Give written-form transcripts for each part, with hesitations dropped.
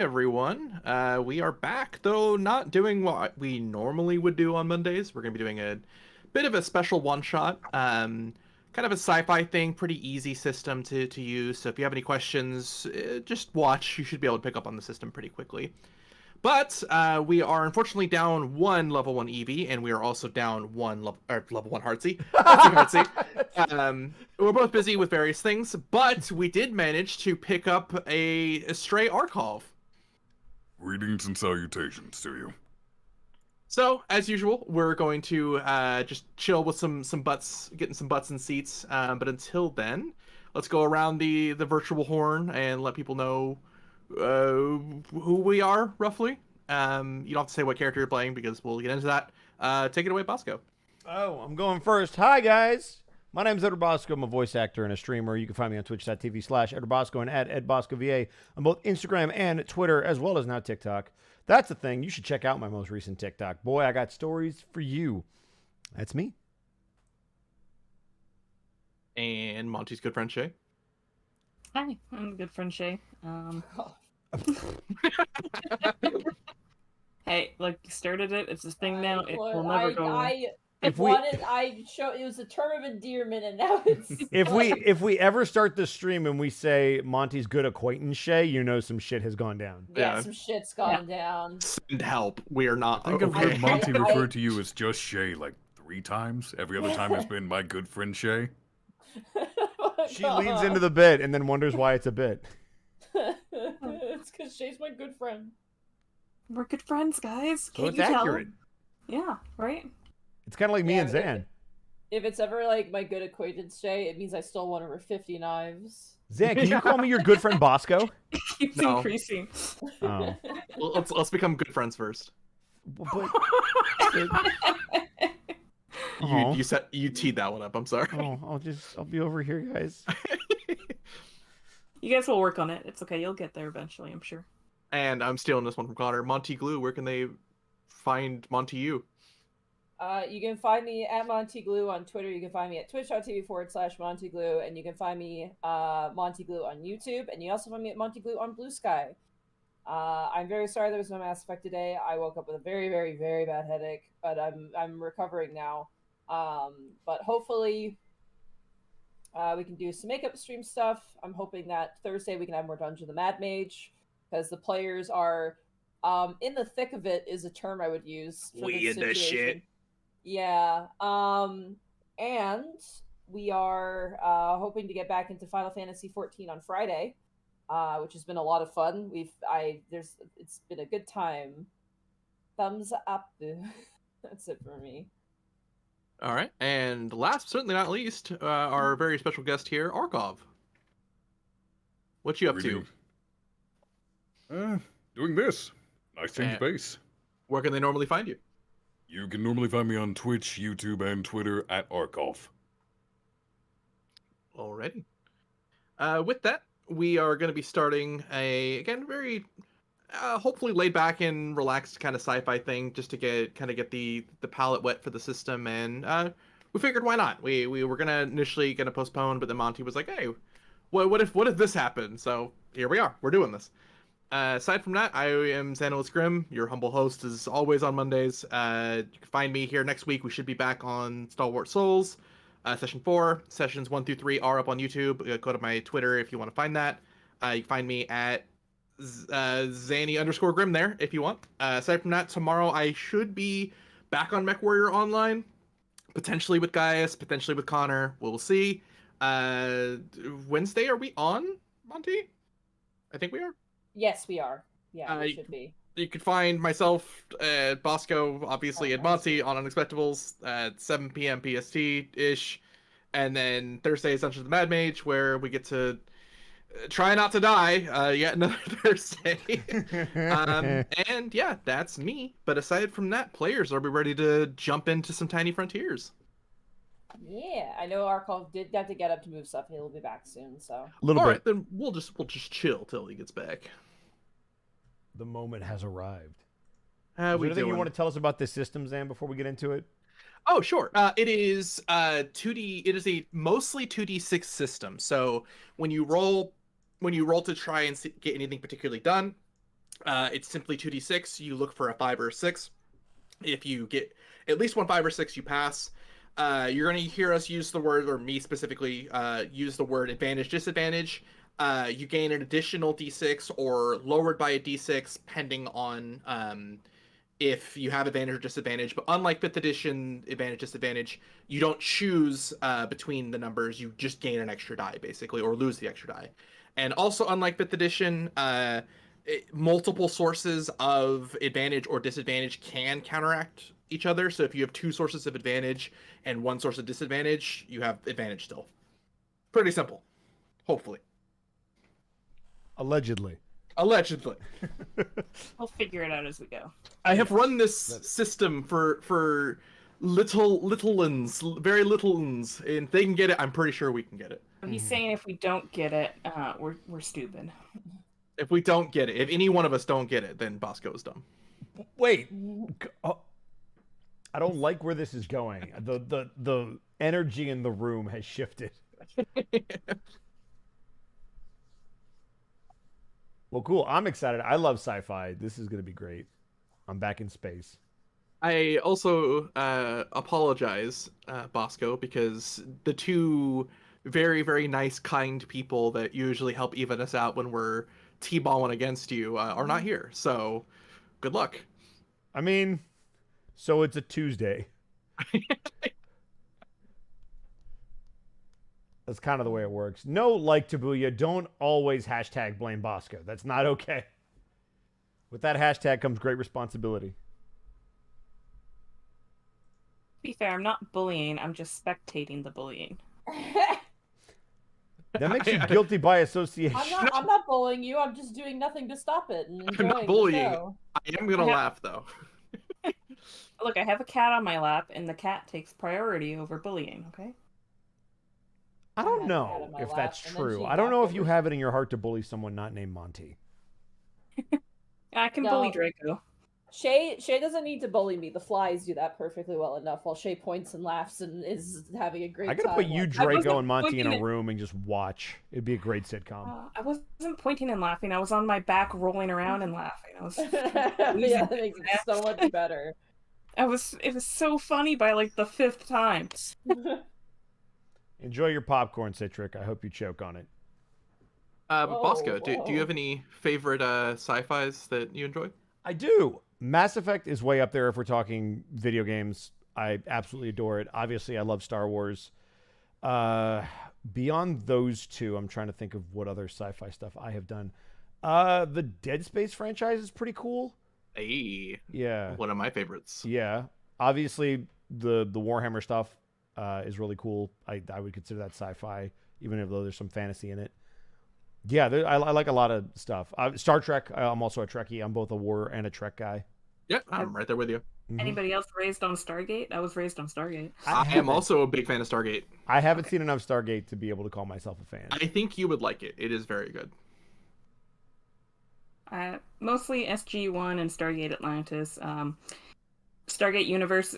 Everyone. We are back, though not doing what we normally would do on Mondays. We're going to be doing a bit of a special one-shot, kind of a sci-fi thing, pretty easy system to use. So if you have any questions, just watch. You should be able to pick up on the system pretty quickly. But we are unfortunately down one level 1 EV, and we are also down one level 1 Heartsy. We're both busy with various things, but we did manage to pick up a stray Archov. Greetings and salutations to you. So, as usual, we're going to just chill with some butts, getting some butts in seats. But until then, let's go around the virtual horn and let people know who we are, roughly. You don't have to say what character you're playing because we'll get into that. Take it away, Bosco. Oh, I'm going first. Hi, guys. My name's Edward Bosco. I'm a voice actor and a streamer. You can find me on twitch.tv/EdwardBosco and at EdBoscoVA on both Instagram and Twitter, as well as now TikTok. That's the thing. You should check out my most recent TikTok. Boy, I got stories for you. That's me. And Monty's good friend, Shay. Hi, I'm a good friend Shay. Hey, like you started it. It's this thing now. It will never go away. It was a term of endearment, and now it's. If we ever start the stream and we say Monty's good acquaintance Shay, you know some shit has gone down. Yeah, some shit's gone down. Send help. We are not. I think I've heard Monty refer to you as just Shay like 3 times. Every other time it's been my good friend Shay. She leans into the bit and then wonders why it's a bit. It's because Shay's my good friend. We're good friends, guys. So Can't it's you tell? accurate. Yeah, right? It's kind of like me and Zan. If it's ever like my good acquaintance Shay, it means I stole one of her 50 knives. Zan, can you call me your good friend Bosco? It keeps increasing. Oh. Well, let's become good friends first. But, You teed that one up. I'm sorry. I'll be over here, guys. You guys will work on it. It's okay. You'll get there eventually, I'm sure. And I'm stealing this one from Connor. Monty Glue, where can they find Monty you? You can find me at Monty Glue on Twitter. You can find me at twitch.tv/Monty Glue. And you can find me Monty Glue on YouTube. And you also find me at Monty Glue on Blue Sky. I'm very sorry there was no Mass Effect today. I woke up with a very, very, very bad headache. But I'm recovering now. But hopefully we can do some makeup stream stuff. I'm hoping that Thursday we can have more Dungeon of the Mad Mage. Because the players are in the thick of it is a term I would use for we this in the shit. Yeah. And we are hoping to get back into Final Fantasy 14 on Friday, which has been a lot of fun. It's been a good time. Thumbs up. That's it for me. All right, and last but certainly not least, our very special guest here, Archov. What you up to? Doing this. Nice change of pace. Where can they normally find you? You can normally find me on Twitch, YouTube, and Twitter at Archov. Alrighty. With that, we are going to be starting again, very hopefully laid back and relaxed kind of sci-fi thing, just to get the palate wet for the system. And we figured, why not? We were initially gonna postpone, but then Monty was like, hey, what if this happened? So here we are. We're doing this. Aside from that, I am Xanalis Grim, your humble host, as always on Mondays. You can find me here next week. We should be back on Stalwart Souls, Session 4. Sessions 1 through 3 are up on YouTube. Go to my Twitter if you want to find that. You can find me at Zanny_Grim there if you want. Aside from that, tomorrow I should be back on MechWarrior Online. Potentially with Gaius, potentially with Connor. We'll see. Wednesday, are we on, Monty? I think we are. Yes, we are. Yeah, we should be. You can find myself, Bosco, obviously, and Monty on Unexpectables at 7 p.m. PST-ish. And then Thursday is Dungeon of the Mad Mage, where we get to try not to die yet another Thursday. And yeah, that's me. But aside from that, players, are we ready to jump into some Tiny Frontiers? Yeah, I know Archov did have to get up to move stuff. He'll be back soon, so. A little All bit. right, then we'll just chill till he gets back. The moment has arrived. Is there anything you want to tell us about this system, Zan, before we get into it? Oh, sure. It is 2D. It is a mostly 2d6 system. So when you roll to try and get anything particularly done, It's simply 2d6. You look for a 5 or a 6. If you get at least one 5 or 6, you pass. You're going to hear us use the word, or me specifically, use the word advantage, disadvantage. You gain an additional d6 or lowered by a d6, depending on if you have advantage or disadvantage. But unlike 5th edition advantage, disadvantage, you don't choose between the numbers. You just gain an extra die, basically, or lose the extra die. And also, unlike 5th edition, multiple sources of advantage or disadvantage can counteract each other. So if you have 2 sources of advantage and 1 source of disadvantage, you have advantage still. Pretty simple. Hopefully. Allegedly. Allegedly. We'll figure it out as we go. I have run this system for little uns, very little uns, and if they can get it, I'm pretty sure we can get it. He's saying if we don't get it, we're stupid. If we don't get it, if any one of us don't get it, then Bosco is dumb. Wait. Oh, I don't like where this is going. The energy in the room has shifted. Well, cool. I'm excited. I love sci-fi. This is going to be great. I'm back in space. I also apologize, Bosco, because the 2 very, very nice, kind people that usually help even us out when we're T-balling against you are not here. So, good luck. I mean, so it's a Tuesday. That's kind of the way it works. No, like Tabuya, don't always hashtag blame Bosco. That's not okay. With that hashtag comes great responsibility. To be fair, I'm not bullying. I'm just spectating the bullying. That makes you guilty by association. I'm not bullying you. I'm just doing nothing to stop it. And I'm not bullying. I am going to laugh, though. Look, I have a cat on my lap, and the cat takes priority over bullying, okay? I don't know if that's true. I don't know if you have it in your heart to bully someone not named Monty. I can bully Draco. Shay doesn't need to bully me. The flies do that perfectly well enough while Shay points and laughs and is having a great time. I gotta put you, Draco, and Monty in a room and just watch. It'd be a great sitcom. I wasn't pointing and laughing. I was on my back rolling around and laughing. I was yeah, that makes it so much better. It was so funny by like the 5th time. Enjoy your popcorn, Citric. I hope you choke on it. Bosco, do you have any favorite sci-fis that you enjoy? I do. Mass Effect is way up there if we're talking video games. I absolutely adore it. Obviously, I love Star Wars. Beyond those 2, I'm trying to think of what other sci-fi stuff I have done. The Dead Space franchise is pretty cool. Hey, yeah, one of my favorites. Yeah, obviously the Warhammer stuff is really cool. I would consider that sci-fi, even though there's some fantasy in it. Yeah, I like a lot of stuff. Star Trek. I'm also a Trekkie. I'm both a war and a Trek guy. Yeah, I'm right there with you. Anybody else raised on Stargate? I was raised on Stargate. I am also a big fan of Stargate. I haven't seen enough Stargate to be able to call myself a fan. I think you would like it. It is very good. Mostly SG-1 and Stargate Atlantis. Stargate Universe,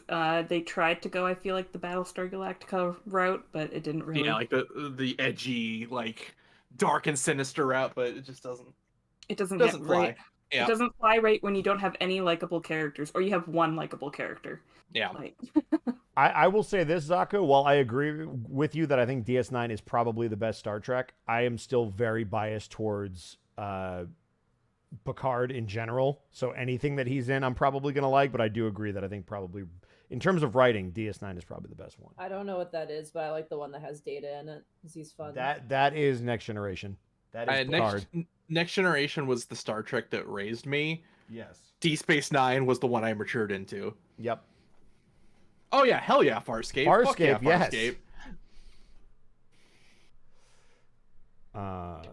they tried to go, I feel like, the Battlestar Galactica route, but it didn't really. Yeah, like the edgy, like dark and sinister route, but it just doesn't. It doesn't fly. Right. Yeah. It doesn't fly right when you don't have any likable characters, or you have one likable character. Yeah. Like... I will say this, Zako. While I agree with you that I think DS9 is probably the best Star Trek, I am still very biased towards Picard in general. So anything that he's in, I'm probably going to like, but I do agree that I think probably, in terms of writing, DS9 is probably the best one. I don't know what that is, but I like the one that has Data in it, because he's fun. That is Next Generation. That is Picard. Next Generation was the Star Trek that raised me. Yes. D Space Nine was the one I matured into. Yep. Oh yeah, hell yeah, Farscape. Farscape, Fuck yeah, yes. Farscape.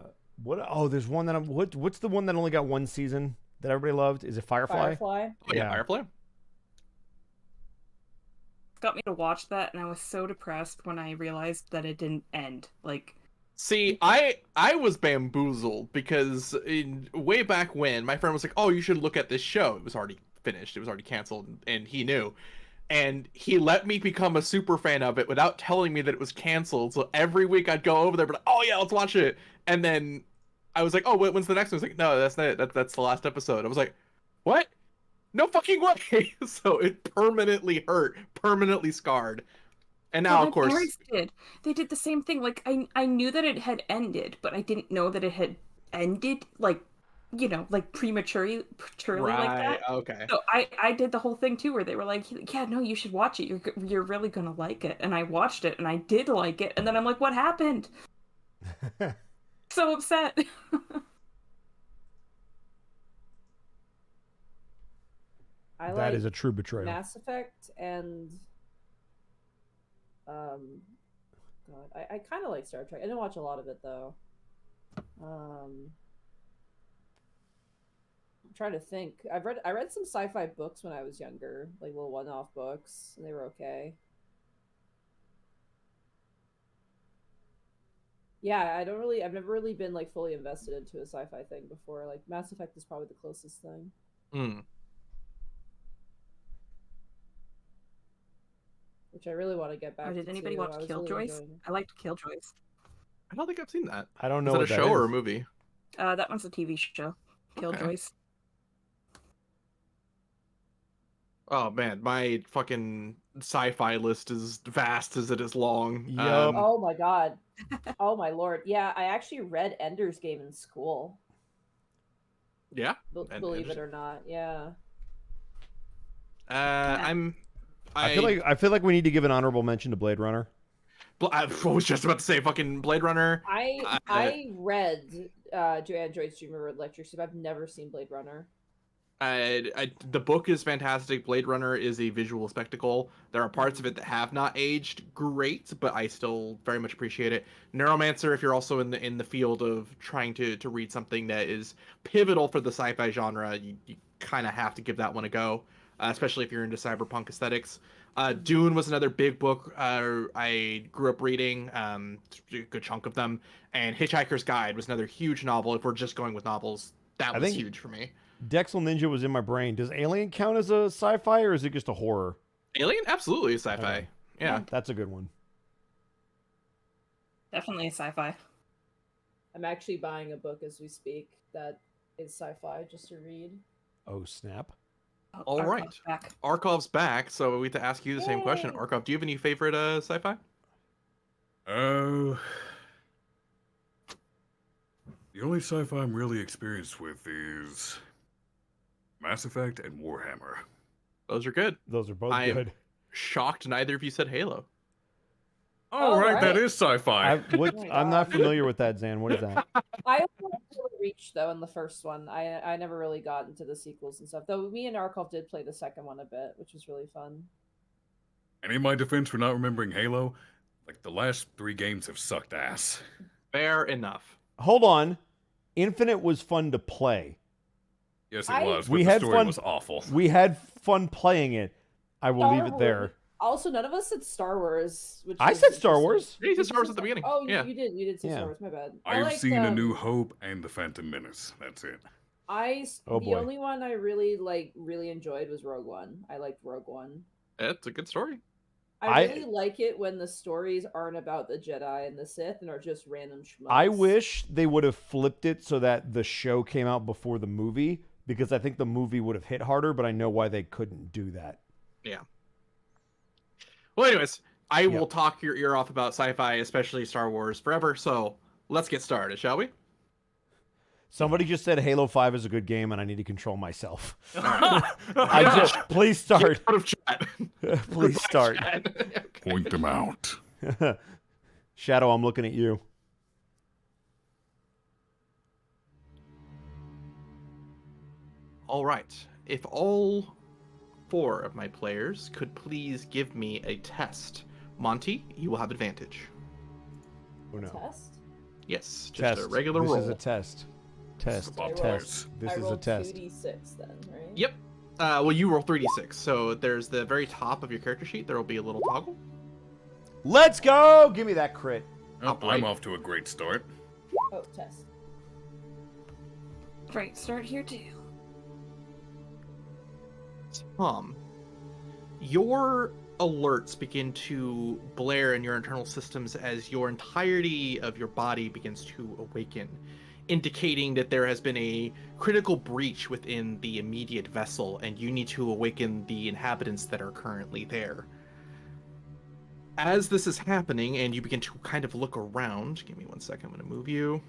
What? Oh, there's one that what's the one that only got 1 season that everybody loved? Is it Firefly? Firefly. Oh yeah, Firefly. Got me to watch that, and I was so depressed when I realized that it didn't end. Like, see, I was bamboozled because way back when my friend was like, "Oh, you should look at this show." It was already finished. It was already canceled, and he knew. And he let me become a super fan of it without telling me that it was canceled. So every week I'd go over there, but oh yeah, let's watch it. And then I was like, oh, when's the next one? I was like, no, that's not it. That's the last episode. I was like, what? No fucking way. So it permanently hurt, permanently scarred. And now, Well, of my course, parents did. They did the same thing. Like I knew that it had ended, but I didn't know that it had ended like, like prematurely like right, that. okay. So I did the whole thing too, where they were like, "Yeah, no, you should watch it. You're really gonna like it." And I watched it, and I did like it. And then I'm like, "What happened?" So upset. I That like is a true betrayal. Mass Effect and God, I kind of like Star Trek. I didn't watch a lot of it though. I'm trying to think. I read some sci-fi books when I was younger, like little one-off books, and they were okay. Yeah, I've never really been like fully invested into a sci-fi thing before. Like Mass Effect is probably the closest thing. Hmm. Which I really want to get back Or to did anybody too. watch I was really Killjoys? enjoying it. I liked Killjoys. I don't think I've seen that. I don't know Is that what a that show or a is. movie? That one's a TV show. Killjoys. Oh man, my fucking sci-fi list is vast as it is long. Yup. Oh my god. Oh my lord. Yeah, I actually read Ender's Game in school. Yeah. Believe it or not. Yeah. I feel like we need to give an honorable mention to Blade Runner. I was just about to say fucking Blade Runner. I read Do Androids Dream of Electric Sheep. I've never seen Blade Runner. The book is fantastic. Blade Runner is a visual spectacle. There are parts of it that have not aged great, but I still very much appreciate it. Neuromancer, if you're also in the field of trying to read something that is pivotal for the sci-fi genre, you kind of have to give that one a go, especially if you're into cyberpunk aesthetics. Dune was another big book I grew up reading, a good chunk of them, and Hitchhiker's Guide was another huge novel. If we're just going with novels, that was huge for me. Dexel Ninja was in my brain. Does Alien count as a sci-fi or is it just a horror? Alien, absolutely sci-fi. Okay. Yeah, That's a good one. Definitely a sci-fi. I'm actually buying a book as we speak that is sci-fi just to read. Oh, snap. Oh, all right. Arkov's back. Arkov's back, so we have to ask you the same question. Yay! Arkov, do you have any favorite sci-fi? The only sci-fi I'm really experienced with is Mass Effect and Warhammer. Those are good. Those are both I am good. shocked neither of you said Halo. Oh, right, that right. is sci-fi. I'm not familiar with that, Zan. What is that? I only reached though in the first one. I never really got into the sequels and stuff. Though me and Arkov did play the second one a bit, which was really fun. And in my defense for not remembering Halo, like the last 3 games have sucked ass. Fair enough. Hold on. Infinite was fun to play. Yes, it was, but We the had story fun- was awful. We had fun playing it. I will leave it there. Also, none of us said Star Wars. Which I is said Star interesting. Wars. Yeah, you said Star Wars at the beginning. Oh, yeah. you did. You did say Yeah. Star Wars. My bad. I've liked, seen A New Hope and The Phantom Menace. That's it. Oh, the boy. only one I really enjoyed was Rogue One. I liked Rogue One. It's a good story. I really like it when the stories aren't about the Jedi and the Sith and are just random schmucks. I wish they would have flipped it so that the show came out before the movie, because I think the movie would have hit harder, but I know why they couldn't do that. Yeah. Well, anyways, I Yep. will talk your ear off about sci-fi, especially Star Wars, forever. So let's get started, shall we? Somebody just said Halo 5 is a good game, and I need to control myself. Please start. Out of chat. Please start. Point them out. Shadow, I'm looking at you. All right. If all 4 of my players could please give me a test. Monty, you will have advantage. Oh no. Test? Yes, just Test. a regular This roll. is a test. Test. I roll- Test. This I is a rolled test. 2d6 then, right? Yep. Well, you roll 3d6. So there's the very top of your character sheet. There will be a little toggle. Let's go! Give me that crit. Oh, boy. I'm off to a great start. Oh, test. Great start here too. Tom, your alerts begin to blare in your internal systems as your entirety of your body begins to awaken. indicating that there has been a critical breach within the immediate vessel, and you need to awaken the inhabitants that are currently there. As this is happening, and you begin to kind of look around, give me 1 second, I'm going to move you.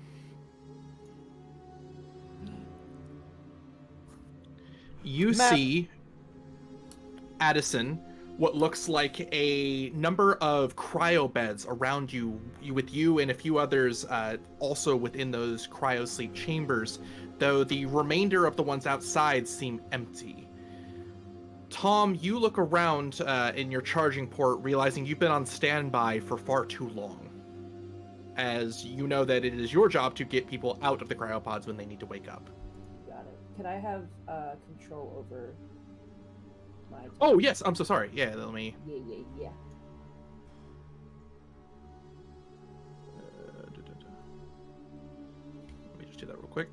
You see, Addison, what looks like a number of cryo beds around you with you and a few others also within those cryo sleep chambers, though the remainder of the ones outside seem empty. Tom, you look around in your charging port, realizing you've been on standby for far too long, as you know that it is your job to get people out of the cryopods when they need to wake up. Got it. Can I have control over my... Oh, yes, I'm so sorry. Yeah, let me... Yeah. Let me just do that real quick.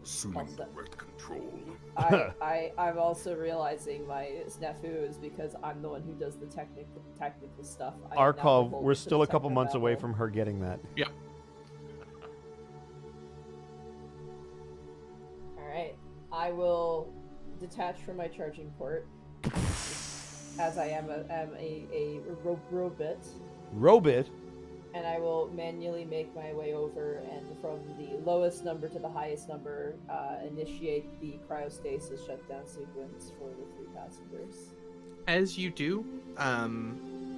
Assuming Also- direct control. I'm also realizing my snafu is because I'm the one who does the technical stuff. I am now Arkov, beholden we're to still the a couple months away technobabble. from her getting that. Yeah. All right, I will detach from my charging port, as I am a robot, Robit? and I will manually make my way over and from the lowest number to the highest number, initiate the cryostasis shutdown sequence for the 3 passengers. As you do,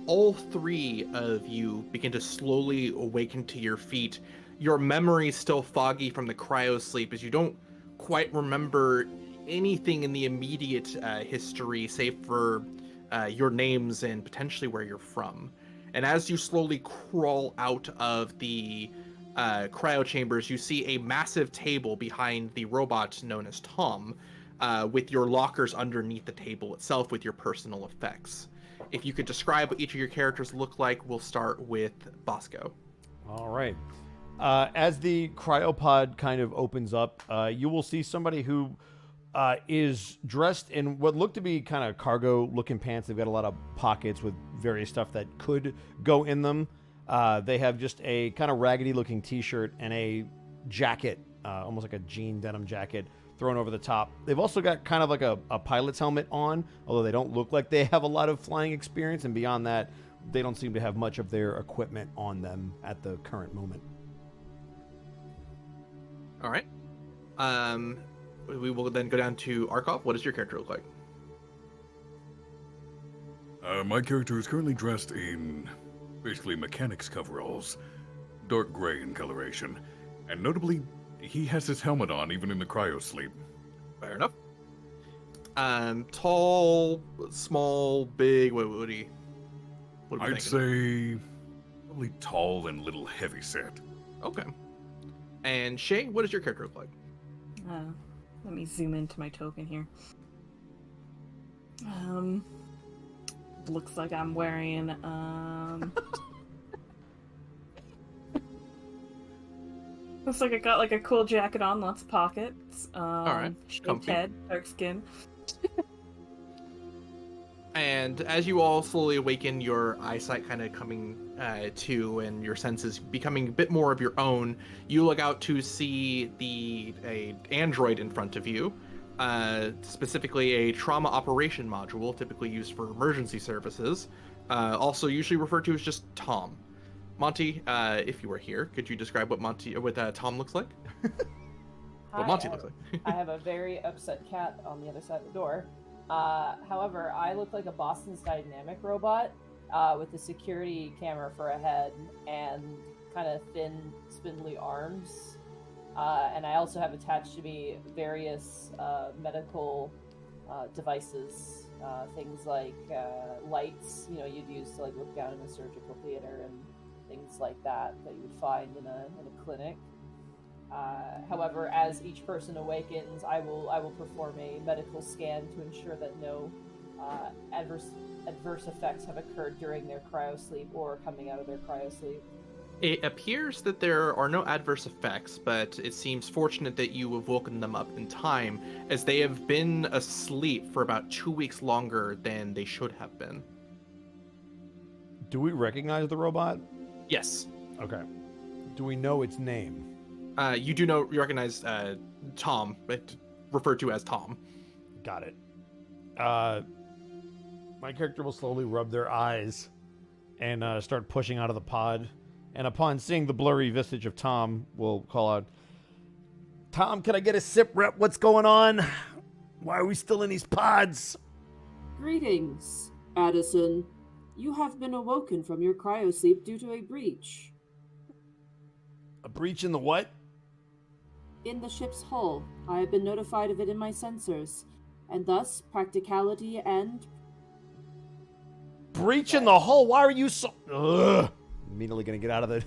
all 3 of you begin to slowly awaken to your feet. Your memory's still foggy from the cryo sleep, as you don't quite remember anything in the immediate history, save for your names and potentially where you're from. And as you slowly crawl out of the cryo chambers, you see a massive table behind the robot known as Tom, with your lockers underneath the table itself with your personal effects. If you could describe what each of your characters look like, we'll start with Bosco. All right. As the cryopod kind of opens up, you will see somebody who is dressed in what look to be kind of cargo-looking pants. They've got a lot of pockets with various stuff that could go in them. They have just a kind of raggedy-looking T-shirt and a jacket, almost like a jean denim jacket, thrown over the top. They've also got kind of like a pilot's helmet on, although they don't look like they have a lot of flying experience, and beyond that, they don't seem to have much of their equipment on them at the current moment. All right. We will then go down to Arkov. What does your character look like? My character is currently dressed in basically mechanics coveralls, dark gray in coloration, and notably, he has his helmet on even in the cryo sleep. Fair enough. Tall, small, big. What are we I'd thinking? say probably tall and little heavy set. Okay. And Shay, what does your character look like? Let me zoom into my token here. Looks like I'm wearing looks like I got like a cool jacket on, lots of pockets. Alright, shaved comfy. head, dark skin. And as you all slowly awaken, your eyesight kind of coming to, and your senses becoming a bit more of your own, you look out to see a android in front of you, specifically a trauma operation module, typically used for emergency services, also usually referred to as just Tom. Monty, if you were here, could you describe what Tom looks like? What Monty looks like? I have a very upset cat on the other side of the door. However, I look like a Boston's Dynamic robot with a security camera for a head and kind of thin, spindly arms. And I also have attached to me various medical devices, things like lights, you'd use to like look down in a surgical theater and things like that you would find in a clinic. However, as each person awakens, I will perform a medical scan to ensure that no adverse effects have occurred during their cryosleep or coming out of their cryosleep. It appears that there are no adverse effects, but it seems fortunate that you have woken them up in time, as they have been asleep for about 2 weeks longer than they should have been. Do we recognize the robot? Yes. Okay. Do we know its name? You you recognize Tom, but referred to as Tom. Got it. My character will slowly rub their eyes and start pushing out of the pod. And upon seeing the blurry visage of Tom, will call out, Tom, can I get a sip rep? What's going on? Why are we still in these pods? Greetings, Addison. You have been awoken from your cryosleep due to a breach. A breach in the what? In the ship's hull. I have been notified of it in my sensors, and thus practicality and... Breach in the hull? Why are you so... Ugh. Immediately gonna get out of the...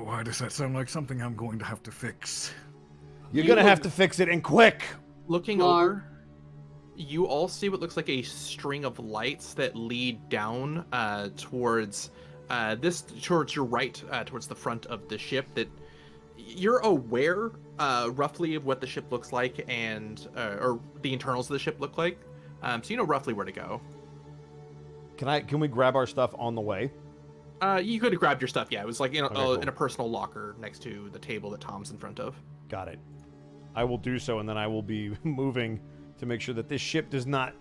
Why does that sound like something I'm going to have to fix? You're gonna have to fix it, and quick! Looking over, you all see what looks like a string of lights that lead down towards towards your right, towards the front of the ship. That you're aware roughly of what the ship looks like and or the internals of the ship look like, so you know roughly where to go. Can we grab our stuff on the way? You could have grabbed your stuff. Yeah, it was like Cool. in a personal locker next to the table that Tom's in front of. Got it. I will do so, and then I will be moving to make sure that this ship does not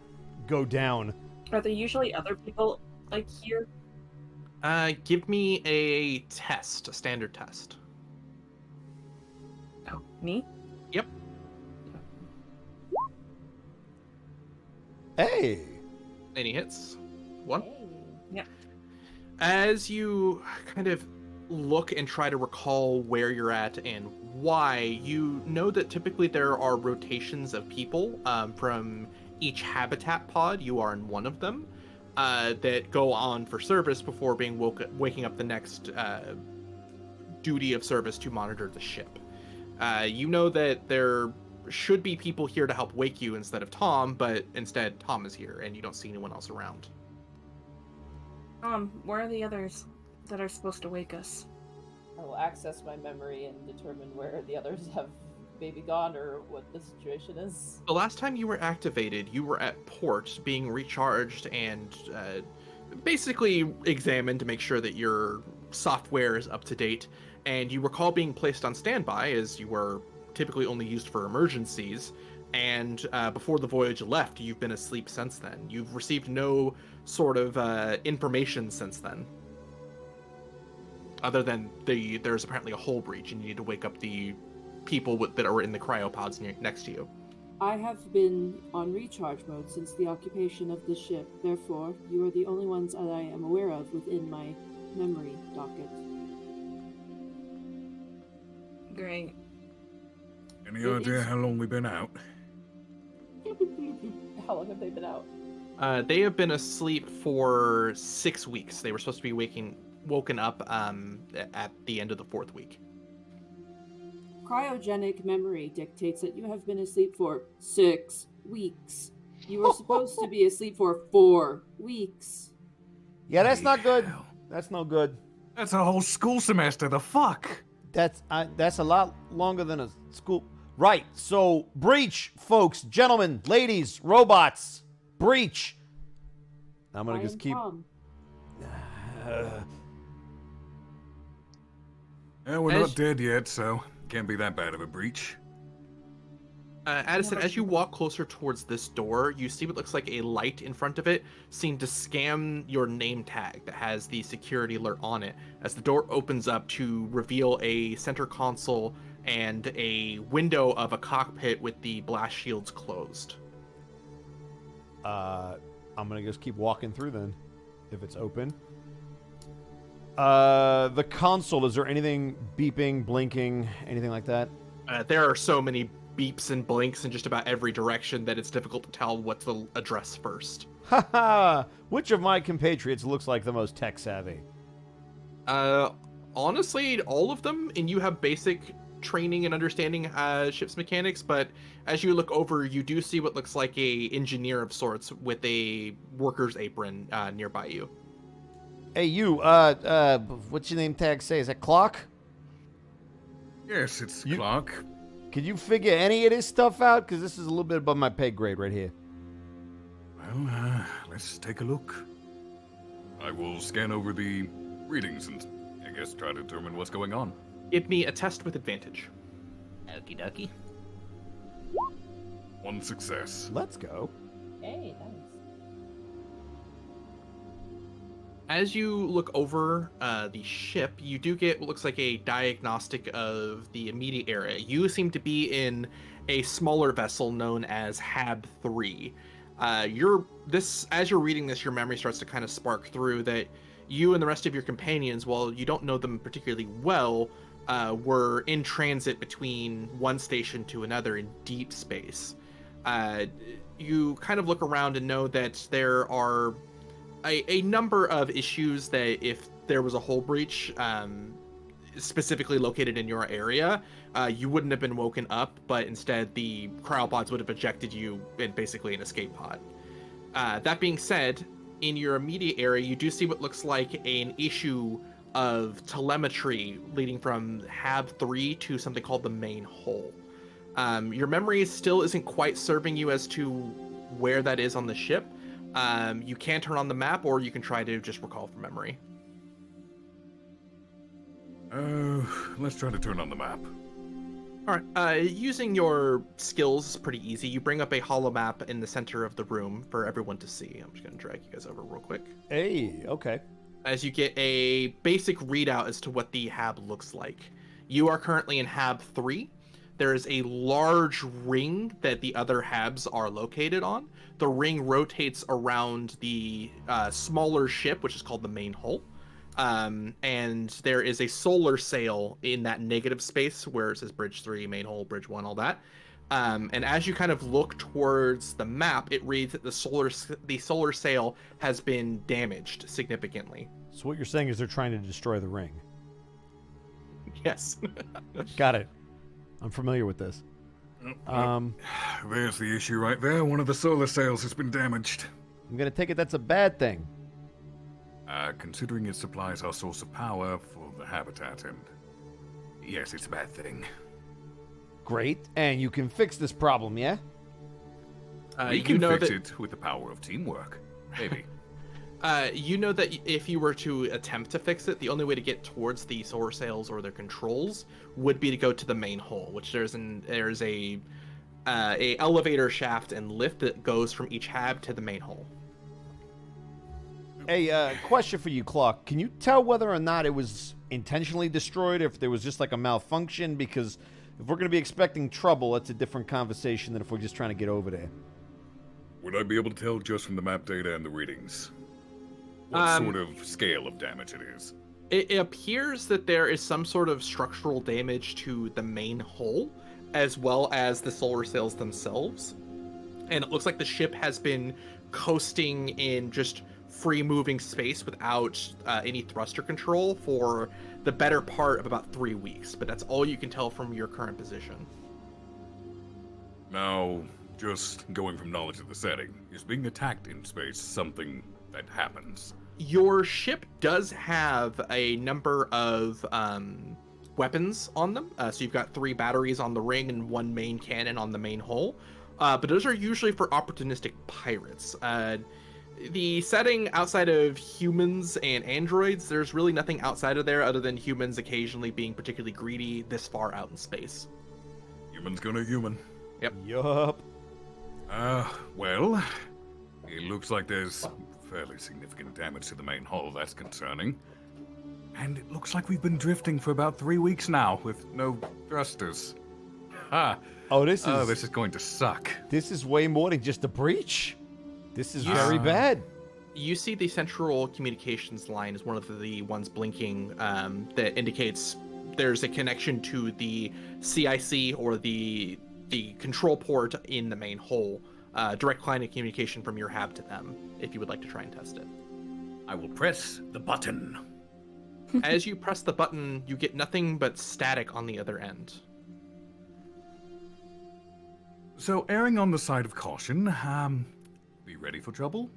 go down. Are there usually other people like here? Give me a standard test. Oh, me? Yep. Hey! Any hits? One. Hey. Yep. As you kind of look and try to recall where you're at and why, you know that typically there are rotations of people from each habitat pod. You are in one of them that go on for service before being waking up the next duty of service to monitor the ship. You know that there should be people here to help wake you instead of Tom, but instead Tom is here and you don't see anyone else around. Where are the others that are supposed to wake us? I will access my memory and determine where the others have maybe gone or what the situation is. The last time you were activated, you were at port being recharged and basically examined to make sure that your software is up to date. And you recall being placed on standby, as you were typically only used for emergencies. And before the voyage left, you've been asleep since then. You've received no sort of information since then. Other than there's apparently a hull breach and you need to wake up the people that are in the cryopods next to you. I have been on recharge mode since the occupation of the ship. Therefore, you are the only ones that I am aware of within my memory docket. Great. Any idea how long we've been out? How long have they been out? They have been asleep for 6 weeks. They were supposed to be woken up at the end of the 4th week. Cryogenic memory dictates that you have been asleep for 6 weeks. You were supposed to be asleep for 4 weeks. Yeah, that's not good. Hell. That's no good. That's a whole school semester, the fuck? That's a lot longer than a school. Right, so breach, folks, gentlemen, ladies, robots, breach. I'm gonna I just am keep. Tom. We're As- not dead yet, so can't be that bad of a breach. Addison, as you walk closer towards this door, you see what looks like a light in front of it seem to scan your name tag that has the security alert on it as the door opens up to reveal a center console and a window of a cockpit with the blast shields closed. I'm gonna just keep walking through then, if it's open. The console, is there anything beeping, blinking, anything like that? There are so many beeps and blinks in just about every direction that it's difficult to tell what to address first. Haha! Which of my compatriots looks like the most tech savvy? Honestly, all of them, and you have basic training and understanding ship's mechanics, but as you look over, you do see what looks like a engineer of sorts with a worker's apron nearby you. Hey, you, what's your name tag say? Is that Clock? Yes, it's You- Clark. Could you figure any of this stuff out? Because this is a little bit above my pay grade right here. Well, let's take a look. I will scan over the readings and I guess try to determine what's going on. Give me a test with advantage. Okie dokie. 1 success. Let's go. Hey, nice. As you look over the ship, you do get what looks like a diagnostic of the immediate area. You seem to be in a smaller vessel known as Hab 3. As you're reading this, your memory starts to kind of spark through that you and the rest of your companions, while you don't know them particularly well, were in transit between one station to another in deep space. You kind of look around and know that there are a number of issues that if there was a hull breach specifically located in your area, you wouldn't have been woken up, but instead the cryopods would have ejected you in basically an escape pod. That being said, in your immediate area, you do see what looks like an issue of telemetry leading from Hab 3 to something called the main hull. Your memory still isn't quite serving you as to where that is on the ship. You can turn on the map, or you can try to just recall from memory. Let's try to turn on the map. All right. Using your skills is pretty easy. You bring up a holo map in the center of the room for everyone to see. I'm just going to drag you guys over real quick. Hey, okay. As you get a basic readout as to what the Hab looks like. You are currently in Hab 3. There is a large ring that the other Habs are located on. The ring rotates around the smaller ship, which is called the main hull. And there is a solar sail in that negative space where it says Bridge 3, main hull, Bridge 1, all that. And as you kind of look towards the map, it reads that the solar sail has been damaged significantly. So what you're saying is they're trying to destroy the ring. Yes. Got it. I'm familiar with this. There's the issue right there. One of the solar sails has been damaged. I'm going to take it that's a bad thing. Considering it supplies our source of power for the habitat, and yes, it's a bad thing. Great. And you can fix this problem, yeah? We can fix it with the power of teamwork. Maybe. You know that if you were to attempt to fix it, the only way to get towards the solar sails or their controls would be to go to the main hull, which there's a elevator shaft and lift that goes from each hab to the main hull. Hey, question for you, Clock. Can you tell whether or not it was intentionally destroyed, or if there was just like a malfunction? Because if we're going to be expecting trouble, that's a different conversation than if we're just trying to get over there. Would I be able to tell just from the map data and the readings what sort of scale of damage it is? It appears that there is some sort of structural damage to the main hull, as well as the solar sails themselves. And it looks like the ship has been coasting in just free-moving space without any thruster control for the better part of about 3 weeks. But that's all you can tell from your current position. Now, just going from knowledge of the setting, is being attacked in space something that happens? Your ship does have a number of weapons on them. So you've got 3 batteries on the ring and 1 main cannon on the main hull. But those are usually for opportunistic pirates. The setting outside of humans and androids, there's really nothing outside of there other than humans occasionally being particularly greedy this far out in space. Human's gonna human. Yep. Yup. Well, it looks like there's fairly significant damage to the main hull. That's concerning. And it looks like we've been drifting for about 3 weeks now with no thrusters. Ha! Oh, this this is going to suck. This is way more than just a breach. This is very bad. You see the central communications line is one of the ones blinking that indicates there's a connection to the CIC or the control port in the main hull. Direct line of communication from your hab to them, if you would like to try and test it. I will press the button. As you press the button, you get nothing but static on the other end. So, erring on the side of caution, be ready for trouble?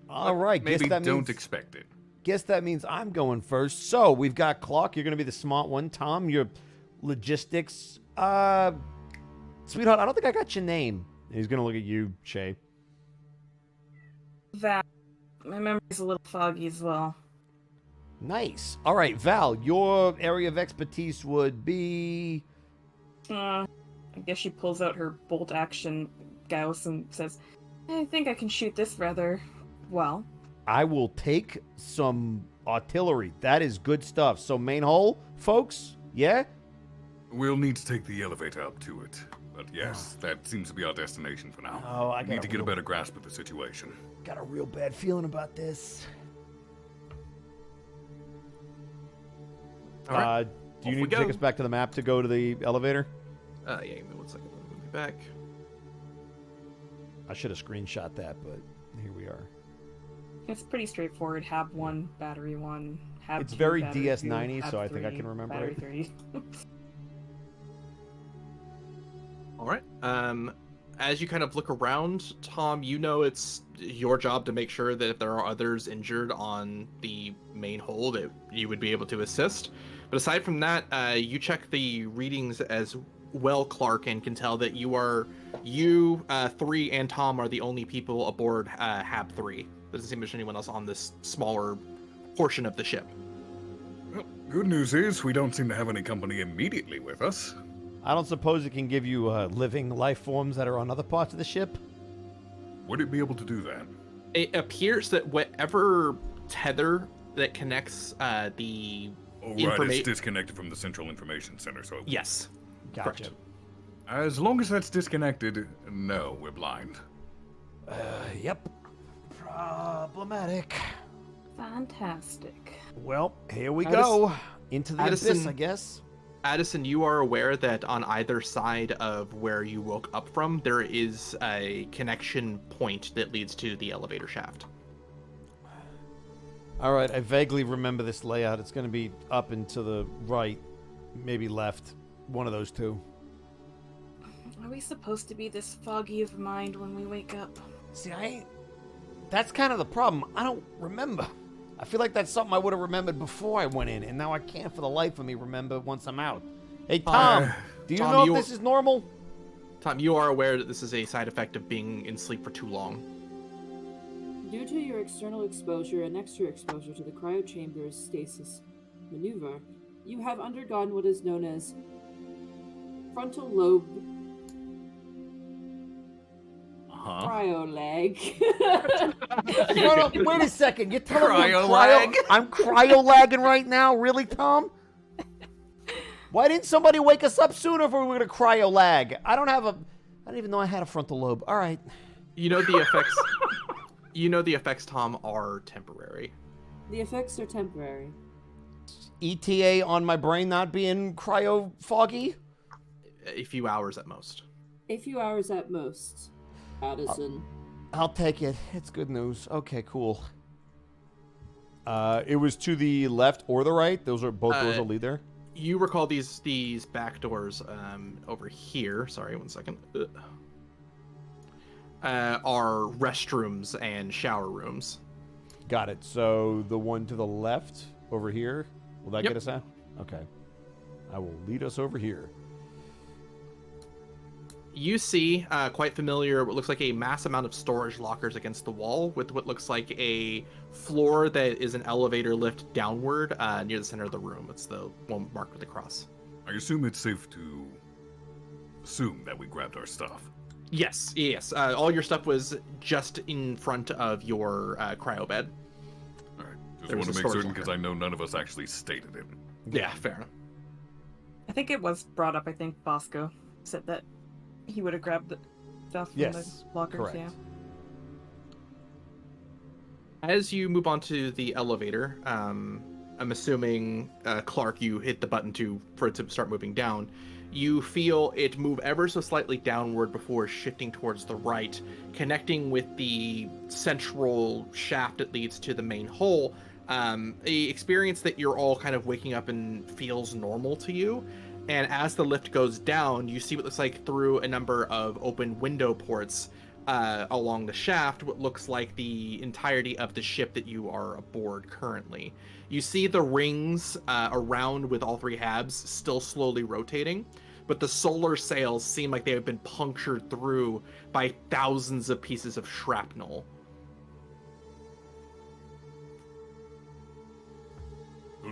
All right. Maybe guess that don't means, expect it. Guess that means I'm going first. So we've got Clock. You're going to be the smart one. Tom, your logistics. Sweetheart, I don't think I got your name. He's going to look at you, Shay. That my memory's a little foggy as well. Nice. All right, Val, your area of expertise would be... I guess she pulls out her bolt action Gauss and says, I think I can shoot this rather well. I will take some artillery. That is good stuff. So main hole, folks? Yeah? We'll need to take the elevator up to it. But yes, that seems to be our destination for now. Oh, I We need to get a better grasp of the situation. got a real bad feeling about this. All right. Do you Off we need to take go. us back to the map to go to the elevator? Yeah, give me 1 second. Let me move you back. I should have screenshot that, but here we are. It's pretty straightforward. Hab 1, battery 1, Hab It's 2, very battery DS90, 2, Hab so I think I 3, can remember battery it. 3. All right. As you kind of look around, Tom, you know it's your job to make sure that if there are others injured on the main hole, that you would be able to assist. But aside from that, you check the readings as well, Clark, and can tell that you, 3, and Tom are the only people aboard Hab 3. Doesn't seem there's anyone else on this smaller portion of the ship. Well, good news is we don't seem to have any company immediately with us. I don't suppose it can give you living life forms that are on other parts of the ship? Would it be able to do that? It appears that whatever tether that connects the Oh, right, it's disconnected from the Central Information Center, so... Yes. Gotcha. Correct. As long as that's disconnected, no, we're blind. Yep. Problematic. Fantastic. Well, here we Addis- go. Into the abyss, Addison- I guess. Addison, you are aware that on either side of where you woke up from, there is a connection point that leads to the elevator shaft. All right, I vaguely remember this layout. It's going to be up and to the right, maybe left. One of those two. Are we supposed to be this foggy of mind when we wake up? See, that's kind of the problem. I don't remember. I feel like that's something I would have remembered before I went in, and now I can't for the life of me remember once I'm out. Hey, Tom, do you Tom, know you- if this is normal? Tom, you are aware that this is a side effect of being in sleep for too long. Due to your external exposure and extra exposure to the cryochamber's stasis maneuver, you have undergone what is known as frontal lobe cryolag. Wait a second. You're telling me Cryolag? I'm cryolagging right now? Really, Tom? Why didn't somebody wake us up sooner if we were going to cryolag? I didn't even know I had a frontal lobe. All right. You know the effects. You know the effects, Tom, are temporary. The effects are temporary. ETA on my brain not being cryo foggy? A few hours at most. A few hours at most. Addison. I'll take it. It's good news. Okay, cool. It was to the left or the right? Both doors will lead there? You recall these back doors over here. Sorry, 1 second. Are restrooms and shower rooms. Got it. So the one to the left over here, will that Yep. get us out? Okay. I will lead us over here. You see, quite familiar, what looks like a mass amount of storage lockers against the wall with what looks like a floor that is an elevator lift downward near the center of the room. It's the one marked with a cross. I assume it's safe to assume that we grabbed our stuff. Yes. All your stuff was just in front of your cryo bed. All right, just There was want to a make storage certain because locker. I know none of us actually stated it. Yeah, fair enough. I think it was brought up. I think Bosco said that he would have grabbed the stuff from Yes, the lockers. correct. Yeah. As you move on to the elevator, I'm assuming, Clark, you hit the button for it to start moving down. You feel it move ever so slightly downward before shifting towards the right, connecting with the central shaft that leads to the main hole. A experience that you're all kind of waking up and feels normal to you. And as the lift goes down, you see what looks like through a number of open window ports along the shaft, what looks like the entirety of the ship that you are aboard currently. You see the rings around with all 3 habs still slowly rotating, but the solar sails seem like they have been punctured through by thousands of pieces of shrapnel.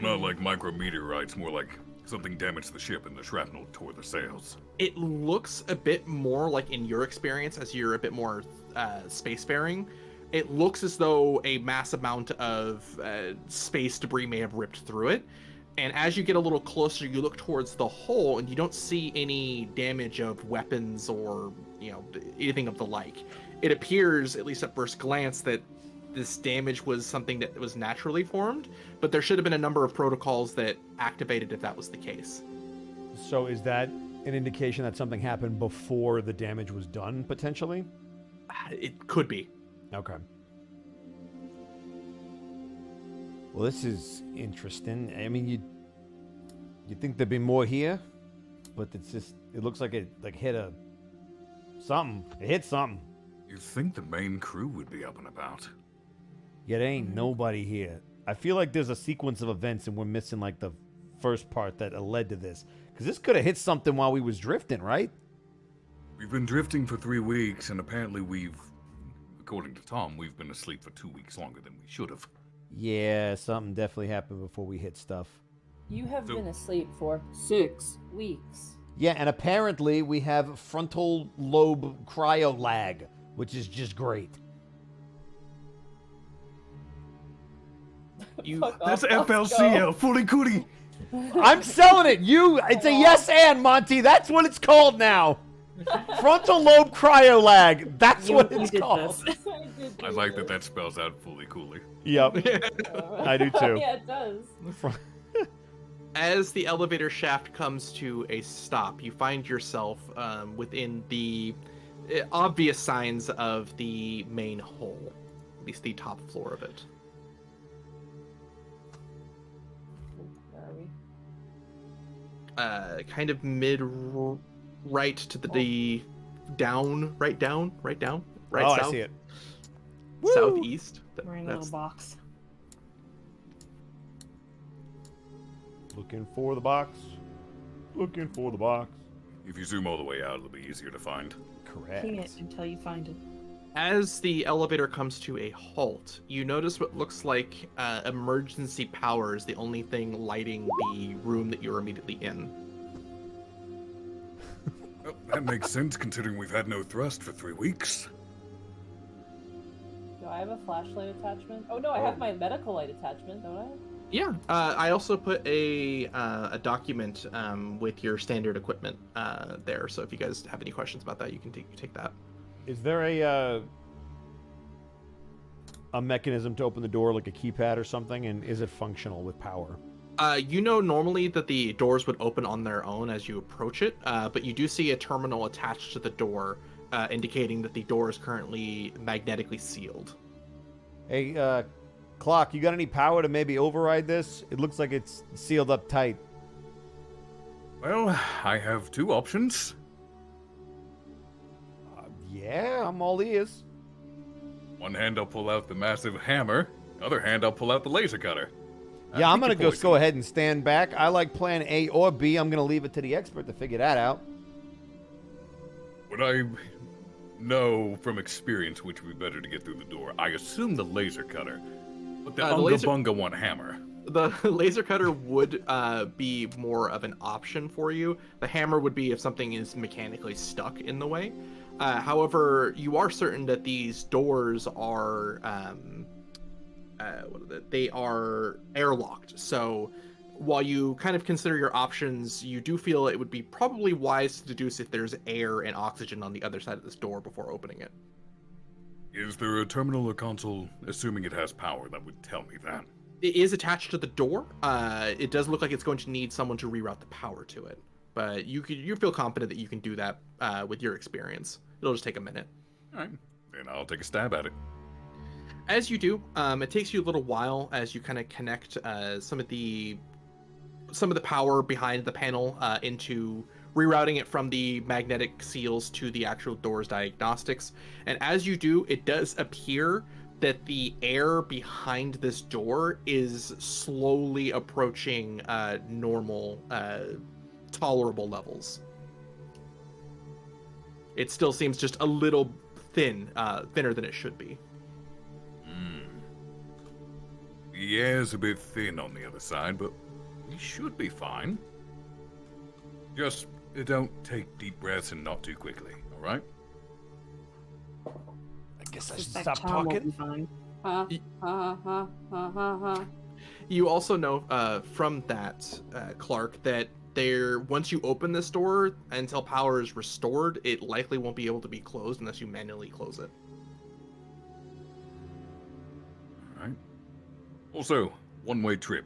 Well, not like micrometeorites, more like something damaged the ship and the shrapnel tore the sails. It looks a bit more like, in your experience, as you're a bit more spacefaring, it looks as though a mass amount of space debris may have ripped through it. And as you get a little closer, you look towards the hole, and you don't see any damage of weapons or, anything of the like. It appears, at least at first glance, that this damage was something that was naturally formed, but there should have been a number of protocols that activated if that was the case. So is that an indication that something happened before the damage was done, potentially? It could be. Okay. Well, this is interesting. I mean, you think there'd be more here, but it looks like it hit something. It hit something. You'd think the main crew would be up and about. Yet ain't nobody here. I feel like there's a sequence of events and we're missing like the first part that led to this. Because this could have hit something while we was drifting, right? We've been drifting for 3 weeks, and apparently according to Tom, we've been asleep for 2 weeks longer than we should have. Yeah, something definitely happened before we hit stuff. You have been asleep for 6 weeks. Yeah, and apparently we have frontal lobe cryo lag, which is just great. That's FLCL, fully cootie. I'm selling it. It's a yes and, Monty. That's what it's called now. Frontal lobe cryo lag. That's what it's called. I like that spells out fully coolly. Yep. I do too. Yeah, it does. As the elevator shaft comes to a stop, you find yourself within the obvious signs of the main hole, at least the top floor of it. Where are we? Kind of right to the down, right south. I see it. Southeast. We're in a little box. Looking for the box. Looking for the box. If you zoom all the way out, it'll be easier to find. Correct. Ping it until you find it. As the elevator comes to a halt, you notice what looks like emergency power is the only thing lighting the room that you're immediately in. Well, that makes sense considering we've had no thrust for 3 weeks. Do I have a flashlight attachment? Oh no, I have my medical light attachment, don't I? Yeah, I also put a document with your standard equipment there. So if you guys have any questions about that, you can take that. Is there a mechanism to open the door, like a keypad or something, and is it functional with power? You know normally that the doors would open on their own as you approach it, but you do see a terminal attached to the door, indicating that the door is currently magnetically sealed. Hey, Clock, you got any power to maybe override this? It looks like it's sealed up tight. Well, I have 2 options. Yeah, I'm all ears. One hand, I'll pull out the massive hammer. Other hand, I'll pull out the laser cutter. Yeah, I'm going to just go ahead and stand back. I like plan A or B. I'm going to leave it to the expert to figure that out. What I know from experience which would be better to get through the door, I assume the laser cutter. But the Unga Bunga want hammer. The laser cutter would be more of an option for you. The hammer would be if something is mechanically stuck in the way. However, you are certain that these doors are they are airlocked. So while you kind of consider your options, you do feel it would be probably wise to deduce if there's air and oxygen on the other side of this door before opening it. Is there a terminal or console, assuming it has power, that would tell me that? It is attached to the door. It does look like it's going to need someone to reroute the power to it. But you feel confident that you can do that with your experience. It'll just take a minute. All right, then I'll take a stab at it. As you do, it takes you a little while as you kind of connect some of the power behind the panel into rerouting it from the magnetic seals to the actual door's diagnostics. And as you do, it does appear that the air behind this door is slowly approaching normal, tolerable levels. It still seems just a little thinner than it should be. The air's a bit thin on the other side, but we should be fine. Just don't take deep breaths and not too quickly, alright? I guess I should Suspect stop Tom will talking. be fine. Ha ha ha ha ha ha. You also know from that, Clark, that once you open this door until power is restored, it likely won't be able to be closed unless you manually close it. Alright. Also, one-way trip.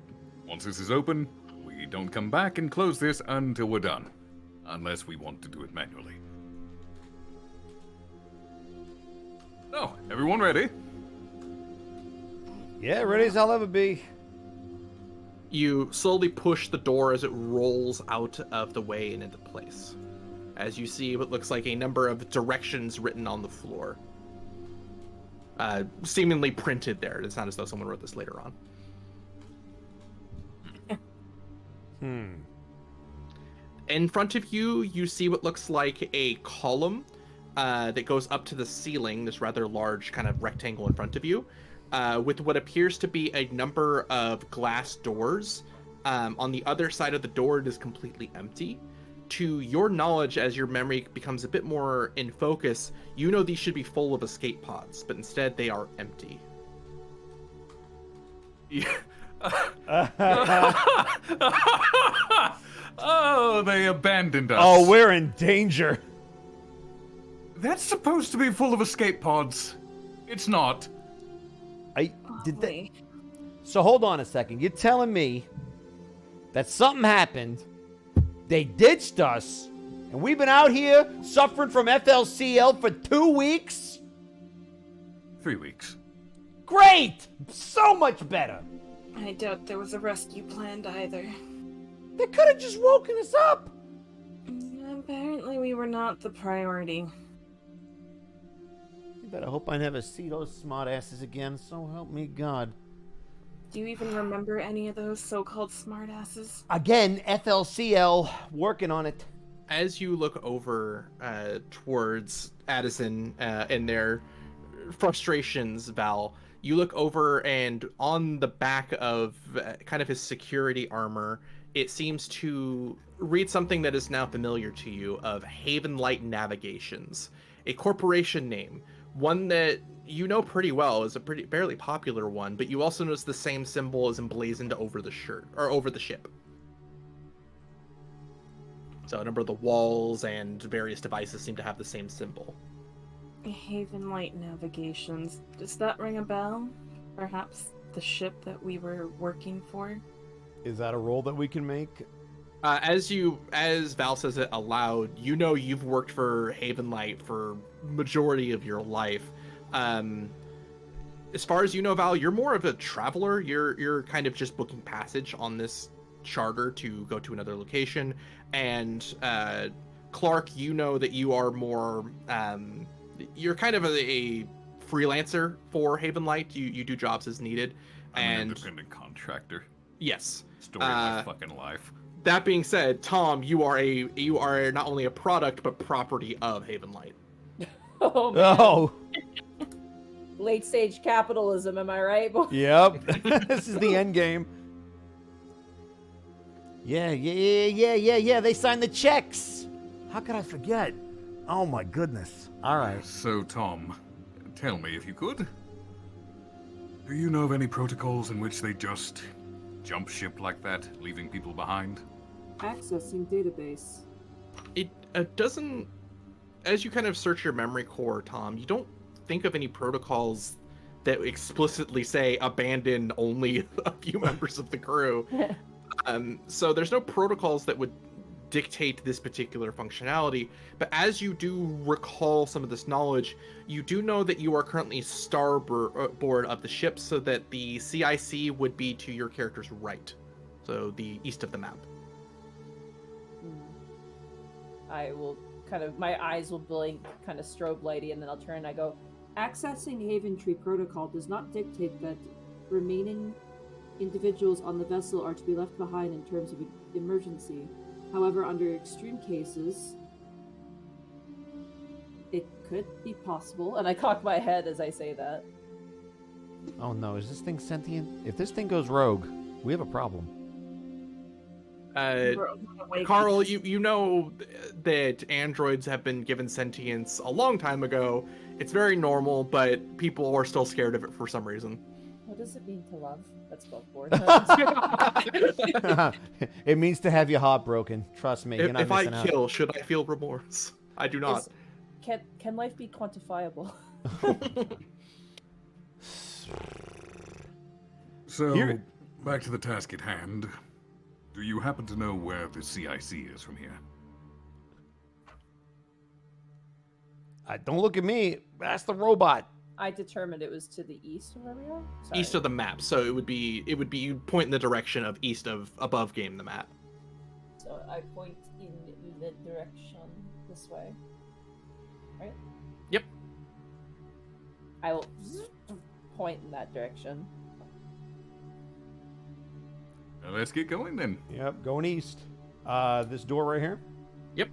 Once this is open, we don't come back and close this until we're done. Unless we want to do it manually. Oh, everyone ready? Yeah, ready as I'll ever be. You slowly push the door as it rolls out of the way and into place. As you see what looks like a number of directions written on the floor. Seemingly printed there. It's not as though someone wrote this later on. In front of you, you see what looks like a column that goes up to the ceiling, this rather large kind of rectangle in front of you, with what appears to be a number of glass doors. On the other side of the door, it is completely empty. To your knowledge, as your memory becomes a bit more in focus, you know these should be full of escape pods, but instead they are empty. Yeah. Oh, they abandoned us. Oh, we're in danger. That's supposed to be full of escape pods. It's not. Did they? So hold on a second. You're telling me that something happened, they ditched us, and we've been out here suffering from FLCL for 2 weeks? 3 weeks. Great! So much better. I doubt there was a rescue planned either. They could have just woken us up. Apparently we were not the priority. You better hope I never see those smartasses again, so help me God. Do you even remember any of those so-called smartasses? Again, FLCL, working on it. As you look over towards Addison and their frustrations, Val, you look over and on the back of kind of his security armor, it seems to read something that is now familiar to you of Haven Light Navigations, a corporation name, one that you know pretty well is a fairly popular one, but you also notice the same symbol is emblazoned over the shirt or over the ship. So a number of the walls and various devices seem to have the same symbol. Haven Light Navigations. Does that ring a bell? Perhaps the ship that we were working for? Is that a roll that we can make? As Val says it aloud, you know you've worked for Haven Light for majority of your life. As far as you know, Val, you're more of a traveler. You're kind of just booking passage on this charter to go to another location. And Clark, you know that you are more you're kind of a freelancer for Haven Light. You do jobs as needed. I'm an And independent contractor. yes. Story of my fucking life. That being said, Tom, you are not only a product but property of Haven Light. Oh, man. Oh, Late stage capitalism, am I right? yep. This is the end game. Yeah. They signed the checks. How could I forget? Oh my goodness. All right. So, Tom, tell me if you could. Do you know of any protocols in which they just jump ship like that, leaving people behind? Accessing database. It doesn't. As you kind of search your memory core, Tom, you don't think of any protocols that explicitly say abandon only a few members of the crew. So there's no protocols that would dictate this particular functionality. But as you do recall some of this knowledge, you do know that you are currently starboard of the ship, so that the CIC would be to your character's right, so the east of the map. I will my eyes will blink, kind of strobe lighty, and then I'll turn and I go, Accessing Haven Tree Protocol does not dictate that remaining individuals on the vessel are to be left behind in terms of emergency. However, under extreme cases, it could be possible. and I cock my head as I say that. Oh no, is this thing sentient? If this thing goes rogue, we have a problem. Carl, you know that androids have been given sentience a long time ago. It's very normal, but people are still scared of it for some reason. What does it mean to love? That's both board. It means to have your heart broken. Trust me, you're not If I missing out. kill, should I feel remorse? I do not. Can life be quantifiable? So, back to the task at hand. Do you happen to know where the CIC is from here? Don't look at me. That's the robot. I determined it was to the east of where we are. Sorry. East of the map, so it would be you'd point in the direction of east of above game the map. So I point in the direction this way. Right? Yep. I will point in that direction. Now let's get going then. Yep, going east. This door right here. Yep.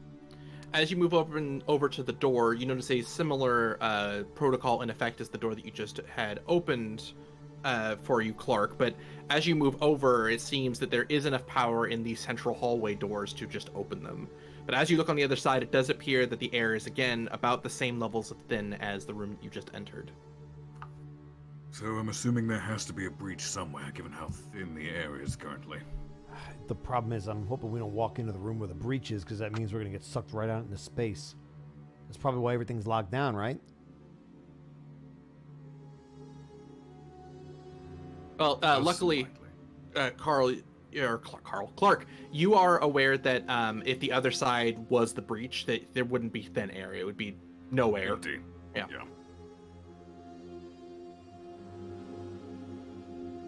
As you move over to the door, you notice a similar protocol in effect as the door that you just had opened for you, Clark. But as you move over, it seems that there is enough power in these central hallway doors to just open them. But as you look on the other side, it does appear that the air is again about the same levels of thin as the room you just entered. So I'm assuming there has to be a breach somewhere, given how thin the air is currently. The problem is I'm hoping we don't walk into the room where the breach is, because that means we're going to get sucked right out into space. That's probably why everything's locked down, right? Well, Most luckily, likely. Clark, you are aware that if the other side was the breach, that there wouldn't be thin air. It would be no air. Empty. Yeah. Yeah.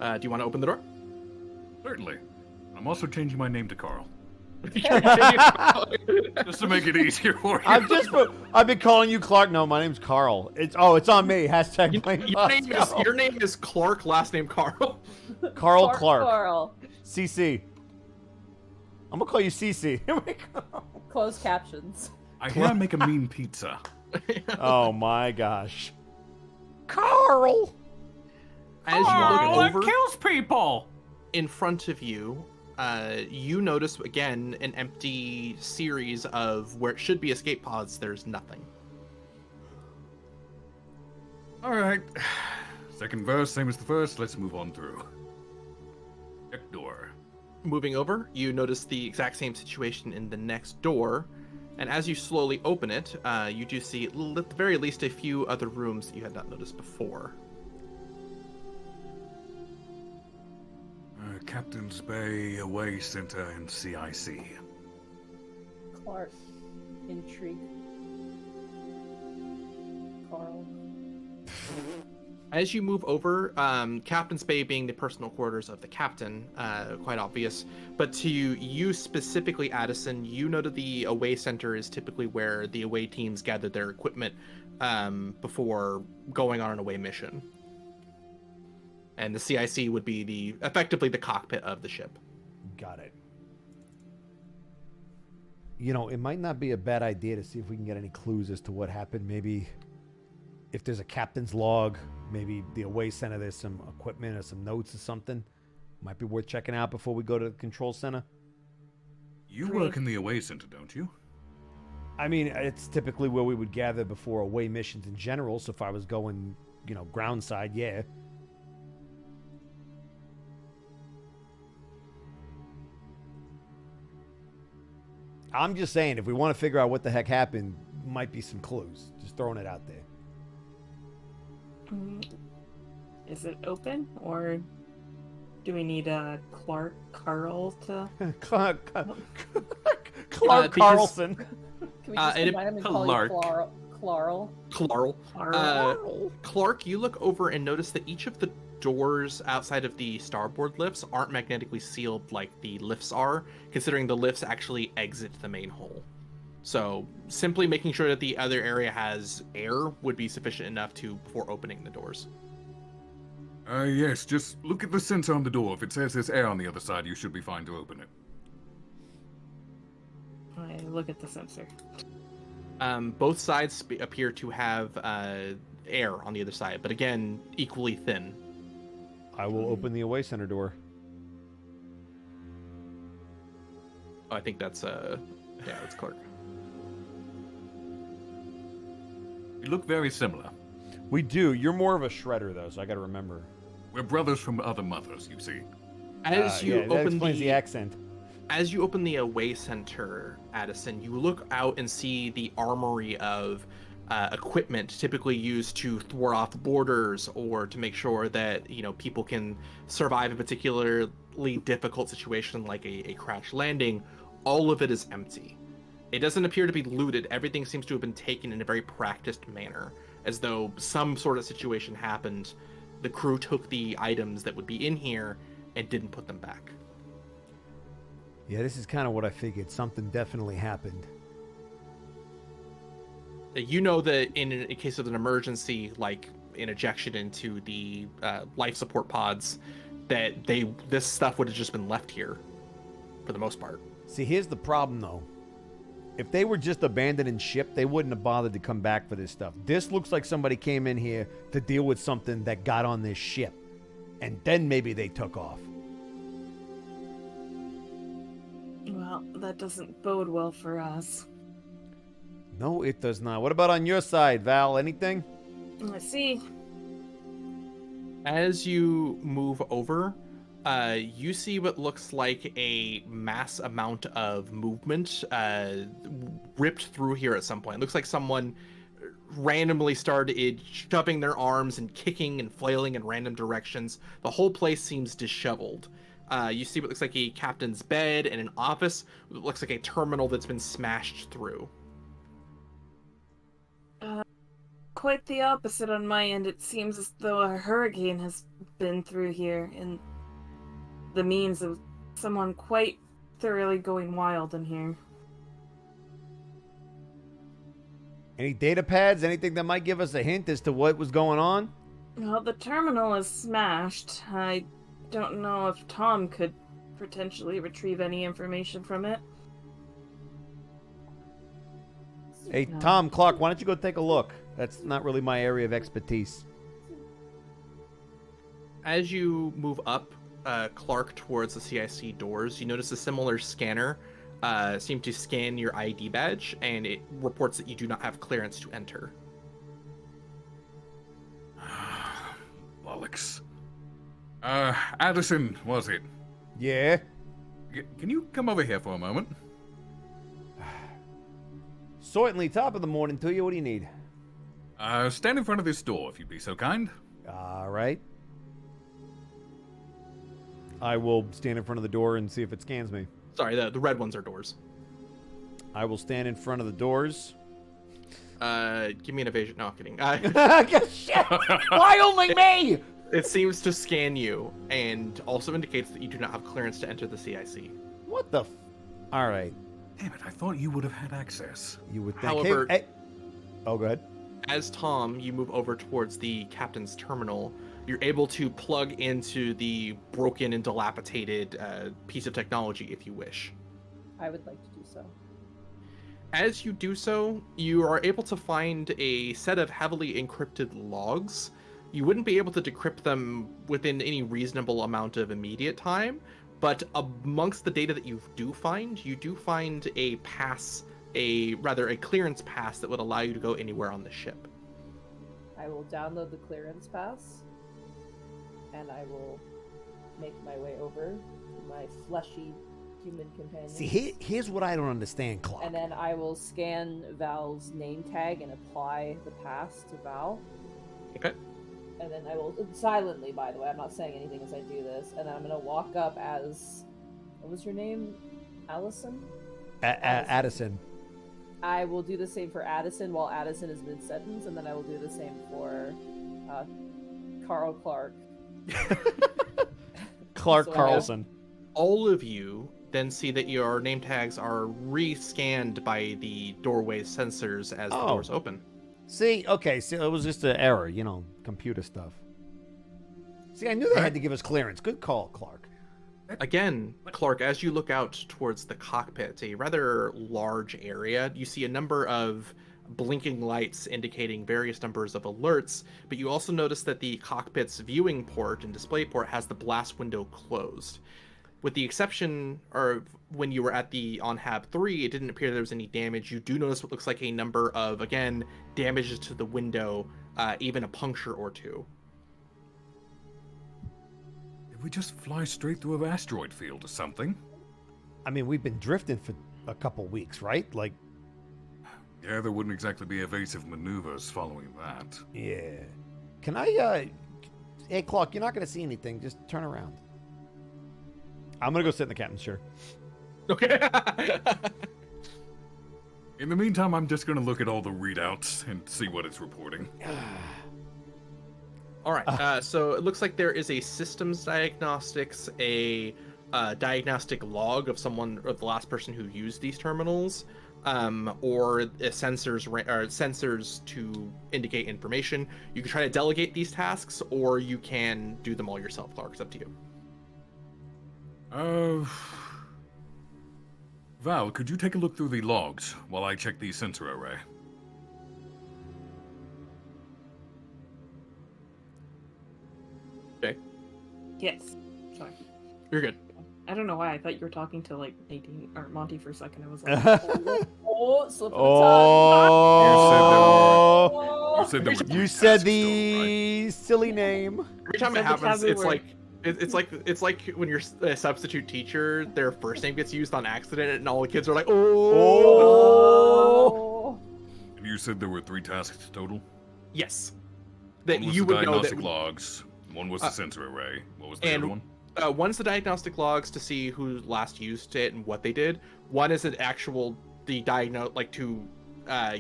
Do you want to open the door? Certainly. I'm also changing my name to Carl. Just to make it easier for you. I've been calling you Clark. No, my name's Carl. It's on me. Hashtag blame Bosco. Your name is Clark, last name Carl. Carl Clark. Carl. CC. I'm gonna call you CC. Here we go. Closed captions. I hear I make a mean pizza. Oh my gosh. Carl. As you look over kills people! in front of you, you notice again an empty series of where it should be escape pods. There's nothing. Alright. Second verse, same as the first. Let's move on through. Check door. Moving over, you notice the exact same situation in the next door, and as you slowly open it, you do see at the very least a few other rooms that you had not noticed before. Captain's Bay, Away Center, and CIC. Clark. Intrigue. Carl. As you move over, Captain's Bay being the personal quarters of the captain, quite obvious. But to you specifically, Addison, you know that the away center is typically where the away teams gather their equipment before going on an away mission. And the CIC would be effectively the cockpit of the ship. Got it. You know, it might not be a bad idea to see if we can get any clues as to what happened. Maybe if there's a captain's log, maybe the away center, there's some equipment or some notes or something. Might be worth checking out before we go to the control center. You work in the Away Center, don't you? I mean, it's typically where we would gather before away missions in general. So if I was going, ground side, yeah. I'm just saying, if we want to figure out what the heck happened, might be some clues. Just throwing it out there. Is it open, or do we need a Carl to? Clark because- Carlson. Can we just combine him and call you Clarl? Clark, you look over and notice that each of the doors outside of the starboard lifts aren't magnetically sealed like the lifts are, considering the lifts actually exit the main hull. So simply making sure that the other area has air would be sufficient enough before opening the doors. Yes, just look at the sensor on the door. If it says there's air on the other side, you should be fine to open it. I look at the sensor. Both sides appear to have air on the other side, but again, equally thin. I will open the away center door. Oh, I think that's that's Clark. You look very similar. We do. You're more of a shredder, though, so I got to remember. We're brothers from other mothers, you see. As you that open explains the accent. As you open the away center, Addison, you look out and see the armory of equipment typically used to thwart off borders or to make sure that people can survive a particularly difficult situation like a crash landing. All of it is empty. It doesn't appear to be looted. Everything seems to have been taken in a very practiced manner, as though some sort of situation happened. The crew took the items that would be in here and didn't put them back. Yeah, this is kind of what I figured. Something definitely happened. You know that in case of an emergency, like an ejection into the life support pods, that this stuff would have just been left here for the most part. See, here's the problem, though. If they were just abandoning ship, they wouldn't have bothered to come back for this stuff. This looks like somebody came in here to deal with something that got on this ship. And then maybe they took off. Well, that doesn't bode well for us. No, it does not. What about on your side, Val? Anything? Let's see. As you move over, you see what looks like a mass amount of movement ripped through here at some point. It looks like someone randomly started shoving their arms and kicking and flailing in random directions. The whole place seems disheveled. You see what looks like a captain's bed and an office. It looks like a terminal that's been smashed through. Quite the opposite on my end. It seems as though a hurricane has been through here, and the means of someone quite thoroughly going wild in here. Any data pads? Anything that might give us a hint as to what was going on? Well, the terminal is smashed. I don't know if Tom could potentially retrieve any information from it. Hey, No. Tom, Clark, why don't you go take a look? That's not really my area of expertise. As you move up, Clark, towards the CIC doors, you notice a similar scanner seem to scan your ID badge, and it reports that you do not have clearance to enter. Bollocks. Addison, was it? Yeah? Can you come over here for a moment? Certainly, top of the morning to you. What do you need? Stand in front of this door, if you'd be so kind. All right. I will stand in front of the door and see if it scans me. Sorry, the red ones are doors. I will stand in front of the doors. Give me an evasion. No, I'm kidding. Shit! Why only me? It seems to scan you, and also indicates that you do not have clearance to enter the CIC. What the? All right. Damn it, I thought you would have had access. You would think. However- Hey. Oh, go ahead. As Tom, you move over towards the captain's terminal, you're able to plug into the broken and dilapidated piece of technology if you wish. I would like to do so. As you do so, you are able to find a set of heavily encrypted logs. You wouldn't be able to decrypt them within any reasonable amount of immediate time, but amongst the data that you do find a pass, a clearance pass that would allow you to go anywhere on the ship. I will download the clearance pass, and I will make my way over to my fleshy human companion. See, here's what I don't understand, Clark. And then I will scan Val's name tag and apply the pass to Val. Okay. And then I will, silently, by the way, I'm not saying anything as I do this, and then I'm going to walk up as, what was your name? Allison? Addison. I will do the same for Addison while Addison is mid-sentence, and then I will do the same for Carl Clark. Clark So Carlson. All of you then see that your name tags are re-scanned by the doorway sensors as the doors open. See, okay, so it was just an error, computer stuff. See, I knew they had to give us clearance. Good call, Clark. Again, Clark, as you look out towards the cockpit, a rather large area, you see a number of blinking lights indicating various numbers of alerts, but you also notice that the cockpit's viewing port and display port has the blast window closed. With the exception of when you were at the on Hab 3, it didn't appear there was any damage. You do notice what looks like a number of, again, damages to the window, even a puncture or two. Did we just fly straight through an asteroid field or something? I mean, we've been drifting for a couple weeks, right? Like, Yeah, there wouldn't exactly be evasive maneuvers following that. yeah. Can I, hey, Clark, you're not going to see anything. Just turn around. I'm going to go sit in the captain's chair. Okay. In the meantime, I'm just gonna look at all the readouts and see what it's reporting. All right. So it looks like there is a systems diagnostics, a diagnostic log of someone, or the last person who used these terminals, or sensors to indicate information. You can try to delegate these tasks, or you can do them all yourself. Clark, it's up to you. Val, could you take a look through the logs while I check the sensor array? Okay. Yes. Sorry. You're good. I don't know why I thought you were talking to like Nadine or Monty for a second. I was like, Slip of the Oh, You said there were you three said tasks the silly name. Every time said it the happens, taboo it's word. like it's like when you're a substitute teacher, their first name gets used on accident, and all the kids are like, "Oh." Oh. And you said there were 3 tasks total? Yes. That One was you the would know diagnostic that. logs, one was the sensor array. What was the and- other one? One's the diagnostic logs to see who last used it and what they did. One is the diagnose, like to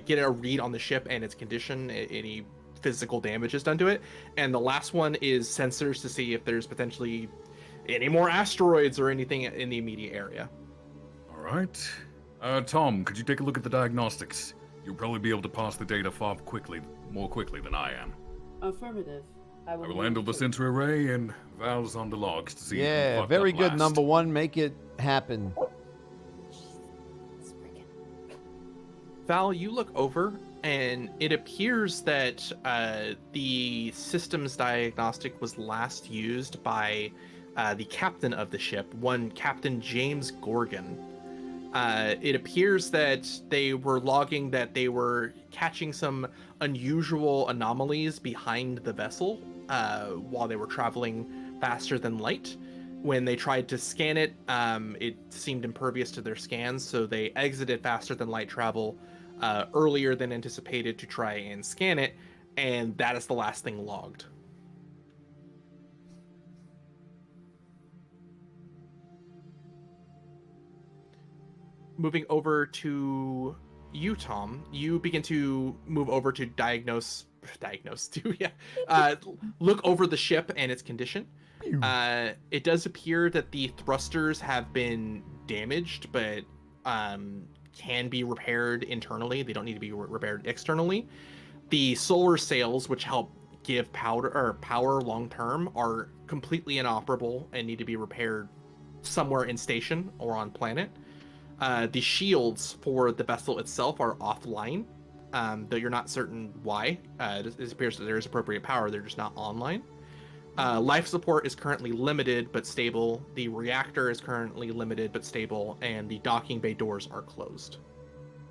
get a read on the ship and its condition, any physical damages done to it. And the last one is sensors to see if there's potentially any more asteroids or anything in the immediate area. All right. Tom, could you take a look at the diagnostics? You'll probably be able to pass the data more quickly than I am. Affirmative. I will handle the sensor array and Val's on the logs to see who Yeah, fucked very up good, last. number one. Make it happen. Val, you look over, and it appears that the systems diagnostic was last used by the captain of the ship, one Captain James Gorgon. It appears that they were logging that they were catching some unusual anomalies behind the vessel while they were traveling faster than light. When they tried to scan it, it seemed impervious to their scans, so they exited faster than light travel earlier than anticipated to try and scan it, and that is the last thing logged. Moving over to you, Tom, you begin to move over to look over the ship and its condition. It does appear that the thrusters have been damaged, but can be repaired internally. They don't need to be repaired externally. The solar sails, which help give power long term, are completely inoperable and need to be repaired somewhere in station or on planet. The shields for the vessel itself are offline, though you're not certain why. It appears that there is appropriate power, they're just not online. Life support is currently limited but stable. The reactor is currently limited but stable, and the docking bay doors are closed.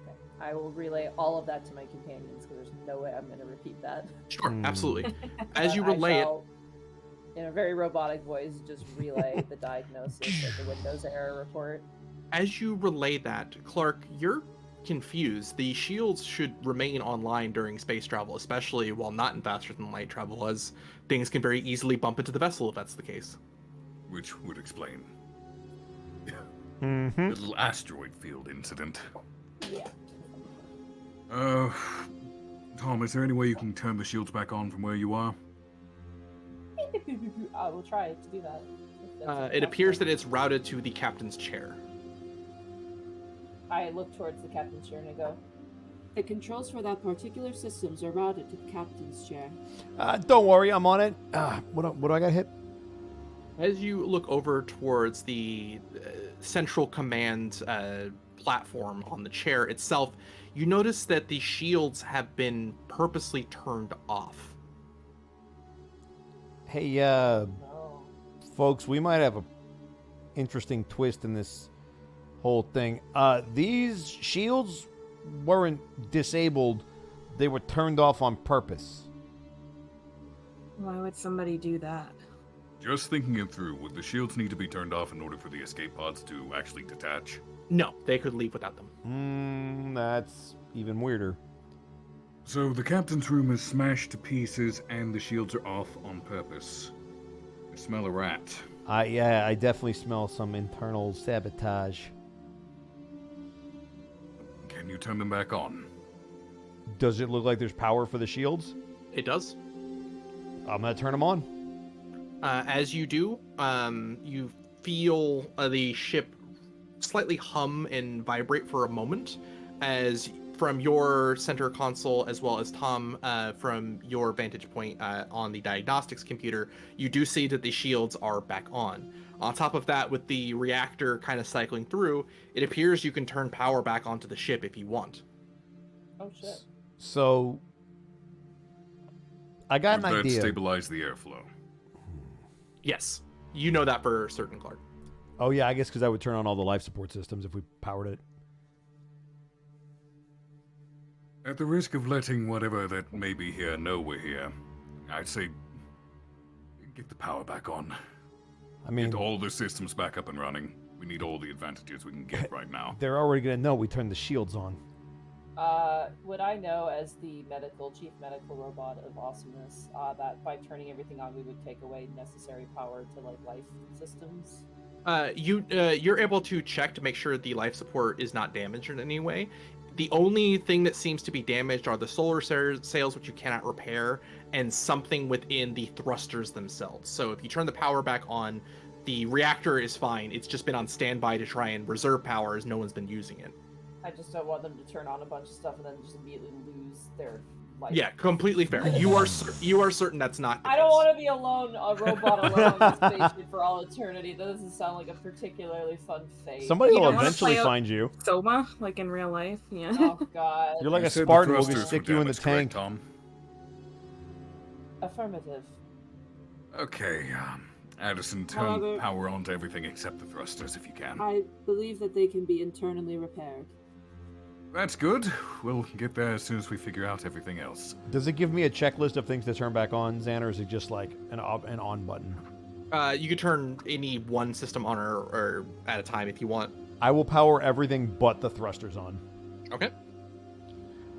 Okay. I will relay all of that to my companions because there's no way I'm going to repeat that. Sure, Hmm. absolutely. As you I relay it, shall, in a very robotic voice, just relay the diagnosis of the Windows error report. as you relay that, Clark, you're confused. The shields should remain online during space travel, especially while not in faster than light travel, as things can very easily bump into the vessel if that's the case. Which would explain Mm-hmm. the little asteroid field incident. Yeah. Tom, is there any way you can turn the shields back on from where you are? I will try to do that. if that's It appears that possible. it's routed to the captain's chair. I look towards the captain's chair and I go, The controls for that particular systems are routed to the captain's chair. Don't worry, I'm on it. What do I got hit? As you look over towards the central command platform on the chair itself, you notice that the shields have been purposely turned off. Hey, No. folks, we might have a interesting twist in this whole thing. These shields weren't disabled; they were turned off on purpose. Why would somebody do that? Just thinking it through, would the shields need to be turned off in order for the escape pods to actually detach? No, they could leave without them. That's even weirder. So the captain's room is smashed to pieces and the shields are off on purpose. I smell a rat. Yeah, I definitely smell some internal sabotage. Can you turn them back on? Does it look like there's power for the shields? It does. I'm gonna turn them on. As you do, you feel the ship slightly hum and vibrate for a moment, as from your center console, as well as Tom, from your vantage point on the diagnostics computer, you do see that the shields are back on. On top of that, with the reactor kind of cycling through, it appears you can turn power back onto the ship if you want. Oh shit. So, I got Would an that idea. stabilize the airflow? Yes, you know that for certain, Clark. Oh yeah, I guess because I would turn on all the life support systems if we powered it. At the risk of letting whatever that may be here know we're here, I'd say get the power back on. I mean, Get all the systems back up and running. We need all the advantages we can get right now. they're already gonna know we turned the shields on. Would I know, as the chief medical robot of awesomeness, that by turning everything on, we would take away necessary power to life systems? You're able to check to make sure the life support is not damaged in any way. The only thing that seems to be damaged are the solar sails, which you cannot repair, and something within the thrusters themselves. So if you turn the power back on, the reactor is fine. It's just been on standby to try and reserve power, as no one's been using it. I just don't want them to turn on a bunch of stuff and then just immediately lose their life. Yeah, completely fair. You are certain that's not the I don't case. want to be alone, a robot alone in this spaceship for all eternity. That doesn't sound like a particularly fun fate. Somebody You will don't wanna eventually play out- find you. Soma, like in real life? Yeah. Oh god. You're like You a said the Spartan. We'll thrusters just stick were you in the damaged, correct, tank. Tom? Affirmative. Okay, Addison, turn However- power on to everything except the thrusters if you can. I believe that they can be internally repaired. That's good. We'll get there as soon as we figure out everything else. Does it give me a checklist of things to turn back on, Xan, or is it just like an on button? You could turn any one system on or at a time if you want. I will power everything but the thrusters on. Okay.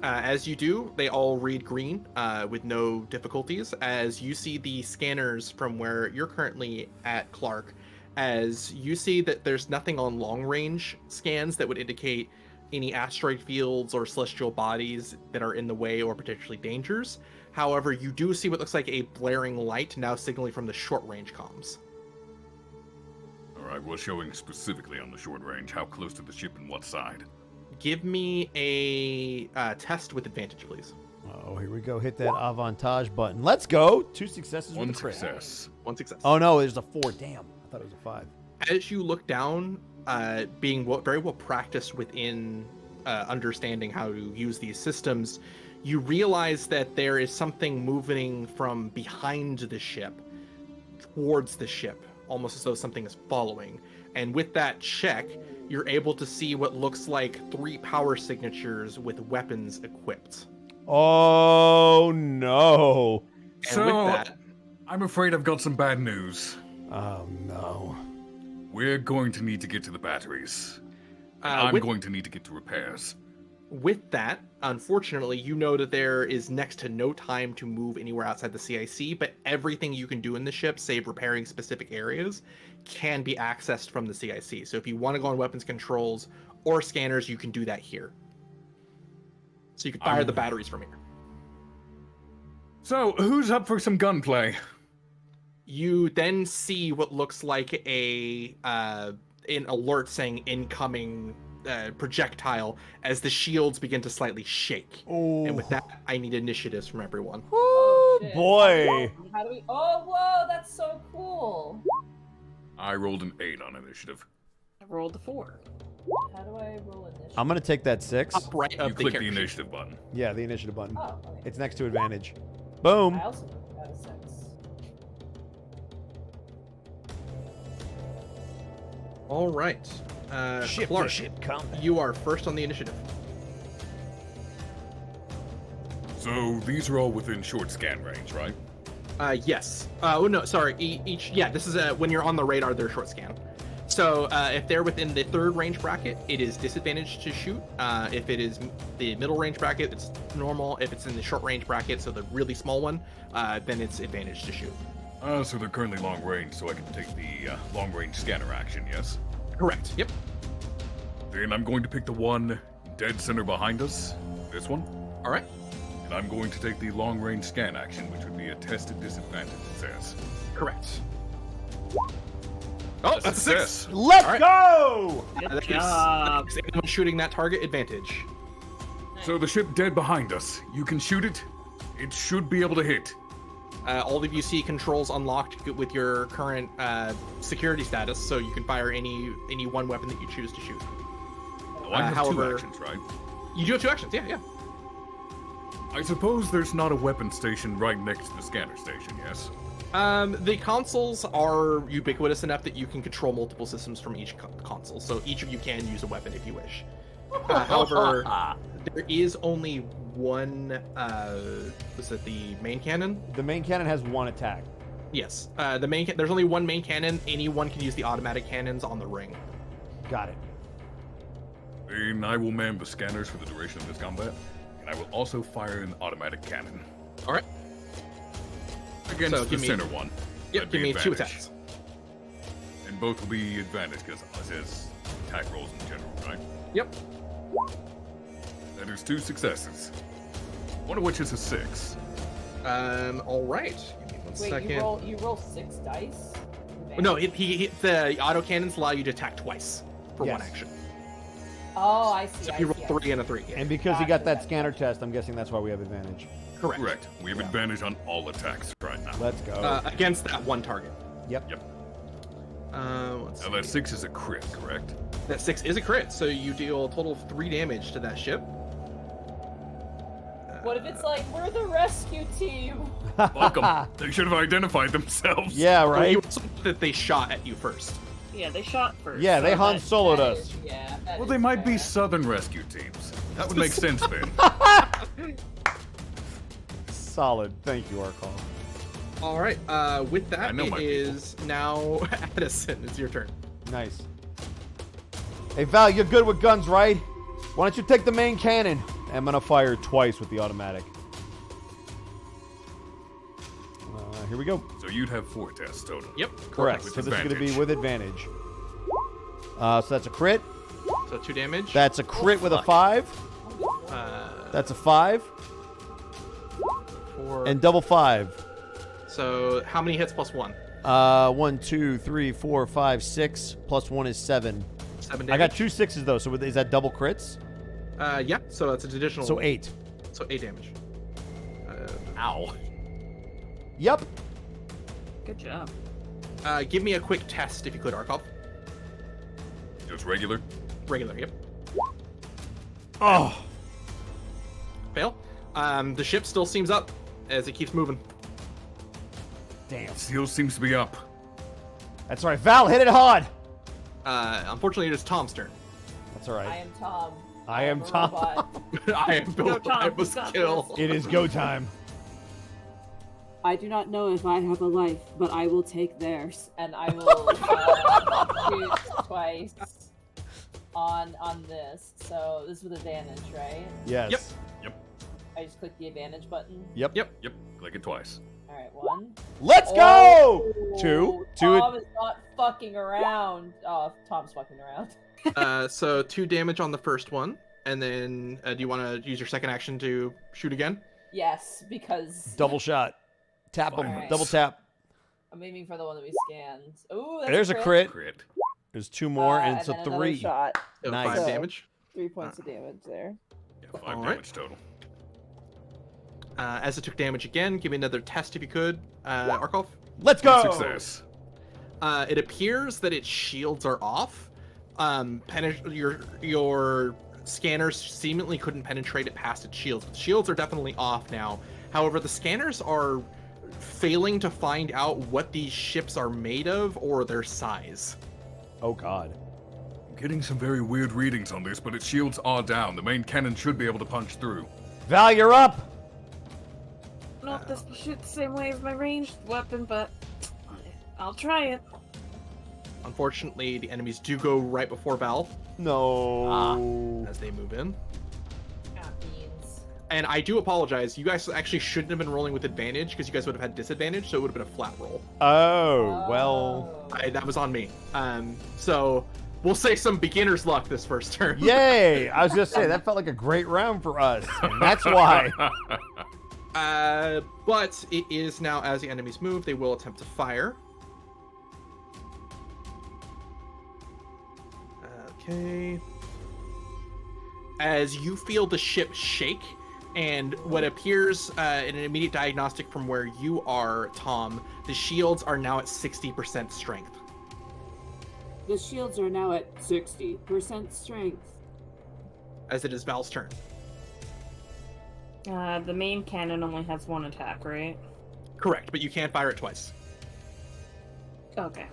As you do, they all read green with no difficulties. As you see the scanners from where you're currently at, Clark, as you see that there's nothing on long-range scans that would indicate any asteroid fields or celestial bodies that are in the way or potentially dangers. However, you do see what looks like a blaring light now signaling from the short-range comms. Alright, we're showing specifically on the short range how close to the ship and what side. Give me a test with advantage, please. Oh, here we go. Hit that avantage button. Let's go. 2 successes One with a crit. success. One success. Oh no, there's a 4. Damn. I thought it was a 5. As you look down, being very well practiced within understanding how to use these systems, you realize that there is something moving from behind the ship towards the ship, almost as though something is following. And with that check, you're able to see what looks like 3 power signatures with weapons equipped. Oh no. And So, with that, I'm afraid I've got some bad news. Oh no. We're going to need to get to the batteries. And I'm going to need to get to repairs. with that, unfortunately, you know that there is next to no time to move anywhere outside the CIC, but everything you can do in the ship, save repairing specific areas, can be accessed from the CIC. So if you want to go on weapons controls or scanners, you can do that here. So you can fire the batteries from here. So, who's up for some gunplay? You then see what looks like an alert saying incoming projectile as the shields begin to slightly shake. Oh. And with that, I need initiatives from everyone. Woo, shit. boy. How do we? Oh, whoa, that's so cool. I rolled an 8 on initiative. I rolled a 4. How do I roll initiative? I'm gonna take that 6. Up right You of the click the character sheet. initiative button. Yeah, the initiative button. Oh, okay. It's next to advantage. Boom. I also got a 6. All right. Ship Clark, to ship combat. you are first on the initiative. So these are all within short scan range, right? Yes. Oh no, sorry. Each. Yeah, this is when you're on the radar, they're short scan. So if they're within the 3rd range bracket, it is disadvantage to shoot. If it is the middle range bracket, it's normal. If it's in the short range bracket, so the really small one, then it's advantage to shoot. So they're currently long range, so I can take the long range scanner action, yes? Correct. Yep. Then I'm going to pick the one dead center behind us. This one. All right. And I'm going to take the long range scan action, which would be a tested disadvantage, it says. Correct. Oh, that's a 6. success. Let's All right. go! That gives anyone shooting that target advantage. So the ship dead behind us. You can shoot it. It should be able to hit. All of you see controls unlocked with your current security status, so you can fire any one weapon that you choose to shoot. Oh, I have however- 2 actions, right? You do have 2 actions. Yeah. I suppose there's not a weapon station right next to the scanner station, yes? The consoles are ubiquitous enough that you can control multiple systems from each console, so each of you can use a weapon if you wish. However, there is only one. Was it the main cannon? The main cannon has 1 attack. Yes. There's only one main cannon. Anyone can use the automatic cannons on the ring. Got it. Then I will man the scanners for the duration of this combat, and I will also fire an automatic cannon. All right. Against So the give me- center one. Yep. That'd Give be me 2 advantage. attacks. And both will be advantage because it says attack rolls in general, right? Yep. That is 2 successes. One of which is a 6. All right. Give me one Wait, second. you roll 6 dice? No, the auto cannons allow you to attack twice for one Yes. action. Oh, I see. So I you roll see, I 3 see. and a 3. Yeah. And because he got that Gotcha. scanner test, I'm guessing that's why we have advantage. Correct. Correct. We have advantage on all attacks right now. Let's go. Against that one target. Yep. Yep. Let's Now see. that 6 is a crit, correct? That 6 is a crit, so you deal a total of 3 damage to that ship. What if it's like, we're the rescue team? Welcome. They should have identified themselves. Yeah, You right? also that they shot at you first. Yeah, they shot first. Yeah, they so Han that- Soloed That us. is- yeah. that Well, is they might be fair. Southern rescue teams. That would make sense then. Solid. Thank you, Arkall. All right. With that, I know it my is now Addison. It's your turn. Nice. Hey, Val, you're good with guns, right? Why don't you take the main cannon? I'm going to fire twice with the automatic. Here we go. So you'd have 4 tests total. Yep. Correct. With So this is going to be advantage. with advantage. So that's a crit. So 2 damage. That's a crit with a 5. That's a 5. 4. And double 5. So how many hits plus 1? 1, 2, 3, 4, 5, 6. Plus 1 is 7. 7 damage. I got 2 6s, though. So is that double crits? Yeah. So that's an additional. So 8. So 8 damage. Ow. Yep. Good job. Give me a quick test if you could, Arkov. Just regular. Regular. Yep. Oh. Fail. The ship still seems up as it keeps moving. Damn. Seal seems to be up. That's all right. Val, hit it hard. Unfortunately, it is Tom's turn. That's all right. I am Tom. I am a Tom. robot. I am built. Tom, I must you got kill. It is go time. I do not know if I have a life, but I will take theirs. And I will shoot twice on this. So this is with advantage, right? Yes. Yep. Yep. I just click the advantage button. Yep. Yep. Yep. Click it twice. All right, 1. Let's go. Oh, 2. Tom is not fucking around. Oh, Tom's fucking around. So 2 damage on the first one, and then do you want to use your second action to shoot again? Yes, because Double shot. Tap them. Alright. Double tap. I'm aiming for the one that we scanned. Ooh, that's There's a crit. Crit. There's 2 more, and it's then a another 3. shot. So Nice. 5 So- damage. 3 points of damage there. Yeah, 5 All right. damage total. As it took damage again, give me another test if you could, Arkov. Let's go. Success. It appears that its shields are off, your scanners seemingly couldn't penetrate it past its shields. The shields are definitely off now. However, the scanners are failing to find out what these ships are made of or their size. Oh God. Getting some very weird readings on this, but its shields are down. The main cannon should be able to punch through. Val, you're up. I don't know if this will shoot the same way as my ranged weapon, but I'll try it. Unfortunately, the enemies do go right before Val No. as they move in. Ah, beans. And I do apologize. You guys actually shouldn't have been rolling with advantage because you guys would have had disadvantage, so it would have been a flat roll. Oh, well. That was on me. So we'll say some beginner's luck this first turn. Yay! I was just saying, that felt like a great round for us. And that's why. But it is now, as the enemies move, they will attempt to fire. Okay. As you feel the ship shake, and what appears in an immediate diagnostic from where you are, Tom, the shields are now at 60% strength. The shields are now at 60% strength. As it is Val's turn. The main cannon only has one attack, right? Correct, but you can't fire it twice. Okay.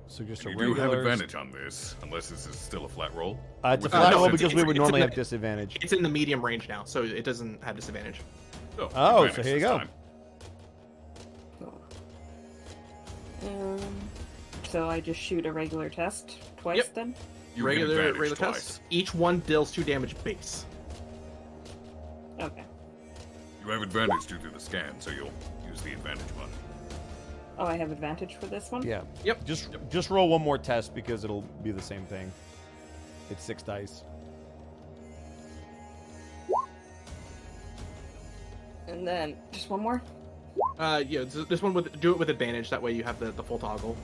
So just a You do have regular... advantage on this, unless this is still a flat roll. It's a With flat no, roll it's- because we would it's normally in have the- disadvantage. It's in the medium range now, so it doesn't have disadvantage. Oh, advantage so here you this go. time. So I just shoot a regular test twice Yep. then? You get regular advantage twice. test. Each one deals 2 damage base. Okay. You have advantage due to the scan, so you'll use the advantage button. Oh, I have advantage for this one? Yeah. Yep. Just roll one more test because it'll be the same thing. It's 6 dice. And then just one more? Yeah, this one do it with advantage. That way you have the full toggle.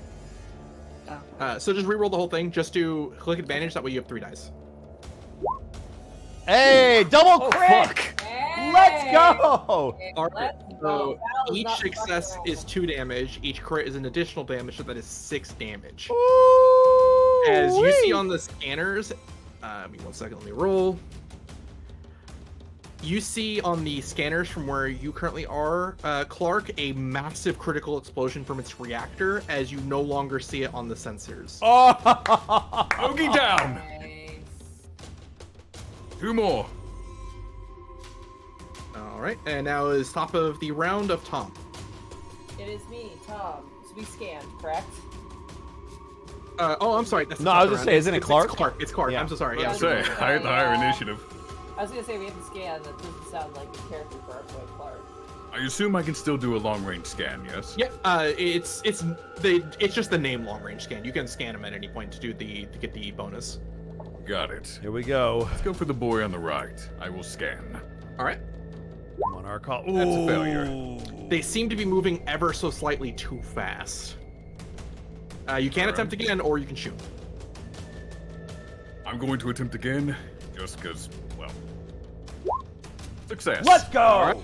Oh. So just re-roll the whole thing. Just do click advantage. That way you have 3 dice. Hey, double crit! Hey! Let's go! All right. Let's So go. Val is each not success fucking is 2 damage. Each crit is an additional damage, so that is 6 damage. Ooh, As you see on the scanners, give me 1 second. Let me roll. You see on the scanners from where you currently are, Clark, a massive critical explosion from its reactor as you no longer see it on the sensors. Oh! Bogey down! Nice. 2 more. All right, and now is top of the round of Tom. It is me, Tom. So we scanned, correct? Oh, I'm sorry. That's the No, I top was of the gonna round. say, isn't it It's Clark? Clark. It's Clark. Yeah. I'm so sorry. Yeah. I'll say, I had the higher initiative. I was gonna say we have to scan. That doesn't sound like a character for our boy Clark. I assume I can still do a long-range scan, yes? Yeah. It's just the name long range scan. You can scan them at any point to get the bonus. Got it. Here we go. Let's go for the boy on the right. I will scan. All right. Come on, our call. That's a failure. They seem to be moving ever so slightly too fast. You can attempt again, or you can shoot. I'm going to attempt again, just because, well... Success! Let's go! All right.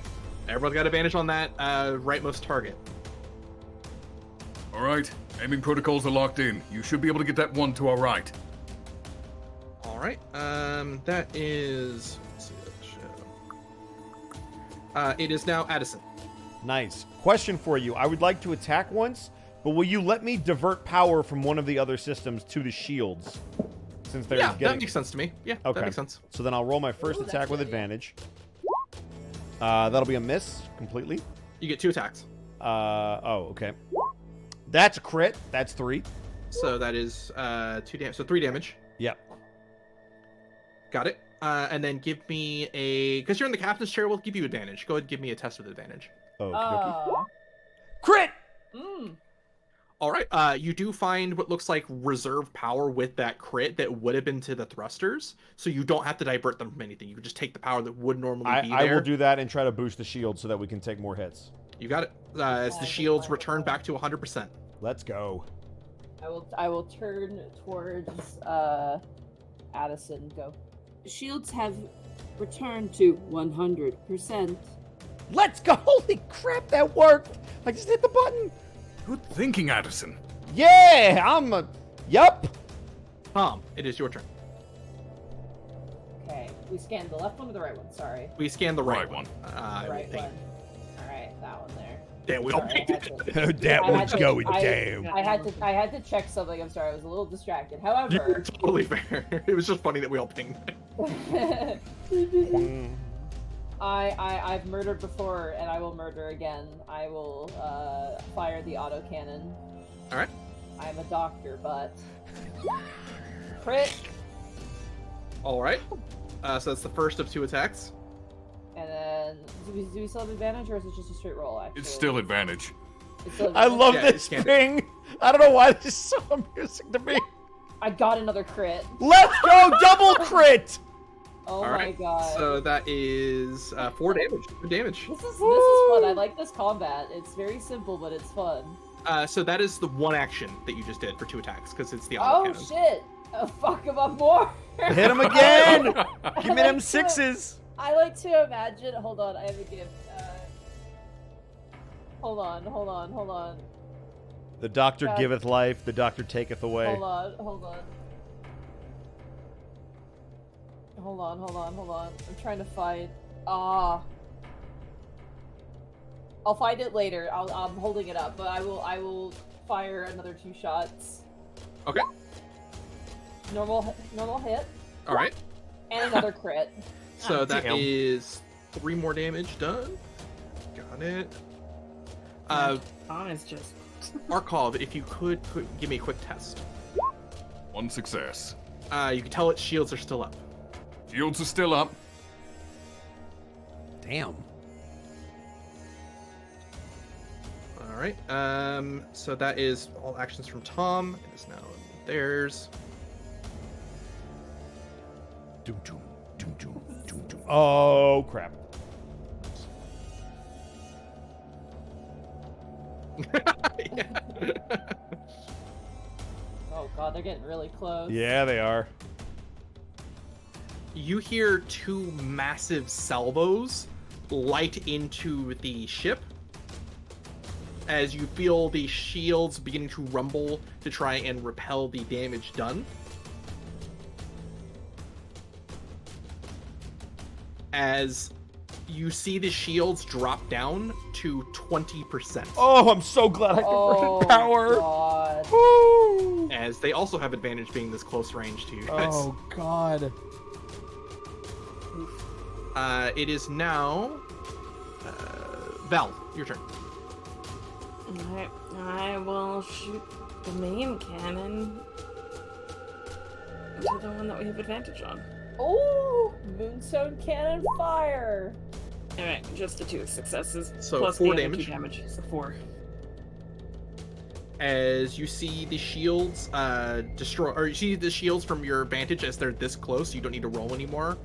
Everyone's got advantage on that rightmost target. Alright, aiming protocols are locked in. You should be able to get that one to our right. All right. That is. Let's see that show. It is now Addison. Nice. Question for you. I would like to attack once, but will you let me divert power from one of the other systems to the shields? Since they're Yeah, getting... that makes sense to me. Yeah, Okay. that makes sense. So then I'll roll my first Ooh, attack that's with really- advantage. That'll be a miss completely. You get 2 attacks. Oh, okay. That's a crit. That's 3. So that is 2 damage. So 3 damage. Yep. Got it. And then give me a. Because you're in the captain's chair, we'll give you advantage. Go ahead and give me a test with advantage. Oh, crit! Mm. All right. You do find what looks like reserve power with that crit that would have been to the thrusters, so you don't have to divert them from anything. You can just take the power that would normally be there. I will do that and try to boost the shield so that we can take more hits. You got it. As the shields return back to 100%. Let's go. I will turn towards Addison and go. Shields have returned to 100%. Let's go! Holy crap, that worked! I just hit the button! Good thinking, Addison. Yeah! Yup! Tom, it is your turn. Okay, we scanned the left one or the right one? Sorry. We scanned the right Right one. one. I The right would think. one. All right, that one there. Damn, we all Sorry, picked I had it. to- That I had one's to- going I- down. I had to check something. I'm sorry, I was a little distracted. You're However, totally fair. It was just funny that we all pinged. I've murdered before, and I will murder again. I will fire the autocannon. All right. I'm a doctor, but crit, All right. So that's the first of 2 attacks. and then do we still have advantage, or is it just a straight roll? Actually, It's still advantage. It's still I advantage? love Yeah, this it can be. thing. I don't know why this is so amusing to me. I got another crit. Let's go double crit. Oh All my right. god. So that is 4 damage. Good damage. This is fun. I like this combat. It's very simple, but it's fun. So that is the one action that you just did for 2 attacks because it's the Oh autocannon. shit! Oh, fuck him up more. Hit him again. Give me I them like to- sixes. I like to imagine. Hold on, I have a gift. Hold on. The doctor God. giveth life. The doctor taketh away. Hold on. I'm trying to find. I'll find it later. I'm holding it up, but I will fire another 2 shots. Okay. Normal hit All right. and another crit. So that Damn. is 3 more damage done. Got it. Tom is just. Arkov, if you could give me a quick test. 1 success. You can tell its shields are still up. Shields are still up. Damn. All right. So that is all actions from Tom. It is now theirs. Doom, doom, doom, doom, doom, doom. Oh crap. Oh god, they're getting really close. Yeah, they are. You hear 2 massive salvos light into the ship as you feel the shields beginning to rumble to try and repel the damage done. As you see the shields drop down to 20%. Oh, I'm so glad I can Oh run power. god. Woo. As they also have advantage being this close range to you guys. Oh god. It is now Val, your turn. Alright, I will shoot the main cannon to the one that we have advantage on. Oh, Moonstone Cannon Fire. Alright, just the 2 successes. So plus 4 the other damage. 2 damage. So 4. As you see the shields destroy, or you see the shields from your vantage as they're this close, you don't need to roll anymore.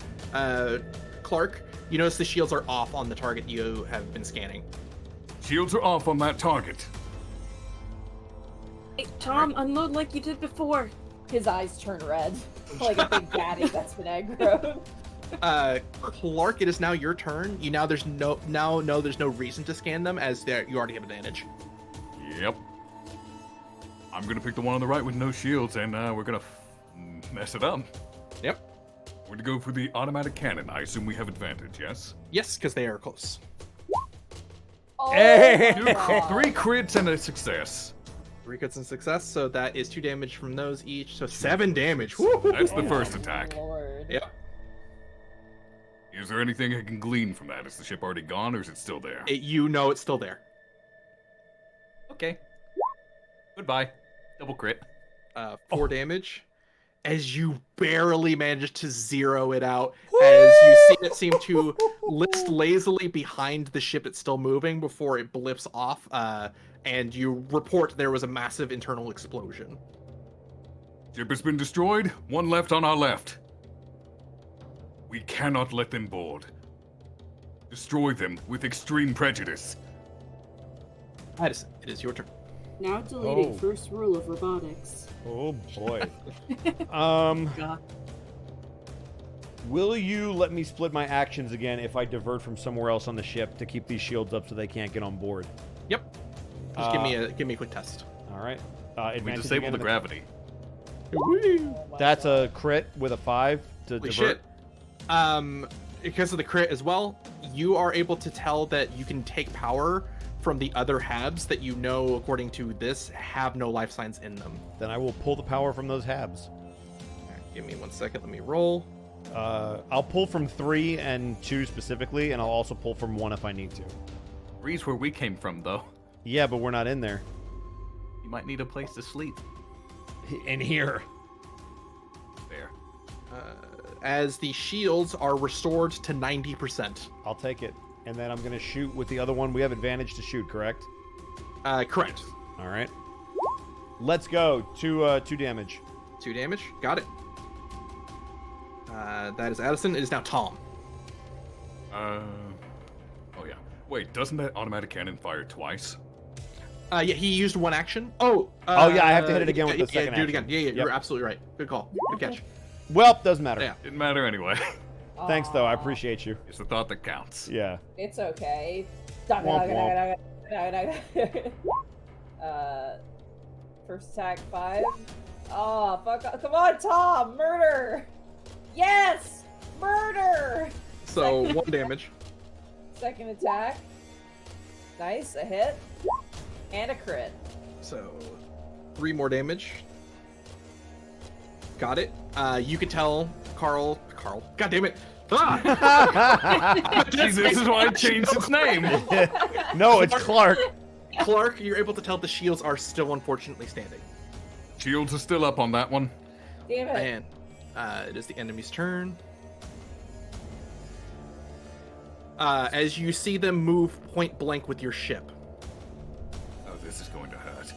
Clark, you notice the shields are off on the target you have been scanning. Shields are off on that target. Hey, Tom, unload like you did before. His eyes turn red, like a big daddy that's been aggroed. Clark, it is now your turn. You now there's no reason to scan them as you already have advantage. Yep. I'm gonna pick the one on the right with no shields, and we're gonna mess it up. Yep. We're gonna go for the automatic cannon. I assume we have advantage, yes? Yes, because they are close. Oh, Hey! my God. 3 crits and a success. 3 crits and success, so that is 2 damage from those each, so 7 damage. Woo! That's the Oh, first attack. Lord. Yep. Is there anything I can glean from that? Is the ship already gone, or is it still there? You know it's still there. Okay. Goodbye. Double crit. 4 damage. As you barely manage to zero it out, as you see it seem to list lazily behind the ship it's still moving before it blips off, and you report there was a massive internal explosion. Ship has been destroyed. 1 left on our left. We cannot let them board. Destroy them with extreme prejudice. It is your turn. Now deleting Oh. first rule of robotics. Oh boy. God. Will you let me split my actions again if I divert from somewhere else on the ship to keep these shields up so they can't get on board? Yep. Just give me a quick test. All right. We Advantage disable again the in gravity. That's a crit with a 5 to Holy divert. shit. Because of the crit as well, you are able to tell that you can take power from the other habs that you know, according to this, have no life signs in them. Then I will pull the power from those habs. Alright, give me 1 second. Let me roll. I'll pull from 3 and 2 specifically, and I'll also pull from 1 if I need to. 3's where we came from, though. Yeah, but we're not in there. You might need a place to sleep. In here. There. As the shields are restored to 90%. I'll take it. And then I'm going to shoot with the other one. We have advantage to shoot, correct? Correct. All right. Let's go. 2 damage. 2 damage. Got it. That is Addison. It is now Tom. Oh, yeah. Wait, doesn't that automatic cannon fire twice? Yeah, he used 1 action. Oh, yeah, I have to hit it again with the yeah, second do it action. again. Yeah, Yep. you're absolutely right. Good call. Good catch. Well, doesn't matter. Yeah. Didn't matter anyway. Thanks, though. I Aw, appreciate you. It's the thought that counts. Yeah. It's okay. Womp First attack 5. Oh, fuck off. Come on, Tom! Murder! Yes! Murder! So 1 damage. Second attack. Nice, a hit. And a crit. So 3 more damage. Got it. You could tell Carl. God damn it. Ah! Jesus, this is why I changed its name. No, it's Clark. Clark, you're able to tell the shields are still unfortunately standing. Shields are still up on that one. Damn it. And it is the enemy's turn. As you see them move point blank with your ship. Oh, this is going to hurt.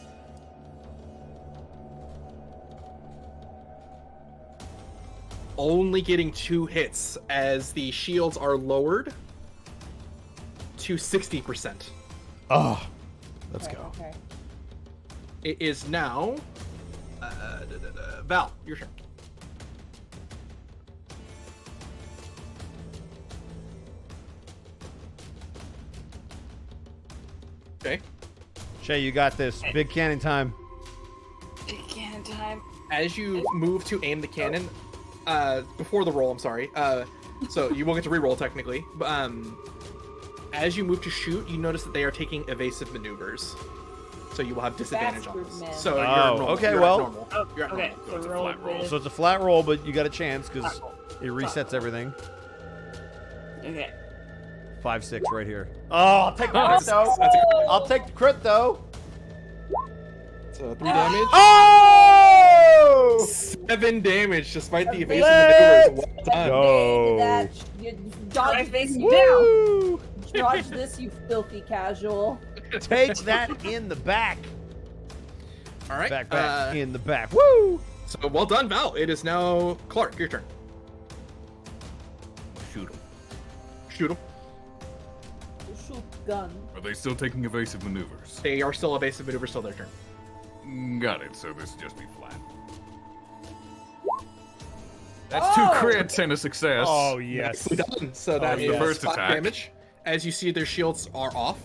Only getting 2 hits as the shields are lowered to 60%. Oh, let's Okay, go. Okay. It is now Val, your turn. Okay. Shay, you got this. Big cannon time. Big cannon time. As you move to aim the cannon, before the roll, I'm sorry. So you won't get to reroll technically. But as you move to shoot, you notice that they are taking evasive maneuvers. So you will have disadvantage on That's this. good, So man. you're Oh, normal. okay, You're at well. normal. You're at Okay, normal. So it's a roll flat roll. with- So it's a flat roll, but you got a chance because it resets everything. Okay. 5, 6 right here. Oh, I'll take the crit That's though. a- I'll take the crit though. So 3 damage. Oh! 7 damage despite the evasive Let's maneuvers. Well done. go. That, you Try dodge this, facing you down. Woo! dodge this, you filthy casual. Take that in the back. All right. Back, in the back. Woo! So well done, Val. It is now Clark. Your turn. Shoot 'em. Shoot them. Shoot gun. Are they still taking evasive maneuvers? They are still evasive maneuvers, still their turn. Got it, so this just be flat. That's 2 Oh! crits and a success. Oh yes. Nicely done. So that yes. is The first 5 attack. damage. As you see, their shields are off.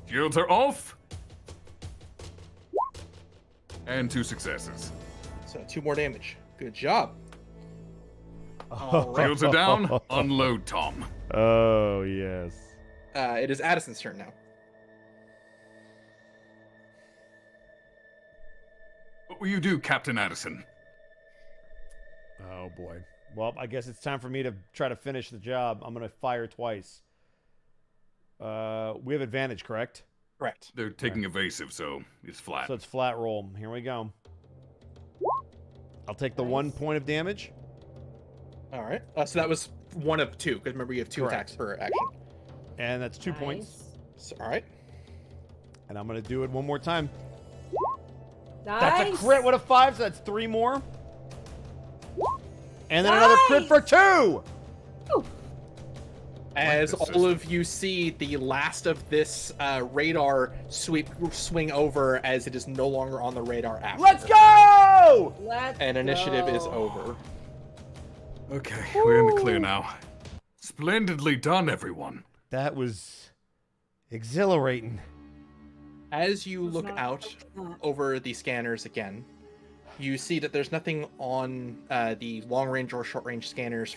Shields are off. And 2 successes. So 2 more damage. Good job. All right. Shields are down. Unload, Tom. Oh yes. It is Addison's turn now. What will you do, Captain Addison? Oh boy. Well, I guess it's time for me to try to finish the job. I'm gonna fire twice. We have advantage, correct? Correct. They're taking evasive, so it's flat. So it's flat roll. Here we go. I'll take the 1 point of damage. All right. So that was 1 of 2. Because remember, you have 2 Correct. attacks per action. And that's 2 points. So, all right. And I'm gonna do it one more time. Nice. That's a crit with a 5, so that's 3 more. And then another crit Nice! for 2! As Like the all of you see the last of this radar swing over, as it is no longer on the radar after. Let's go! Let's And initiative is go. over. Okay, we're in the clear now. Splendidly done, everyone. That was exhilarating. As you Was look not out expecting that. over the scanners again, You see that there's nothing on the long-range or short-range scanners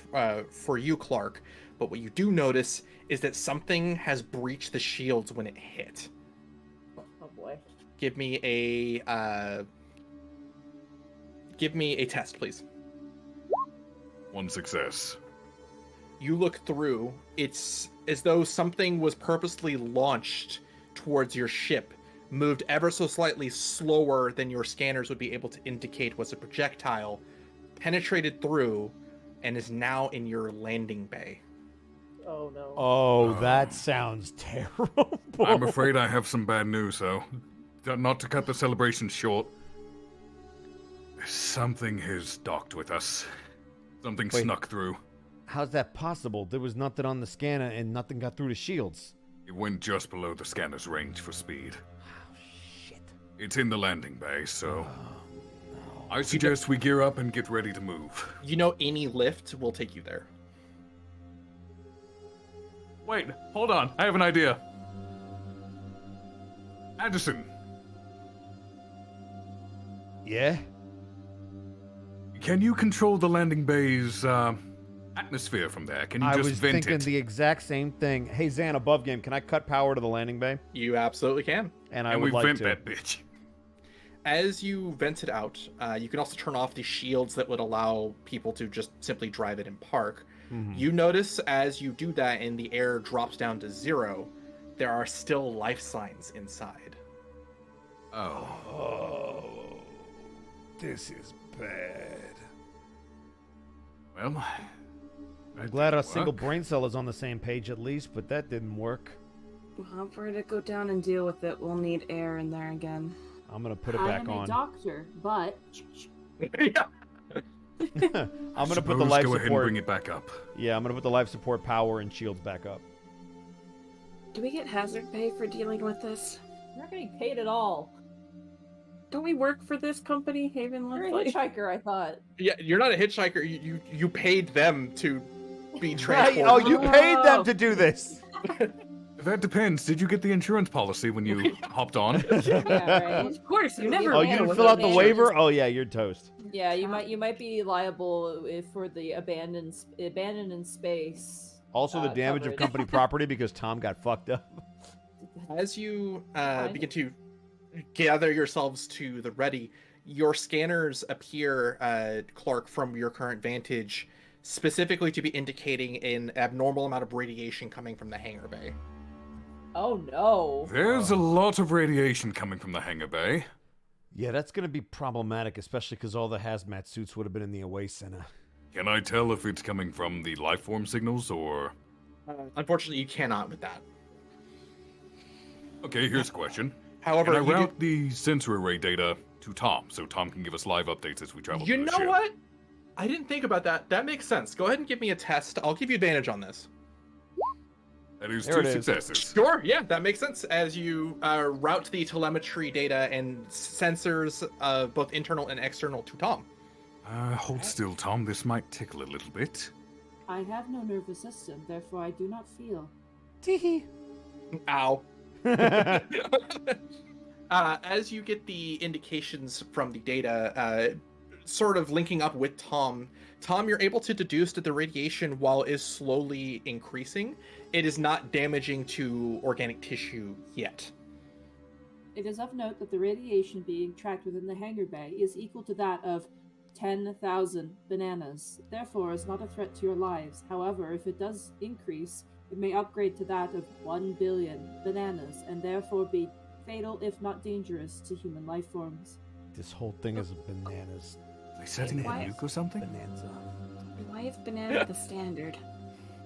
for you, Clark. But what you do notice is that something has breached the shields when it hit. Oh boy. Give me a test, please. 1 success. You look through. It's as though something was purposely launched towards your ship, moved ever so slightly slower than your scanners would be able to indicate was a projectile, penetrated through, and is now in your landing bay. Oh no. Oh, that sounds terrible. I'm afraid I have some bad news, though. Not to cut the celebration short. Something has docked with us. Something Wait. snuck through. How's that possible? There was nothing on the scanner and nothing got through the shields. It went just below the scanner's range for speed. Oh, shit. It's in the landing bay, so No. I suggest we gear up and get ready to move. You know any lift will take you there. Wait, hold on. I have an idea. Anderson, Yeah? can you control the landing bay's atmosphere from there? Can you I just was vent thinking it? the exact same thing. Hey, Zan, above game, can I cut power to the landing bay? You absolutely can. And I And would we like vent to. that bitch. As you vent it out, you can also turn off the shields that would allow people to just simply drive it and park. Mhm. You notice as you do that and the air drops down to 0, there are still life signs inside. Oh. Oh, this is bad. Well, I'm glad our single brain cell is on the same page at least, but that didn't work. Well, if we're to go down and deal with it, we'll need air in there again. I'm gonna put it I back am on. a doctor, but Yeah. I'm gonna put the Suppose life go ahead and support. bring it back up. Yeah, I'm gonna put the life support power and shields back up. Do we get hazard pay for dealing with this? You're not getting paid at all. Don't we work for this company, Haven You're a Lovely? hitchhiker, I thought. Yeah, you're not a hitchhiker. You paid them to be Right? transported. Oh, you paid them to do this. That depends. Did you get the insurance policy when you hopped on? Yeah, right. Of course, you never. Oh, Yeah, you didn't with fill out the the waiver? manager. Oh yeah, you're toast. Yeah, you might be liable for the abandoned in space. Also, the damage of coverage. company property because Tom got fucked up. As you Fine. begin to gather yourselves to the ready, your scanners appear, Clark, from your current vantage, specifically to be indicating an abnormal amount of radiation coming from the hangar bay. Oh no. There's a lot of radiation coming from the hangar bay. Yeah, that's gonna be problematic, especially because all the hazmat suits would have been in the away center. Can I tell if it's coming from the life form signals or... Unfortunately, you cannot with that. Okay, here's a question. However, Can I you, route the sensor array data to Tom so Tom can give us live updates as we travel you through the know ship? what? I didn't think about that. That makes sense. Go ahead and give me a test. I'll give you advantage on this. That is There 2 it is. successes. Sure, yeah, that makes sense. As you route the telemetry data and sensors, both internal and external, to Tom. Hold still, Tom. This might tickle a little bit. I have no nervous system, therefore I do not feel. Teehee. Ow. As you get the indications from the data, sort of linking up with Tom, you're able to deduce that the radiation, while is slowly increasing, it is not damaging to organic tissue yet. It is of note that the radiation being tracked within the hangar bay is equal to that of 10,000 bananas, therefore is not a threat to your lives. However, if it does increase, it may upgrade to that of 1 billion bananas, and therefore be fatal if not dangerous to human life forms. This whole thing is bananas. They setting a Why- nuke or something? Bonanza. Why is banana the standard?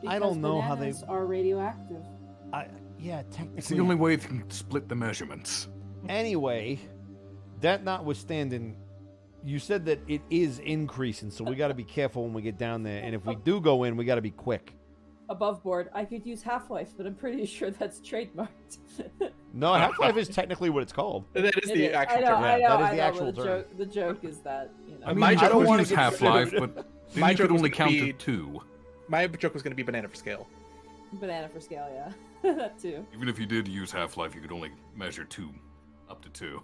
I don't know how they- bananas are radioactive. Yeah, It's technically. the only way they can split the measurements. Anyway, that notwithstanding, you said that it is increasing, so we got to be careful when we get down there. And if we do go in, we got to be quick. Above board, I could use Half-Life, but I'm pretty sure that's trademarked. No, Half-Life is technically what it's called. That is the It actual I know, term. I know, that is I the know, actual but the term. joke, the joke is that, you know. I mean, My I joke don't was want gonna to get- Half-Life, but then My you could joke was only gonna count be- to 2. My joke was going to be banana for scale. Banana for scale, yeah. That too. Even if you did use Half-Life, you could only measure 2, up to 2.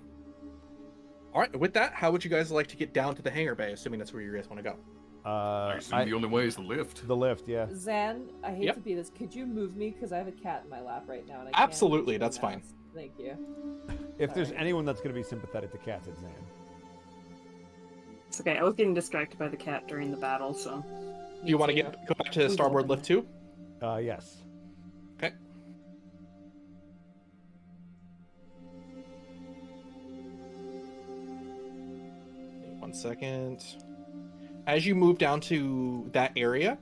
All right. With that, how would you guys like to get down to the hangar bay? Assuming that's where you guys want to go. I assume the only way is the lift. The lift, yeah. Zan, I hate Yep. to be this. Could you move me? Because I have a cat in my lap right now. And I can't Absolutely, reach that's my fine. mouse. Thank you. If there's Sorry. anyone that's going to be sympathetic to cats, it's Zan. It's okay. I was getting distracted by the cat during the battle, so. Do you want to too. go back to the Who's starboard open lift too? Yes. Okay. One second. As you move down to that area,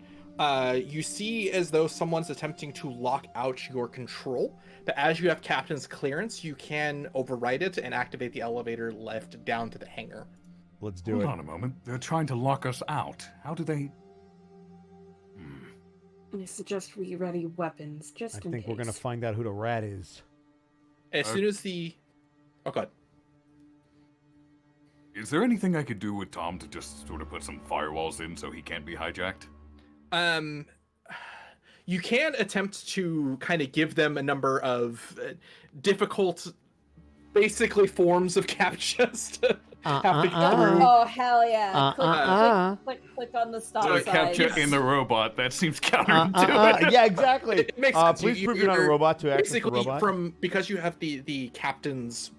you see as though someone's attempting to lock out your control. But as you have captain's clearance, you can override it and activate the elevator lift down to the hangar. Let's do Hold it. on a moment. They're trying to lock us out. How do they... I suggest we ready weapons, just I in think case. we're going to find out who the rat is. As soon as the... Oh, God. Is there anything I could do with Tom to just sort of put some firewalls in so he can't be hijacked? You can attempt to kind of give them a number of difficult, basically forms of captures to have to get through. Oh hell yeah! Click on the stop So I sign. capture in the robot. That seems counterintuitive. Yeah, exactly. It makes sense. Please prove you're not a robot to access the Basically, robot. because you have the captain's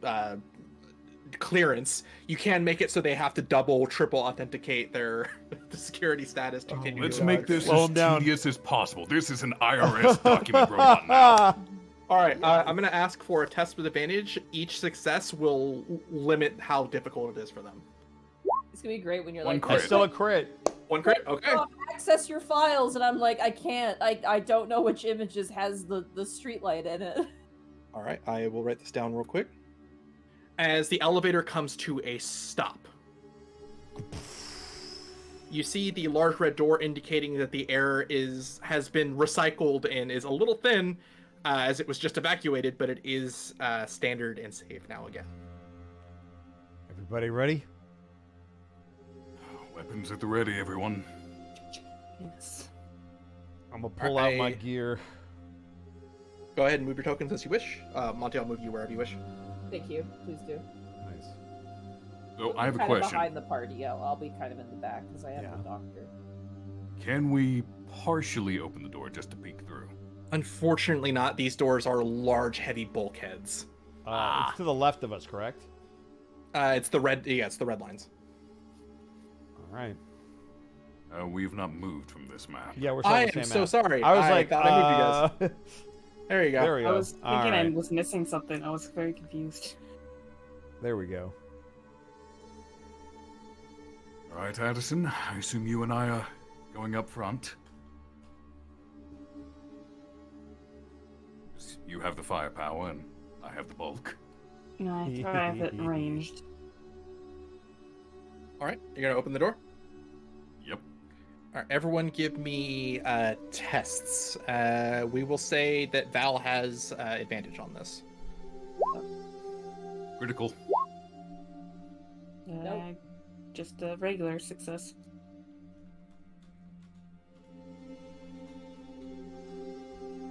clearance, you can make it so they have to double, triple authenticate their the security status to continue. Let's to make log. this Slow as him down. tedious as possible. This is an IRS document robot now. All right, I'm going to ask for a test with advantage. Each success will limit how difficult it is for them. It's gonna be great when you're One like, crit. That's still a crit. One crit. Okay. "Oh, access your files," and I'm like, I can't. I don't know which images has the street light in it. All right, I will write this down real quick. As the elevator comes to a stop, you see the large red door indicating that the air has been recycled and is a little thin, as it was just evacuated, but it is standard and safe now again. Everybody ready? Weapons at the ready, everyone. Yes. I'm going to pull out my I- gear. Go ahead and move your tokens as you wish. Monty, I'll move you wherever you wish. Thank you. Please do. Nice. So I have a Kind of question. behind the party. I'll be kind of in the back because I am Yeah. the doctor. Can we partially open the door just to peek through? Unfortunately not. These doors are large, heavy bulkheads. It's to the left of us, correct? It's the red. Yeah, it's the red lines. All right. We've not moved from this map. Yeah, we're still I on the am same so map. sorry. I was like, thought I moved you guys. There you go. There we go. I was thinking All right. I was missing something. I was very confused. There we go. All right, Addison. I assume you and I are going up front. You have the firepower, and I have the bulk. No, I thought I have it ranged. All right, you're gonna open the door. Yep. All right, everyone, give me tests. We will say that Val has advantage on this. Critical. Nope. Just a regular success.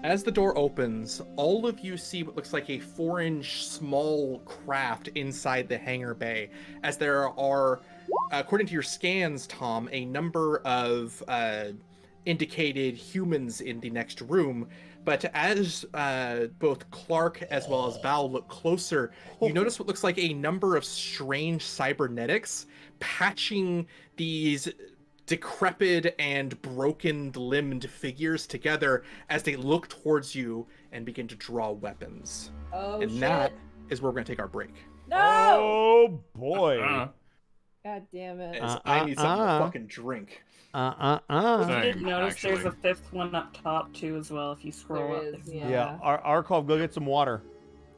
As the door opens, all of you see what looks like a 4-inch small craft inside the hangar bay, as there are, according to your scans, Tom, a number of indicated humans in the next room. But as both Clark as well as Val look closer, you notice what looks like a number of strange cybernetics patching these decrepit and broken-limbed figures together as they look towards you and begin to draw weapons. Oh And shit! that is where we're going to take our break. No! Oh, boy. God damn it! As I need something to fucking drink. I Same, did notice there's a actually. fifth one up top too as well if you scroll There up. is, There's- yeah. Yeah, Arkov, go get some water.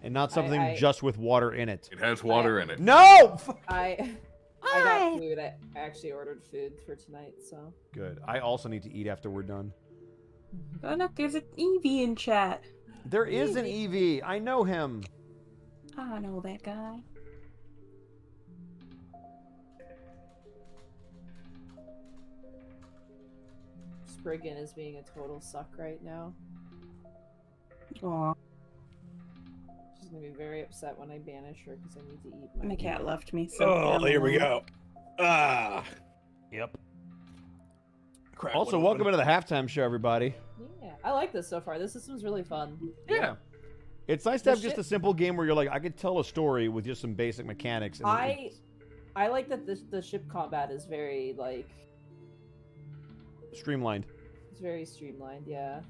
And not something I- just with water in it. It has water in it. No! I got food. I actually ordered food for tonight, so. Good. I also need to eat after we're done. Oh look, there's an Eevee in chat. There is an EV. I know him. I know that guy. Spriggan is being a total suck right now. Aw. She's gonna be very upset when I banish her because I need to eat My my cat left me. So Oh, here we go. Ah. Yep. Crack Also, one welcome open. into the halftime show, everybody. Yeah, I like this so far. This system's really fun. Yeah. It's nice to have just a simple game where you're like, I could tell a story with just some basic mechanics. And I like that the ship combat is very like streamlined. it's very streamlined. Yeah.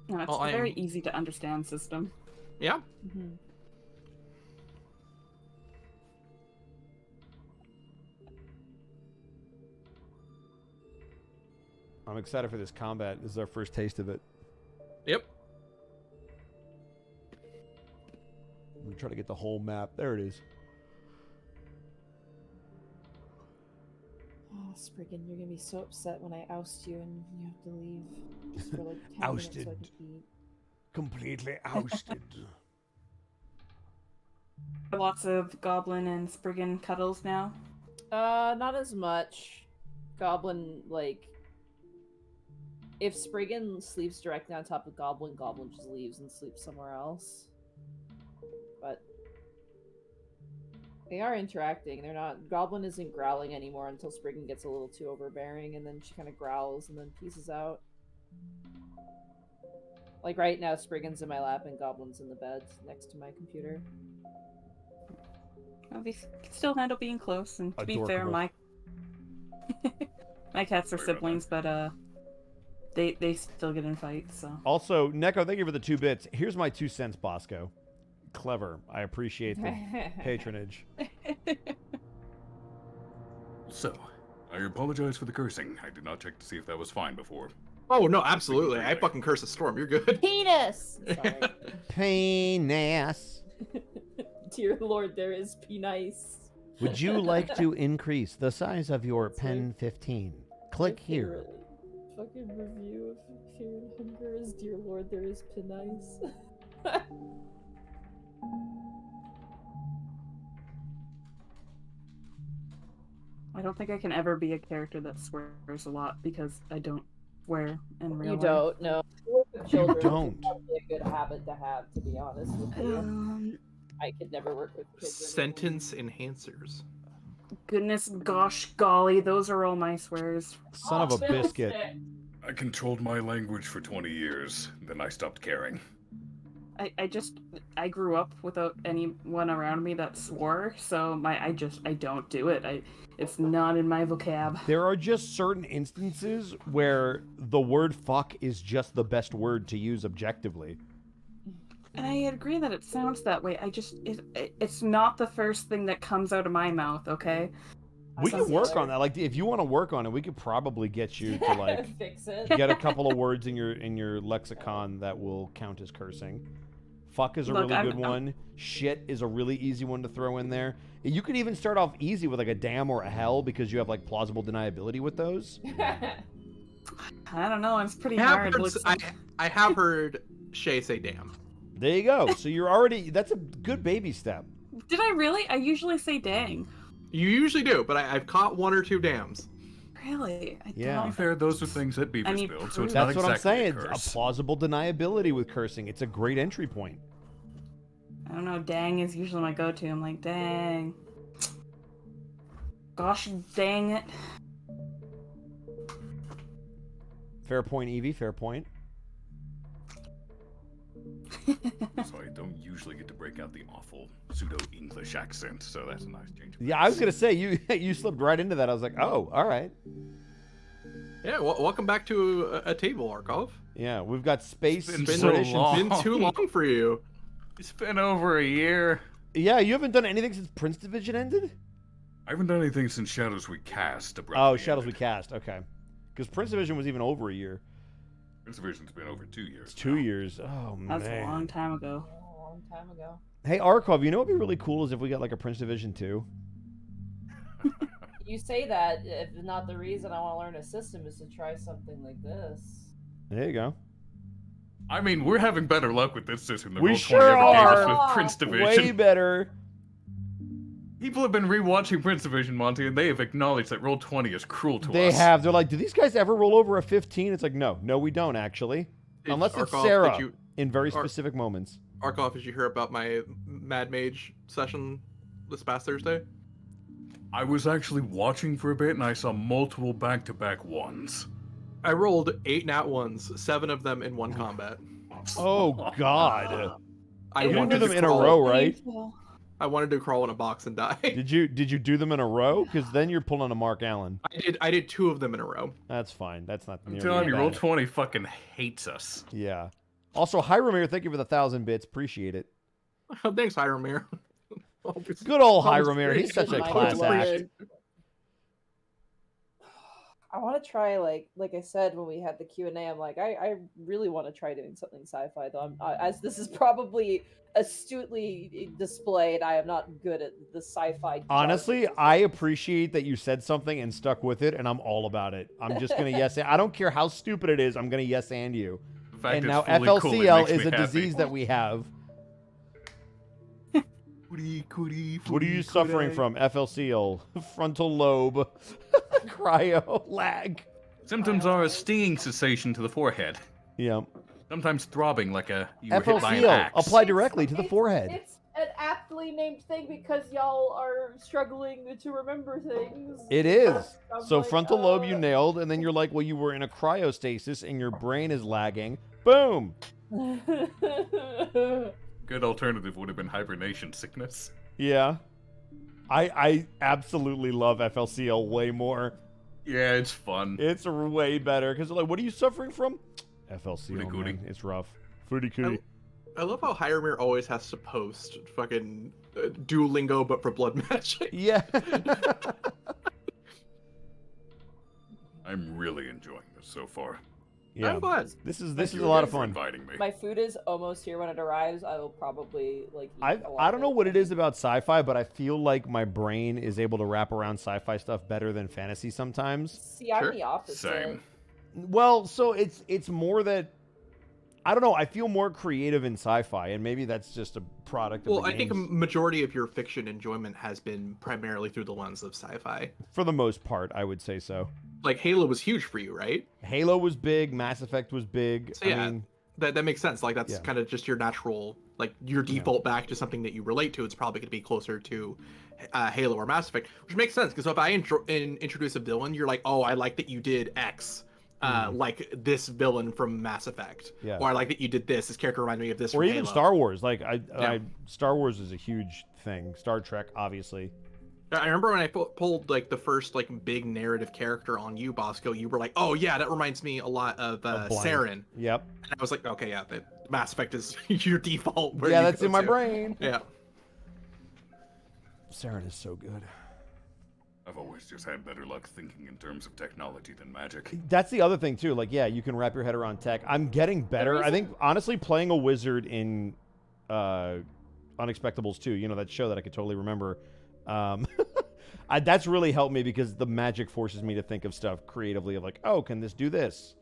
No, it's Well, a very easy to understand system. Yeah. Mm-hmm. I'm excited for this combat. This is our first taste of it. Yep. I'm gonna try to get the whole map. There it is. Oh, Spriggan, you're gonna be so upset when I oust you and you have to leave just for like 10 Ousted. minutes so I can eat. Completely ousted. Lots of goblin and Spriggan cuddles now. Not as much. Goblin, like, if Spriggan sleeps directly on top of Goblin, Goblin just leaves and sleeps somewhere else. But they are interacting. They're not. Goblin isn't growling anymore until Spriggan gets a little too overbearing, and then she kind of growls and then pieces out. Like right now, Spriggan's in my lap and Goblin's in the bed next to my computer. Well, they can still handle being close, and to be fair, Adorkable. my cats are Sorry about siblings, but they still get in fights. So Also, Neko, thank you for the 2 bits. Here's my 2 cents, Bosco. Clever. I appreciate the patronage. So, I apologize for the cursing. I did not check to see if that was fine before. Oh no, absolutely. I fucking curse a storm. You're good. Penis! Sorry. Penis. Dear Lord, there is penis. Would you like to increase the size of your pen 15? Click here. Fucking review of Fear and Hunger is Dear Lord, there is penis. I don't think I can ever be a character that swears a lot because I don't swear in real You life. don't, no. Work with children don't. is probably a good habit to have, to be honest with you. I could never work with kids. Sentence enhancers. Goodness, gosh, golly, those are all my swears. Son of a biscuit. I controlled my language for 20 years, then I stopped caring. I grew up without anyone around me that swore, so I don't do it. It's not in my vocab. There are just certain instances where the word fuck is just the best word to use objectively. And I agree that it sounds that way. It's not the first thing that comes out of my mouth, okay? We can work on that. Like, if you want to work on it, we could probably get you to like fix it. get a couple of words in your lexicon that will count as cursing. Fuck is a Look, really good one. Shit is a really easy one to throw in there. You could even start off easy with like a damn or a hell because you have like plausible deniability with those. I don't know. It's pretty I have hard. heard, Looks I have heard Shay say damn. There you go. So you're already. That's a good baby step. Did I really? I usually say dang. You usually do, but I've caught 1 or 2 dams. Really? Yeah. To be don't. fair, those are things that Beavis mean, build, so it's That's not what exactly I'm saying. a curse. A plausible deniability with cursing. It's a great entry point. I don't know. Dang is usually my go-to. I'm like, dang. Gosh, dang it. Fair point, Evie. Fair point. So I don't usually get to break out the awful pseudo-English accent, so that's a nice change. Yeah, I was gonna say you slipped right into that. I was like, oh, all right. Yeah, welcome back to a table, Arkov. Yeah, we've got space. It's been Been, so British and- long. been too long for you. It's been over a year. Yeah, you haven't done anything since Prince Division ended. I haven't done anything since Shadows We Cast. Oh, abruptly Shadows We ended. Cast. Okay, because Prince Division was even over a year. Prince Division's been over 2 years. It's 2 now. years. Oh man. That's a long time ago. A long time ago. Hey, Arkov, you know what'd be really cool is if we got like a Prince Division 2. You say that, if not the reason I want to learn a system is to try something like this. There you go. I mean, we're having better luck with this system than We Roll20 sure ever gave us are. with Prince Way Division. better. People have been rewatching Prince of Persia, Monty, and they have acknowledged that Roll20 is cruel to us. They have. They're like, do these guys ever roll over a 15? It's like, no, we don't actually. Unless it's Arkoff, Sarah in very Ar- specific moments. Arkoff, did you hear about my Mad Mage session this past Thursday? I was actually watching for a bit, and I saw multiple back-to-back ones. I rolled 8 nat ones, 7 of them in one combat. Oh God! I You didn't do wanted them to in a crawl- row, right? I wanted to crawl in a box and die. Did you do them in a row? Because then you're pulling a Mark Allen. I did 2 of them in a row. That's fine. That's not I'm nearly telling you, as bad. Roll20 fucking hates us. Yeah. Also, hi Ramir, thank you for the 1,000 bits. Appreciate it. Thanks, Hyromir. Good old hi Always Ramir. great. He's such a My class lord. act. I want to try like I said when we had the Q&A. I'm like I really want to try doing something sci-fi though. As this is probably astutely displayed, I am not good at the sci-fi. Honestly, jargon. I appreciate that you said something and stuck with it, and I'm all about it. I'm just gonna yes. I don't care how stupid it is. I'm gonna yes and you. The fact And it's now fully cool, it FLCL makes is me a happy. disease that we have. What are you suffering from? FLCL, frontal lobe, cryo, lag. Symptoms are a stinging sensation to the forehead, Yeah. sometimes throbbing like you were hit by an FLCL, axe. apply directly to the forehead. It's an aptly named thing because y'all are struggling to remember things. It is. I'm So like, frontal lobe you nailed, and then you're like, well, you were in a cryostasis and your brain is lagging. Boom. Good alternative would have been hibernation sickness. Yeah. I absolutely love FLCL way more. Yeah, it's fun. It's way better because like, what are you suffering from? FLCL, Footy-cooty. man. It's rough. Footy cootie. I love how Hyromir always has to post fucking Duolingo, but for blood magic. Yeah. I'm really enjoying this so far. Yeah. I'm glad. This is Thank a you lot again of for fun. inviting me. My food is almost here when it arrives. I will probably like. Eat a lot I don't know of what it is about sci-fi, but I feel like my brain is able to wrap around sci-fi stuff better than fantasy sometimes. See, I'm Sure. the opposite. Same. Well, so it's more that I don't know. I feel more creative in sci-fi, and maybe that's just a product of Well, the I think a games. majority of your fiction enjoyment has been primarily through the lens of sci-fi. For the most part, I would say so. Like Halo was huge for you, right? Halo was big. Mass Effect was big. So, yeah. I mean, That makes sense. Like that's Yeah. kind of just your natural, like your default back to something that you relate to. It's probably going to be closer to Halo or Mass Effect, which makes sense because if I introduce a villain, you're like, oh, I like that you did X. Like this villain from Mass Effect, Yeah. or I like that you did this. This character reminded me of this. or from even Halo. Star Wars. Like Yeah. Star Wars is a huge thing. Star Trek, obviously. I remember when I pulled like the first like big narrative character on you, Bosco. You were like, "Oh yeah, that reminds me a lot of Blank. Saren." Yep. And I was like, "Okay, yeah, the Mass Effect is your default." where Yeah, you that's go in my to. brain. Yeah, Saren is so good. I've always just had better luck thinking in terms of technology than magic. That's the other thing too. Like, yeah, you can wrap your head around tech. I'm getting better. I think honestly, playing a wizard in Unexpectables 2, you know, that show that I could totally remember. That's really helped me because the magic forces me to think of stuff creatively. Of like, oh, can this do this?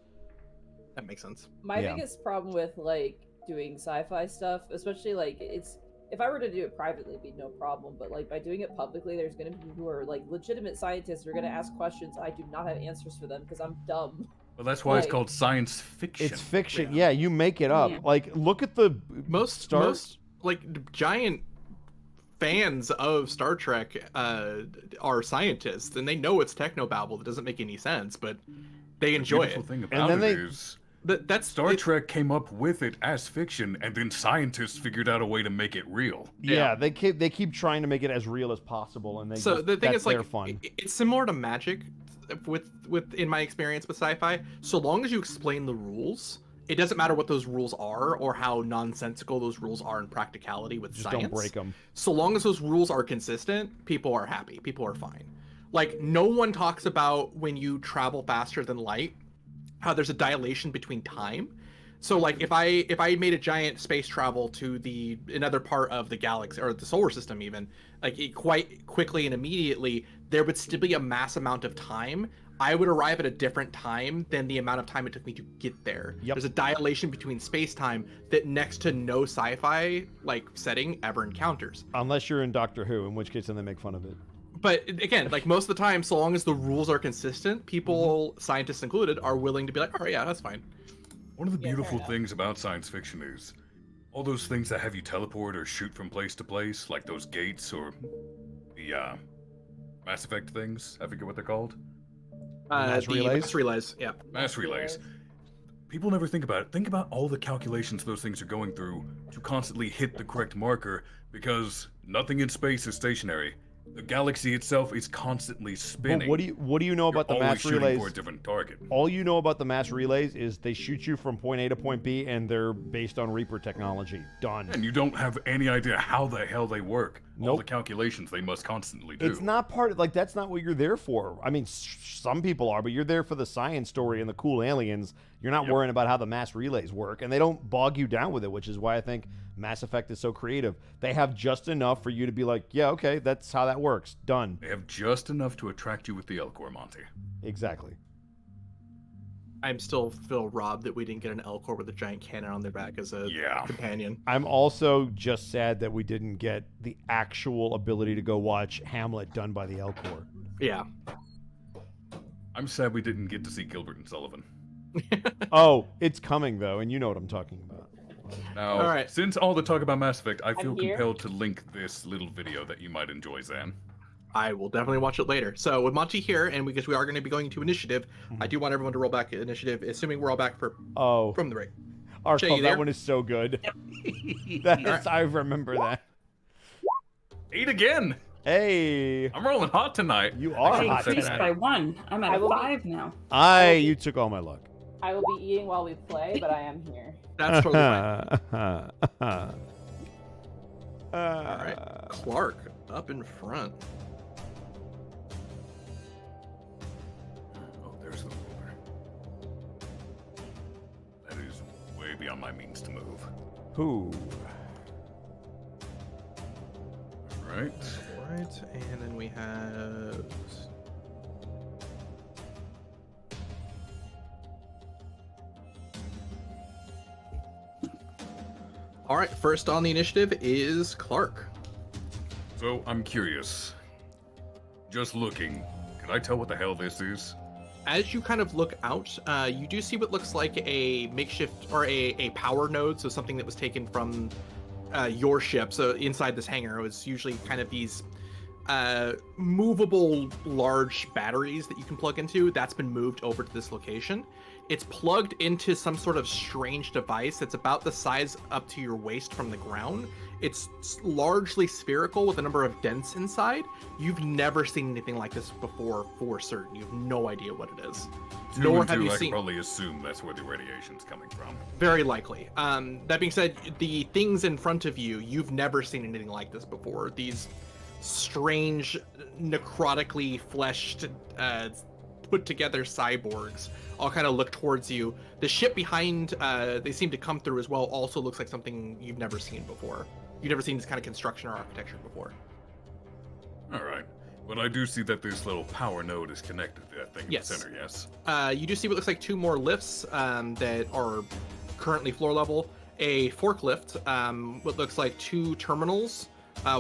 that makes sense. My Yeah. biggest problem with like doing sci-fi stuff, especially like it's if I were to do it privately, it'd be no problem. But like by doing it publicly, there's gonna be people who are like legitimate scientists who are gonna ask questions. I do not have answers for them because I'm dumb. Well, that's why it's Like- called science fiction. It's fiction. Yeah, you make it up. Yeah. Like, look at the Most like giant fans of Star Trek are scientists, and they know it's technobabble that doesn't make any sense, but they The enjoy beautiful it. thing about then it they- is That's Star it- Trek came up with it as fiction, and then scientists figured out a way to make it real. Yeah, they keep trying to make it as real as possible, and they So just, the thing that's is, like, their fun. it's similar to Magic, with in my experience with sci-fi. So long as you explain the rules, it doesn't matter what those rules are or how nonsensical those rules are in practicality with Just science. don't break them. So long as those rules are consistent, people are happy. People are fine. Like no one talks about when you travel faster than light, how there's a dilation between time. So like if I made a giant space travel to another part of the galaxy or the solar system even, like quite quickly and immediately, there would still be a mass amount of time I would arrive at a different time than the amount of time it took me to get there. Yep. There's a dilation between space-time that next to no sci-fi like setting ever encounters. Unless you're in Doctor Who, in which case then they make fun of it. But again, like most of the time, so long as the rules are consistent, people, scientists included, are willing to be like, "Oh yeah, that's fine." One of the Yeah, fair beautiful enough. things about science fiction is all those things that have you teleport or shoot from place to place, like those gates or the Mass Effect things. I forget what they're called. Mass The relays? mass relays, yeah. Mass relays. People never think about it. Think about all the calculations those things are going through to constantly hit the correct marker, because nothing in space is stationary. The galaxy itself is constantly spinning. But what do you know about the You're mass always shooting relays? for a different target. All you know about the mass relays is they shoot you from point A to point B, and they're based on Reaper technology. Done. And you don't have any idea how the hell they work. All Nope. the calculations they must constantly do. It's not part of, like, that's not what you're there for. I mean, some people are, but you're there for the science story and the cool aliens. You're not worrying about how the mass relays work, and they don't bog you down with it, which is why I think Mass Effect is so creative. They have just enough for you to be like, yeah, okay, that's how that works. Done. They have just enough to attract you with the Elcor, Monty. Exactly. I'm still feel robbed that we didn't get an Elcor with a giant cannon on their back as a Yeah. companion. I'm also just sad that we didn't get the actual ability to go watch Hamlet done by the Elcor. Yeah. I'm sad we didn't get to see Gilbert and Sullivan. Oh, it's coming, though, and you know what I'm talking about. Now, All right. since all the talk about Mass Effect, I feel I'm here. compelled to link this little video that you might enjoy, Zan. I will definitely watch it later. So with Monty here, and because we are going to be going to initiative, I do want everyone to roll back initiative, assuming we're all back Oh, from the break. Arco, Jay, you there? that one is so good. That's, I remember that. 8 again! Hey, I'm rolling hot tonight. you are I hot increased tonight. by 1. I'm I at will be- 5 now. You took all my luck. I will be eating while we play, but I am here. That's totally fine. All All right. Clark up in front. Oh, there's the ruler. That is way beyond my means to move. Who? Right. All right, and then we have. All right, first on the initiative is Clark. So, I'm curious. Just looking, can I tell what the hell this is? As you kind of look out, you do see what looks like a makeshift or a power node, so something that was taken from your ship. So inside this hangar, it was usually kind of these movable large batteries that you can plug into. That's been moved over to this location. It's plugged into some sort of strange device that's about the size up to your waist from the ground. It's largely spherical with a number of dents inside. You've never seen anything like this before for certain. You have no idea what it is. Two Nor and have two, you I can seen. probably assume that's where the radiation's coming from. Very likely. That being said, the things in front of you, you've never seen anything like this before. These strange, necrotically fleshed, put together cyborgs all kind of look towards you. The ship behind they seem to come through as well also looks like something you've never seen before. You've never seen this kind of construction or architecture before. Alright. But I do see that this little power node is connected to that thing in Yes. the center, yes? You do see what looks like 2 more lifts that are currently floor level. A forklift, what looks like 2 terminals.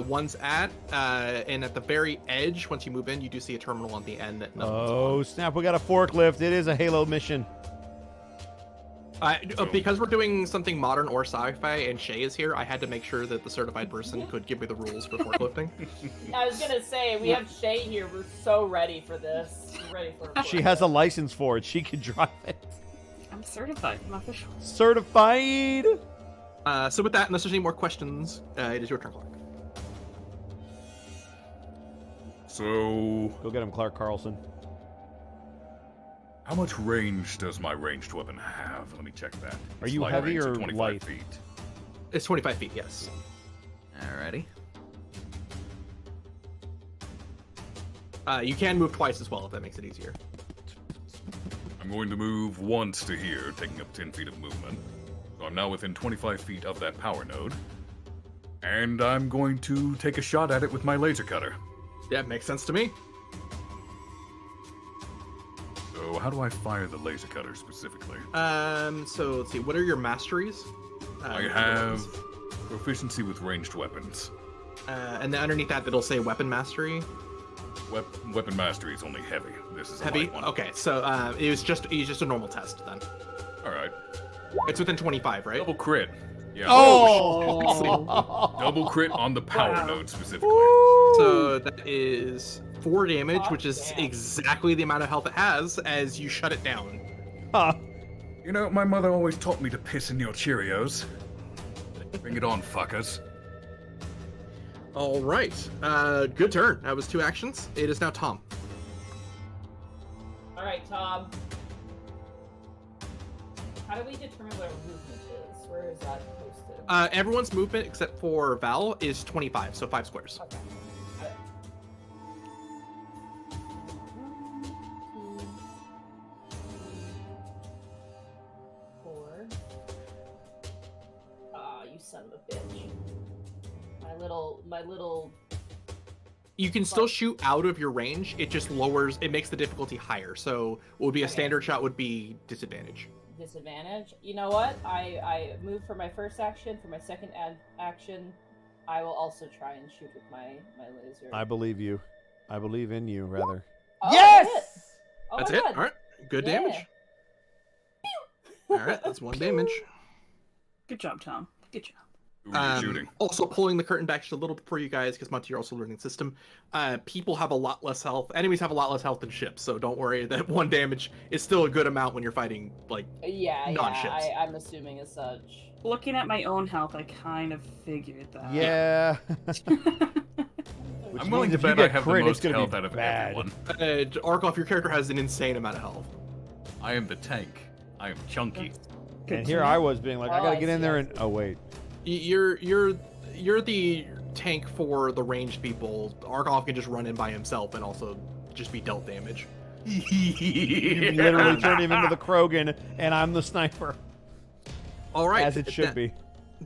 One's and at the very edge, once you move in, you do see a terminal on the end that nothing's Oh, snap. We got a forklift. It is a Halo mission. because we're doing something modern or sci-fi and Shay is here, I had to make sure that the certified person could give me the rules for forklifting. I was gonna say, we have Shay here. We're so ready for this. We're ready for it. She has a license for it. She can drive it. I'm certified. I'm official. Certified. So with that, unless there's any more questions, it is your turn, Clark. So, Go get him, Clark Carlson. how much range does my ranged weapon have? Let me check that. Are you Light heavy range of or 25 light? feet. It's 25 feet, yes. Alrighty. You can move twice as well if that makes it easier. I'm going to move once to here, taking up 10 feet of movement. So I'm now within 25 feet of that power node. And I'm going to take a shot at it with my laser cutter. Yeah, makes sense to me. So how do I fire the laser cutter specifically? So let's see. What are your masteries? I have proficiency with ranged weapons. And then underneath that, it'll say weapon mastery. Weapon mastery is only heavy. This is a Heavy. light one. Okay, so it was just a normal test then. All right. It's within 25, right? Double crit. Yeah. Oh! Double crit on the power Wow. node specifically. So that is 4 damage, which is damn. exactly the amount of health it has as you shut it down. Huh. You know, my mother always taught me to piss in your Cheerios. Bring it on, fuckers. All right. Good turn. That was 2 actions. It is now Tom. All right, Tom. How do we determine what our movement is? Where is that posted? Everyone's movement except for Val is 25, so 5 squares. Okay. Got it. 4. Ah, you son of a bitch. My little. You can still shoot out of your range. It just lowers. It makes the difficulty higher. So what would be a Okay. standard shot would be disadvantage. Disadvantage. You know what? I move for my first action. For my second action, I will also try and shoot with my laser. I believe you. I believe in you, rather. Oh, Yes! I did it! Oh That's my it. God. All right. Good Yeah. damage. All right. That's 1 damage. Good job, Tom. Good job. Who are you shooting? Also, pulling the curtain back just a little bit for you guys, because Monty, you're also learning the system. People have a lot less health. Enemies have a lot less health than ships, so don't worry. That 1 damage is still a good amount when you're fighting like Yeah, non-ships. I'm assuming as such. Looking at my own health, I kind of figured that. Yeah. Which I'm willing means to if you bet I get have crit, the it's most gonna be health out of bad. everyone. Arkoff, your character has an insane amount of health. I am the tank. I am chunky. Good And to here know. I was being like, I Oh, gotta I get in see, there I and oh wait. You're the tank for the ranged people. Arkoff can just run in by himself and also just be dealt damage. You literally turned him into the Krogan, and I'm the sniper, All right, as it should that- be.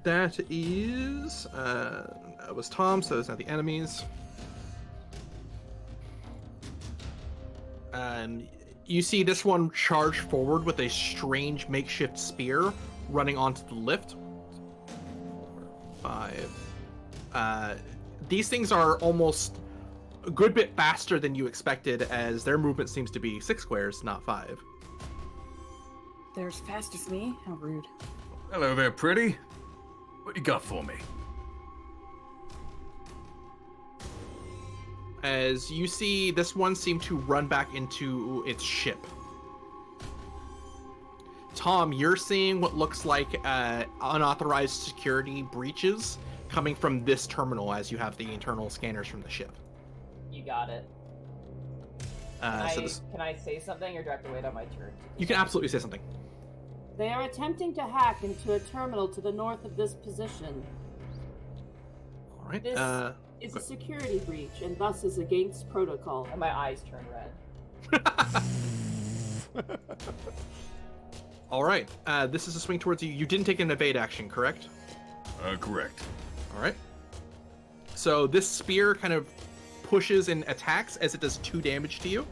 That is that was Tom, so it's not the enemies. You see this one charge forward with a strange makeshift spear running onto the lift. 4, 5. These things are almost a good bit faster than you expected, as their movement seems to be 6 squares, not 5. They're as fast as me? How rude. Hello there, pretty. What you got for me? As you see, this one seemed to run back into its ship. Tom, you're seeing what looks like unauthorized security breaches coming from this terminal as you have the internal scanners from the ship. You got it. Can I say something, or do I have to wait on my turn? You can absolutely say something. They are attempting to hack into a terminal to the north of this position. All right. This is a security breach and thus is against protocol. And my eyes turn red. All right. This is a swing towards you. You didn't take an evade action, correct? Correct. All right. So this spear kind of pushes and attacks as it does 2 damage to you.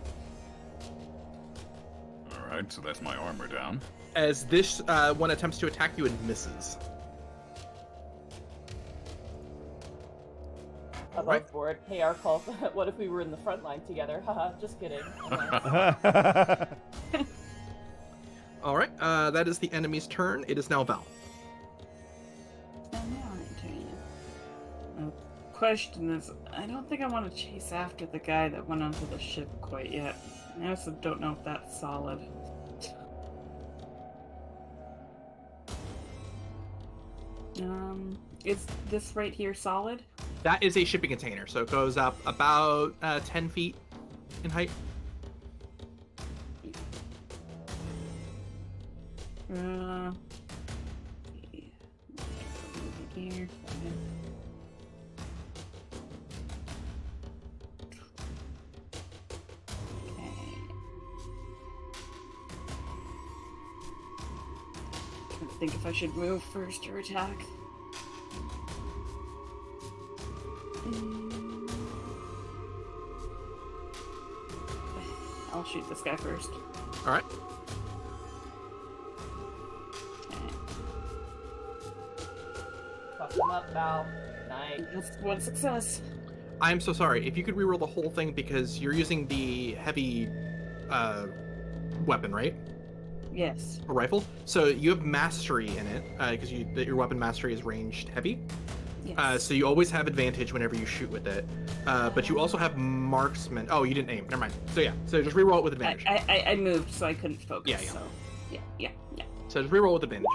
All right, so that's my armor down. As this one attempts to attack you and misses. Above Right. board. Hey, Arkolf, what if we were in the front line together? Haha, just kidding. All right. That is the enemy's turn. It is now Val. The question is, I don't think I want to chase after the guy that went onto the ship quite yet. I also don't know if that's solid. Is this right here solid? That is a shipping container, so it goes up about 10 feet in height. Here. Okay. Trying to think if I should move first or attack. I'll shoot this guy first. All right. Fuck him up, Val. Nice. That's one success. I'm so sorry. If you could reroll the whole thing because you're using the heavy weapon, right? Yes. A rifle. So you have mastery in it because your weapon mastery is ranged heavy. Yes. So you always have advantage whenever you shoot with it. But you also have marksman. Oh, you didn't aim. Never mind. So yeah. So just reroll it with advantage. I moved, so I couldn't focus. Yeah, yeah. So yeah. So just reroll with advantage.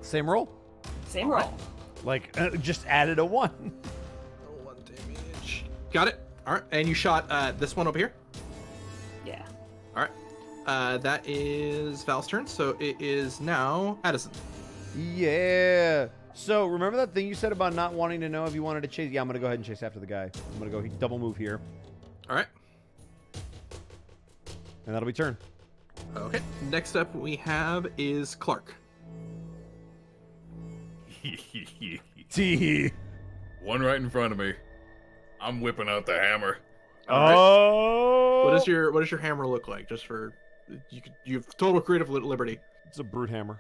Same roll? Same roll. Like, just added a 1. 1 damage. Got it. All right. And you shot this one over here. Yeah. All right. That is Val's turn. So it is now Addison. Yeah. So remember that thing you said about not wanting to know if you wanted to chase? Yeah, I'm going to go ahead and chase after the guy. I'm going to go double move here. All right. And that'll be turn. Okay. Next up we have is Clark. Tee. One right in front of me. I'm whipping out the hammer. All right. Oh. What does your hammer look like? Just for you have total creative liberty. It's a brute hammer.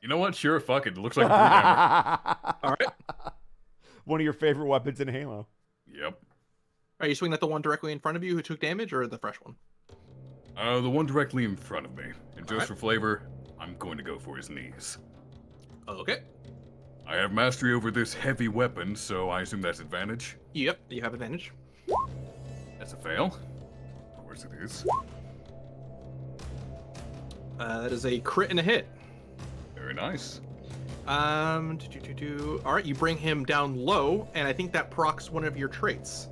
You know what? Sure, fuck it. It looks like a brute hammer. All right. One of your favorite weapons in Halo. Yep. Are you swinging at the one directly in front of you who took damage, or the fresh one? The one directly in front of me. And just Alright. for flavor, I'm going to go for his knees. Okay. I have mastery over this heavy weapon, so I assume that's advantage. Yep, you have advantage. That's a fail. Of course it is. That is a crit and a hit. Very nice. All right, you bring him down low, and I think that procs one of your traits.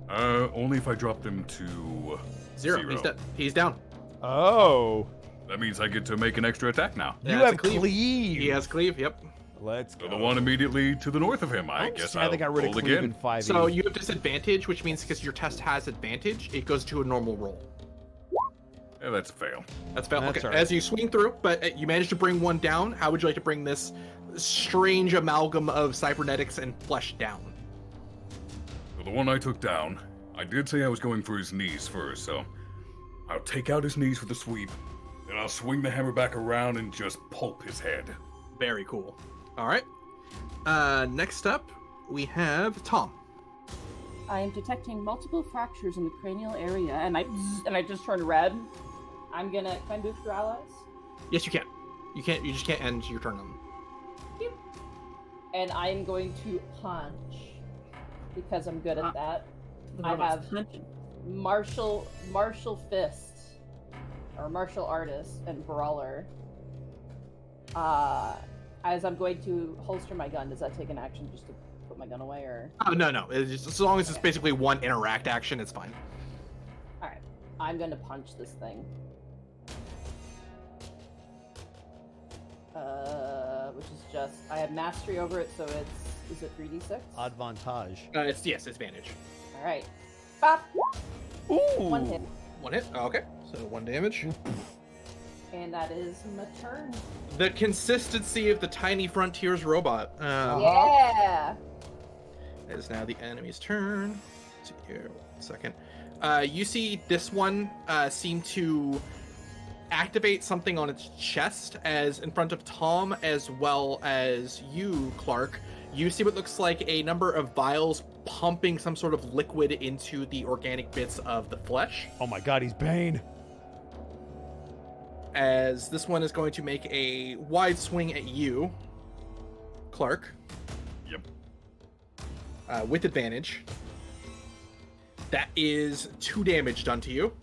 Only if I drop them to Zero. He's down. Oh. That means I get to make an extra attack now. You That's have a cleave. cleave. He has cleave. Yep. Let's So go. the one immediately to the north of him, I guess I I'll think I got rid of roll cleave in again. 5e. So you have disadvantage, which means because your test has advantage, it goes to a normal roll. Yeah, that's a fail. That's fail. That's Okay. all right. As you swing through, but you managed to bring one down. How would you like to bring this strange amalgam of cybernetics and flesh down? So the one I took down, I did say I was going for his knees first, so I'll take out his knees with a sweep, then I'll swing the hammer back around and just pulp his head. Very cool. All right. Next up, we have Tom. I am detecting multiple fractures in the cranial area, and I just turn red. I'm gonna. Can I move through allies? Yes, you can. You can't. You just can't end your turn on them. And I'm going to punch because I'm good at that. The I robot's have punching. martial fist, or martial artist and brawler. As I'm going to holster my gun, does that take an action just to put my gun away, or? Oh no. It's just, as long as it's basically one interact action, it's fine. All right, I'm going to punch this thing. Which is just I have mastery over it, so is it 3d6? Advantage. It's advantage. All right, bop, Ooh. 1 hit, One hit. Oh, okay. So 1 damage. and that is my turn. The consistency of the tiny frontiers robot. Yeah. It is now the enemy's turn. Let's see here. 1 second. You see this one seem to activate something on its chest as in front of Tom as well as you, Clark. You see what looks like a number of vials pumping some sort of liquid into the organic bits of the flesh. Oh my god, he's Bane. As this one is going to make a wide swing at you, Clark. Yep. With advantage. That is 2 damage done to you.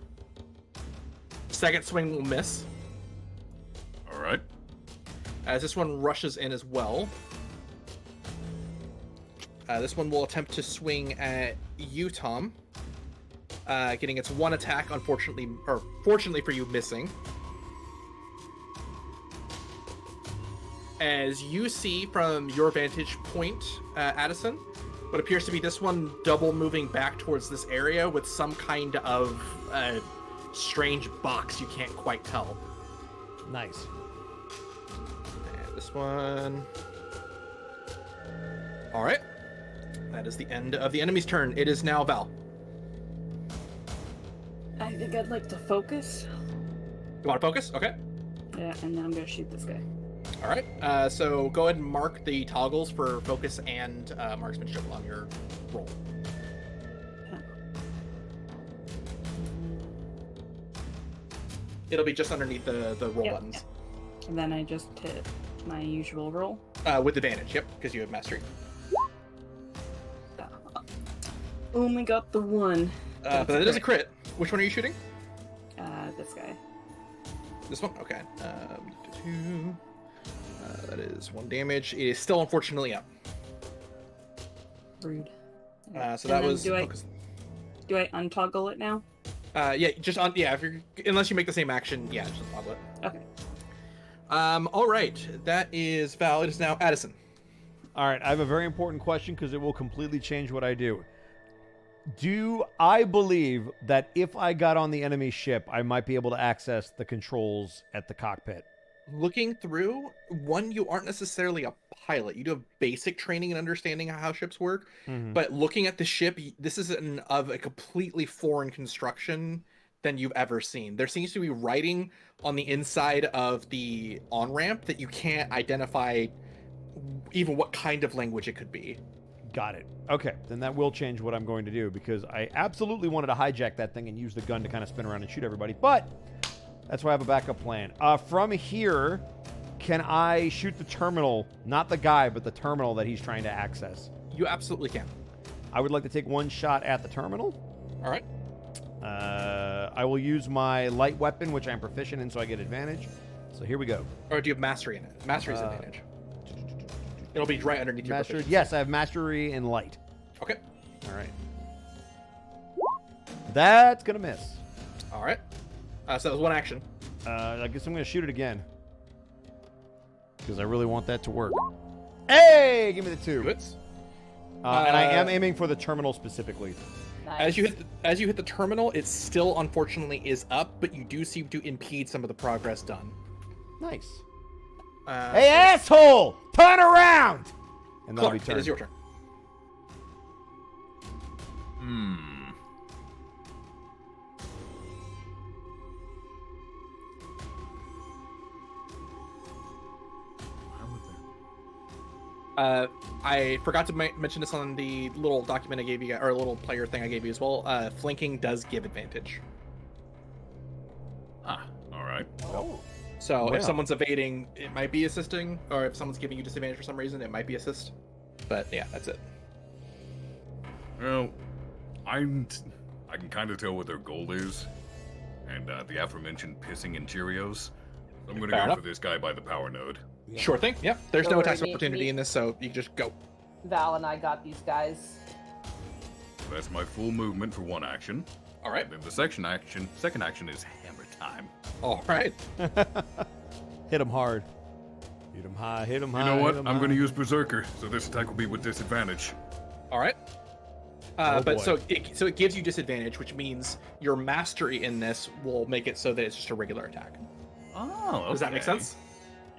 Second swing will miss. All right. As this one rushes in as well. This one will attempt to swing at you, Tom. Getting its 1 attack, unfortunately, or fortunately for you, missing. As you see from your vantage point, Addison, what appears to be this one double moving back towards this area with some kind of strange box, you can't quite tell. Nice. And this one. All right. That is the end of the enemy's turn. It is now Val. I think I'd like to focus. You want to focus? Okay. Yeah, and then I'm gonna shoot this guy. All right. So go ahead and mark the toggles for focus and marksmanship on your roll. It'll be just underneath the roll buttons. And then I just hit my usual roll. With advantage, yep, because you have mastery. Only got the one. But that is a crit. Which one are you shooting? This guy. This one? Okay. That is 1 damage. It is still unfortunately up. Rude. So that was. Do I untoggle it now? Yeah, just on. Yeah, if you're unless you make the same action, yeah, just untoggle it. Okay. All right. That is Val. It is now Addison. All right, I have a very important question because it will completely change what I do. Do I believe that if I got on the enemy ship, I might be able to access the controls at the cockpit? Looking through, one, you aren't necessarily a pilot. You do have basic training and understanding how ships work. Mm-hmm. But looking at the ship, this is of a completely foreign construction than you've ever seen. There seems to be writing on the inside of the on-ramp that you can't identify even what kind of language it could be. Got it. Okay, then that will change what I'm going to do because I absolutely wanted to hijack that thing and use the gun to kind of spin around and shoot everybody, but that's why I have a backup plan. From here, can I shoot the terminal, not the guy, but the terminal that he's trying to access? You absolutely can. I would like to take one shot at the terminal. All right. I will use my light weapon, which I'm proficient in, so I get advantage. So here we go. Or do you have mastery in it? Mastery is advantage. It'll be right underneath your Mastery. proficiency. Yes, I have mastery in light. Okay. All right. That's gonna miss. All right. So that was one action. I guess I'm gonna shoot it again because I really want that to work. Hey, give me the 2. Good. And I am aiming for the terminal specifically. Nice. As you hit the terminal, it still unfortunately is up, but you do seem to impede some of the progress done. Nice. Hey, asshole! Turn around! And that'll Clark, be it turned. is your turn. I forgot to mention this on the little document I gave you, or a little player thing I gave you as well. Flanking does give advantage. Ah, all right. Oh. So Wow. if someone's evading, it might be assisting, or if someone's giving you disadvantage for some reason, it might be assist. But yeah, that's it. Well, I can kind of tell what their goal is, and the aforementioned pissing and Cheerios. So I'm going to Fair go enough. for this guy by the power node. Yeah. Sure thing. Yeah, there's Don't no worry, attacks of me- opportunity me- in this, so you can just go. Val and I got these guys. That's my full movement for one action. All right. And then the second action is hammer time. All right. Hit him hard. Hit him high. Hit him high. You know what? hit him I'm going to high. use Berserker, so this attack will be with disadvantage. All right. Oh, But boy. so it gives you disadvantage, which means your mastery in this will make it so that it's just a regular attack. Oh, okay. Does that make sense?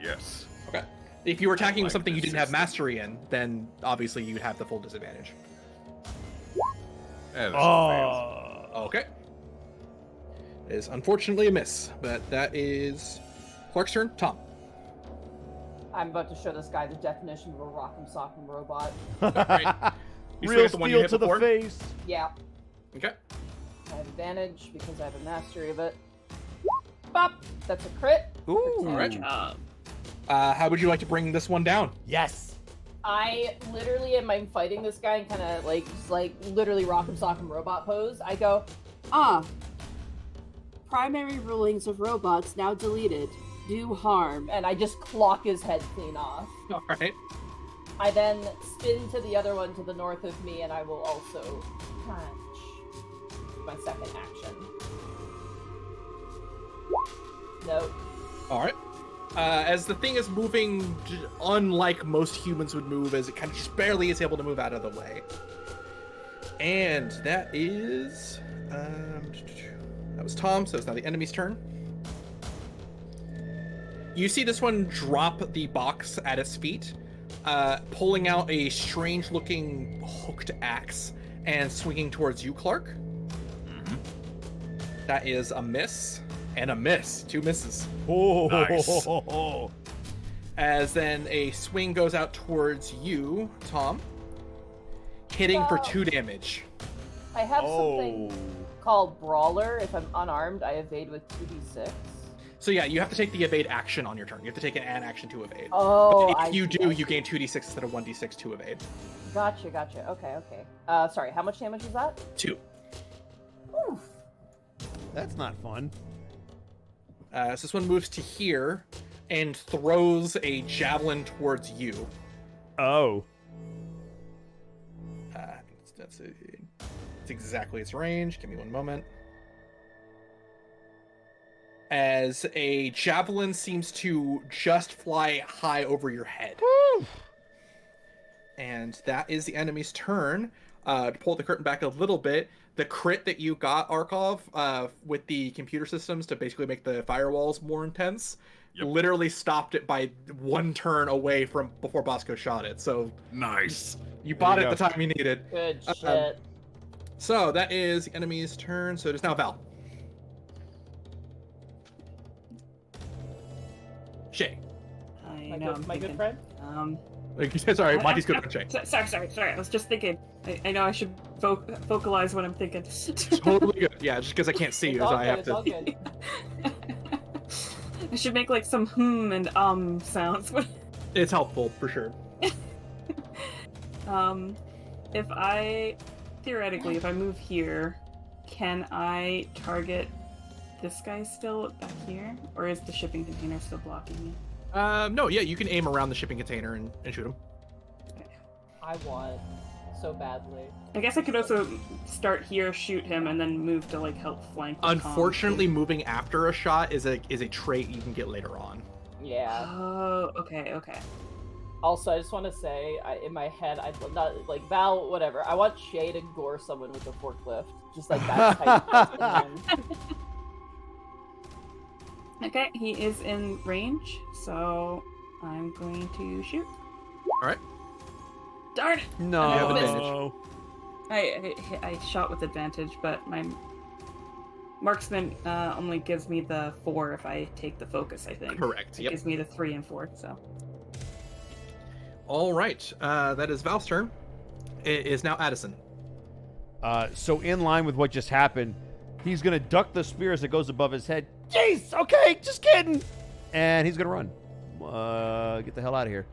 Yes. Okay. If you were attacking with like something you this didn't have system. mastery in, then obviously you'd have the full disadvantage. That is a fail. Oh. Okay. It is unfortunately a miss, but that is Clark's turn. Tom. I'm about to show this guy the definition of a rock'em sock'em robot. Right. You still Real got the one you steel hit to before? the face. Yeah, Okay. I have advantage because I have a mastery of it. Bop! That's a crit. Ooh. All right. How would you like to bring this one down? Yes. I literally am fighting this guy and kind of just literally rock'em sock'em robot pose. I go, Primary rulings of robots now deleted. Do harm. and I just clock his head clean off. All right. I then spin to the other one to the north of me, and I will also punch. My second action. Nope. All right. As the thing is moving, unlike most humans would move, as it kind of just barely is able to move out of the way. And that is, that was Tom, so it's now the enemy's turn. You see this one drop the box at its feet, pulling out a strange-looking hooked axe and swinging towards you, Clark. That is a miss and a miss. 2 misses. Oh, Nice. As then a swing goes out towards you, Tom, hitting for 2 damage. I have something called Brawler. If I'm unarmed, I evade with 2d6. So yeah, you have to take the evade action on your turn. You have to take an action to evade. Oh, But if you do, you gain 2d6 instead of 1d6 to evade. Gotcha. Okay. Sorry, how much damage is that? 2. Oof. That's not fun. So this one moves to here and throws a javelin towards you. Oh. That's exactly its range. Give me one moment. As a javelin seems to just fly high over your head. Woo! And that is the enemy's turn. To pull the curtain back a little bit, the crit that you got, Arkov, with the computer systems to basically make the firewalls more intense, literally stopped it by 1 turn away from before Bosco shot it. So Nice. you bought There it you the time you needed. Good shit. So that is the enemy's turn. So it is now Val. Shay. I know. My good friend. Sorry, Monty's good friend Shay. Sorry. I was just thinking. I know I should vocalize what I'm thinking. Totally good. Yeah, just because I can't see you, so I have It's all to. good. I should make like some and sounds. It's helpful for sure. If I theoretically, if I move here, can I target this guy still back here, or is the shipping container still blocking me? No, yeah, you can aim around the shipping container and shoot him. I want so badly. I guess I could also start here, shoot him, and then move to like help flank. the Unfortunately, moving after a shot is a trait you can get later on. Yeah. Oh, okay. Also, I just want to say, in my head, I not like Val, whatever. I want Shay to gore someone with a forklift, just like that type of person. Okay, he is in range, so I'm going to shoot. All right. Darn it! No. You have advantage. I shot with advantage, but my marksman only gives me the 4 if I take the focus, I think. Correct. It Yep. gives me the 3 and 4, so. All right. That is Val's turn. It is now Addison. So in line with what just happened, he's gonna duck the spear as it goes above his head. Jeez, okay, just kidding. And he's gonna run. Get the hell out of here.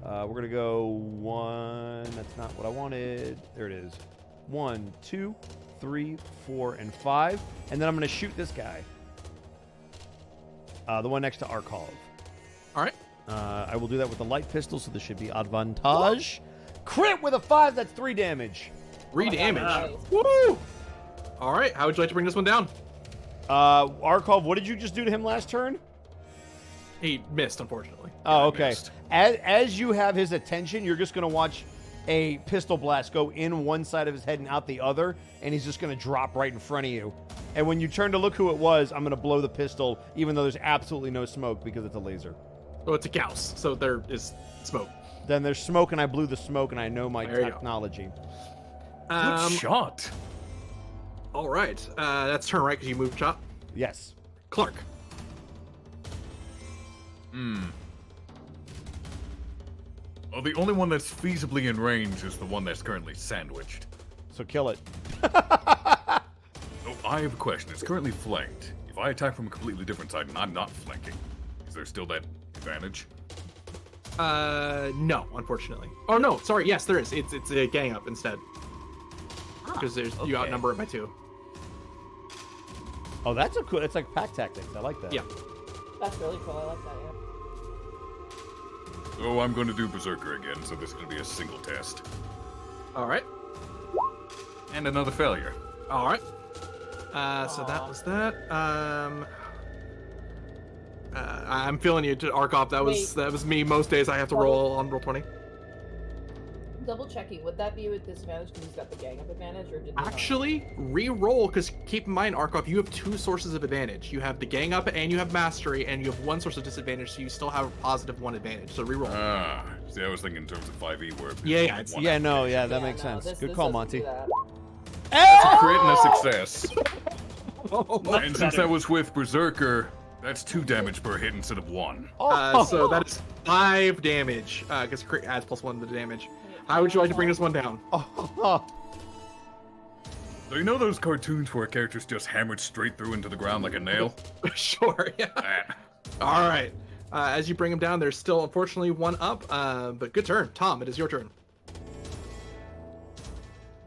We're gonna go 1. That's not what I wanted. There it is. 1, 2, 3, 4, and 5. And then I'm gonna shoot this guy. The one next to Arkov. All right. I will do that with the light pistol, so this should be advantage. Crit with a 5. That's 3 damage. 3 Oh my damage. God, nice. Woo! All right. How would you like to bring this one down? Arkov, what did you just do to him last turn? He missed, unfortunately. Oh, I okay. missed. As you have his attention, you're just going to watch a pistol blast go in one side of his head and out the other, and he's just going to drop right in front of you. And when you turn to look who it was, I'm going to blow the pistol, even though there's absolutely no smoke because it's a laser. Oh, it's a Gauss, so there is smoke. Then there's smoke, and I blew the smoke, and I know my There you go. technology. Good shot. All right. That's turn right because you moved shot. Yes. Clark. Well, the only one that's feasibly in range is the one that's currently sandwiched. So kill it. Oh, I have a question. It's currently flanked. If I attack from a completely different side and I'm not flanking, is there still that advantage? No, unfortunately. Oh no, sorry. Yes, there is. It's a gang up instead. Because you okay. outnumber it by 2. Oh, that's a cool. It's like pack tactics. I like that. Yeah. That's really cool. I like that. Yeah. Oh, I'm going to do Berserker again, so this is going to be a single test. All right. And another failure. All right. So that was that. I'm feeling you, Arkov. That was me. Most days I have to roll on roll 20. Double checking. Would that be with disadvantage because he's got the gang up advantage, or did they not? Actually, re-roll, because keep in mind, Arkov, you have 2 sources of advantage. You have the gang up and you have mastery, and you have 1 source of disadvantage, so you still have a positive 1 advantage. So re-roll. See, I was thinking in terms of 5e where... Yeah, it's- one Yeah, no, advantage. yeah, that Yeah, makes no, sense. this Good call, doesn't Monty. do that. It's a crit and a success. Much And since better. that was with Berserker, that's 2 damage per hit instead of 1. So that is 5 damage. Because crit adds +1 to the damage. How would you like to bring this one down? So you know those cartoons where a character's just hammered straight through into the ground like a nail? Sure, yeah. That. All right. As you bring him down, there's still unfortunately 1 up. But good turn. Tom, it is your turn.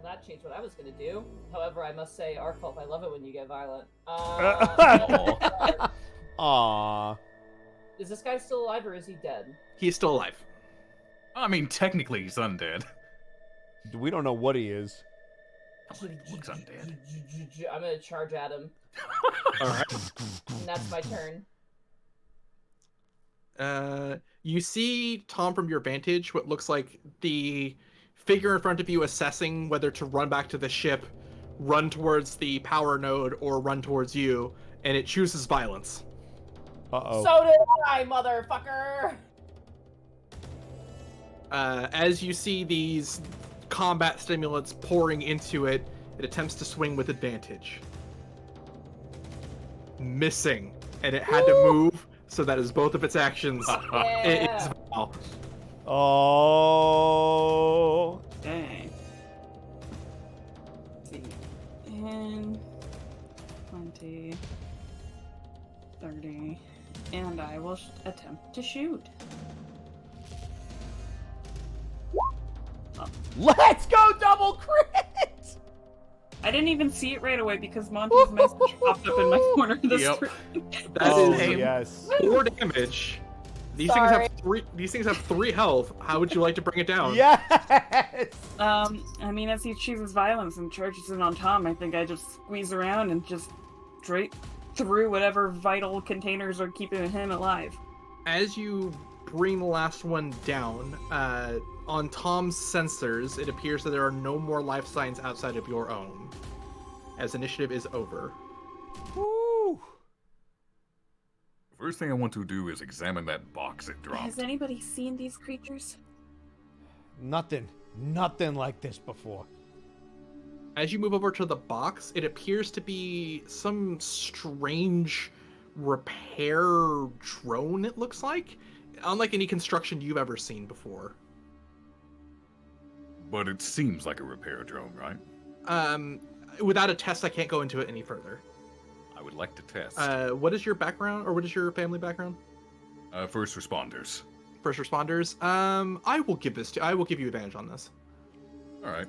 That changed what I was gonna do. However, I must say, Arkolf, I love it when you get violent. Aww. Is this guy still alive or is he dead? He's still alive. I mean, technically he's undead. We don't know what he is. He looks undead. I'm gonna charge at him, All right. and that's my turn. You see, Tom, from your vantage, what looks like the figure in front of you assessing whether to run back to the ship, run towards the power node, or run towards you, and it chooses violence. Uh-oh. So did I, motherfucker! As you see these combat stimulants pouring into it, it attempts to swing with advantage. Missing, and it had to move, so that is both of its actions. It is Yeah. Val. Oh. Okay. Let's see. 10, 20, 30, and I will attempt to shoot. Let's go double crit! I didn't even see it right away because Monty's message popped up in my corner of the Yep. screen. That Oh, is yes. 4 damage. These Sorry. things have 3. These things have 3 health. How would you like to bring it down? Yes! I mean, as he chooses violence and charges it on Tom, I think I just squeeze around and just straight through whatever vital containers are keeping him alive. As you bring the last one down, on Tom's sensors, it appears that there are no more life signs outside of your own, as initiative is over. Woo. First thing I want to do is examine that box it dropped. Has anybody seen these creatures? Nothing like this before. As you move over to the box, it appears to be some strange repair drone, it looks like. Unlike any construction you've ever seen before. But it seems like a repair drone, right? Without a test, I can't go into it any further. I would like to test. What is your background, or what is your family background? First responders. First responders. I will give you advantage on this. Alright.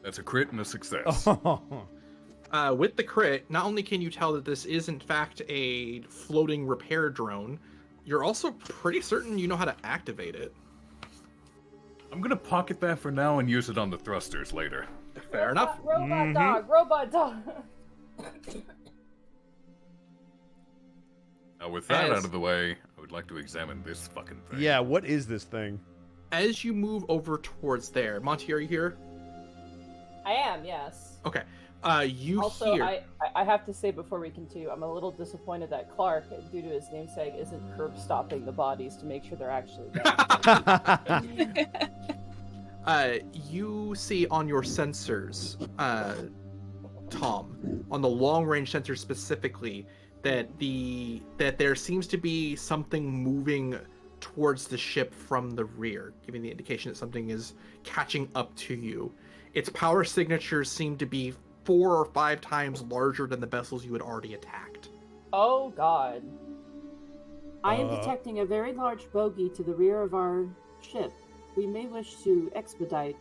That's a crit and a success. With the crit, not only can you tell that this is in fact a floating repair drone, you're also pretty certain you know how to activate it. I'm gonna pocket that for now and use it on the thrusters later. Fair enough. Robot dog, robot dog. Now with that As- out of the way, I would like to examine this fucking thing. Yeah, what is this thing? As you move over towards there, Monty, are you here? I am, yes. Okay. You Also, hear. I have to say before we continue, I'm a little disappointed that Clark, due to his namesake, isn't curb stopping the bodies to make sure they're actually dead. You see on your sensors, Tom, on the long range sensor specifically, that there seems to be something moving towards the ship from the rear, giving the indication that something is catching up to you. Its power signatures seem to be 4 or 5 times larger than the vessels you had already attacked. Oh god. I am detecting a very large bogey to the rear of our ship. We may wish to expedite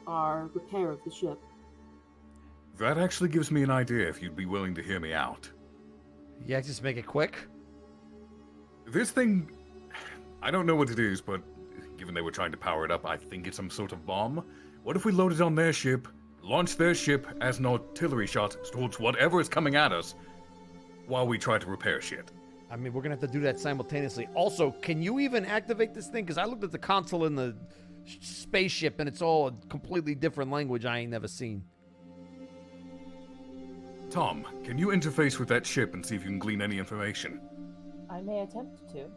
our repair of the ship. That actually gives me an idea if you'd be willing to hear me out. Yeah, just make it quick. This thing, I don't know what it is, but given they were trying to power it up, I think it's some sort of bomb. What if we load it on their ship, launch their ship as an artillery shot towards whatever is coming at us, while we try to repair shit? I mean, we're gonna have to do that simultaneously. Also, can you even activate this thing? Because I looked at the console in the spaceship, and it's all a completely different language I ain't never seen. Tom, can you interface with that ship and see if you can glean any information? I may attempt to.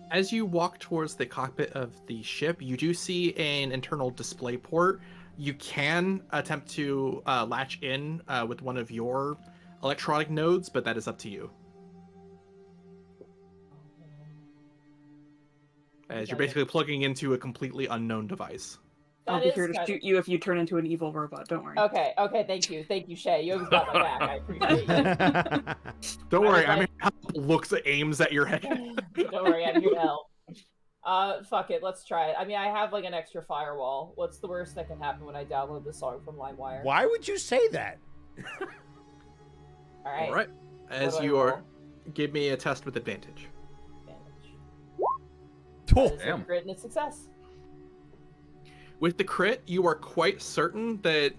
As you walk towards the cockpit of the ship, you do see an internal display port You can attempt to latch in with one of your electronic nodes, but that is up to you. As you're basically plugging into a completely unknown device. I'll That be is here to kind shoot you if you turn into an evil robot. Don't worry. Okay, thank you, Shay. You always got my back. I appreciate you. Don't I worry, was I mean, like- looks aims at your head. Don't worry, I'm here to help. Fuck it, let's try it. I mean, I have like an extra firewall. What's the worst that can happen when I download the song from LimeWire? Why would you say that? All right. All right. As What do I you are, roll? give me a test with advantage. Advantage. Oh, That is a Damn. crit and a success. With the crit, you are quite certain that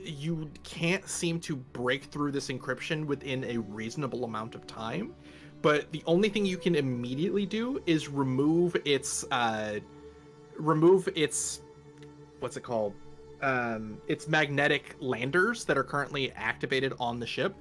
you can't seem to break through this encryption within a reasonable amount of time. But the only thing you can immediately do is remove its what's it called? Its magnetic landers that are currently activated on the ship,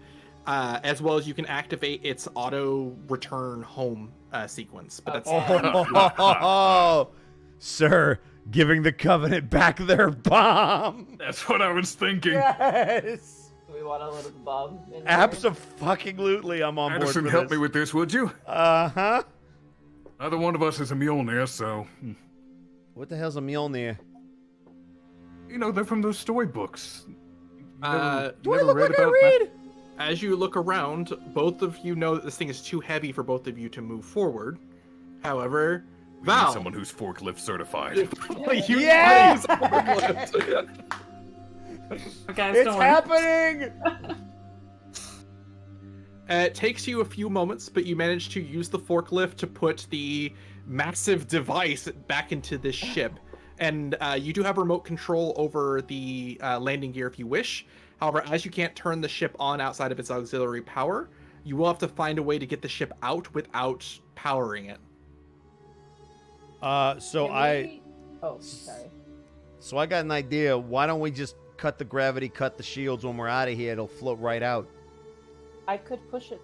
as well as you can activate its auto return home sequence. But that's oh, sir, giving the Covenant back their bomb. That's what I was thinking. Yes. Do we want to load the bomb? In here? Absolutely, I'm on board Anderson, for help this. me with this, would you? Uh-huh. Neither one of us is a Mjolnir, so... What the hell's a Mjolnir? You know, they're from those storybooks. Do I look like I read? As you look around, both of you know that this thing is too heavy for both of you to move forward. However, We need Val, someone who's forklift certified. you Yeah! use a forklift. Guys, It's don't worry. happening! It takes you a few moments, but you manage to use the forklift to put the massive device back into this ship. And you do have remote control over the landing gear if you wish. However, as you can't turn the ship on outside of its auxiliary power, you will have to find a way to get the ship out without powering it. Can I we- Oh, sorry. got an idea. Why don't we just cut the gravity, cut the shields when we're out of here? It'll float right out. I could push it.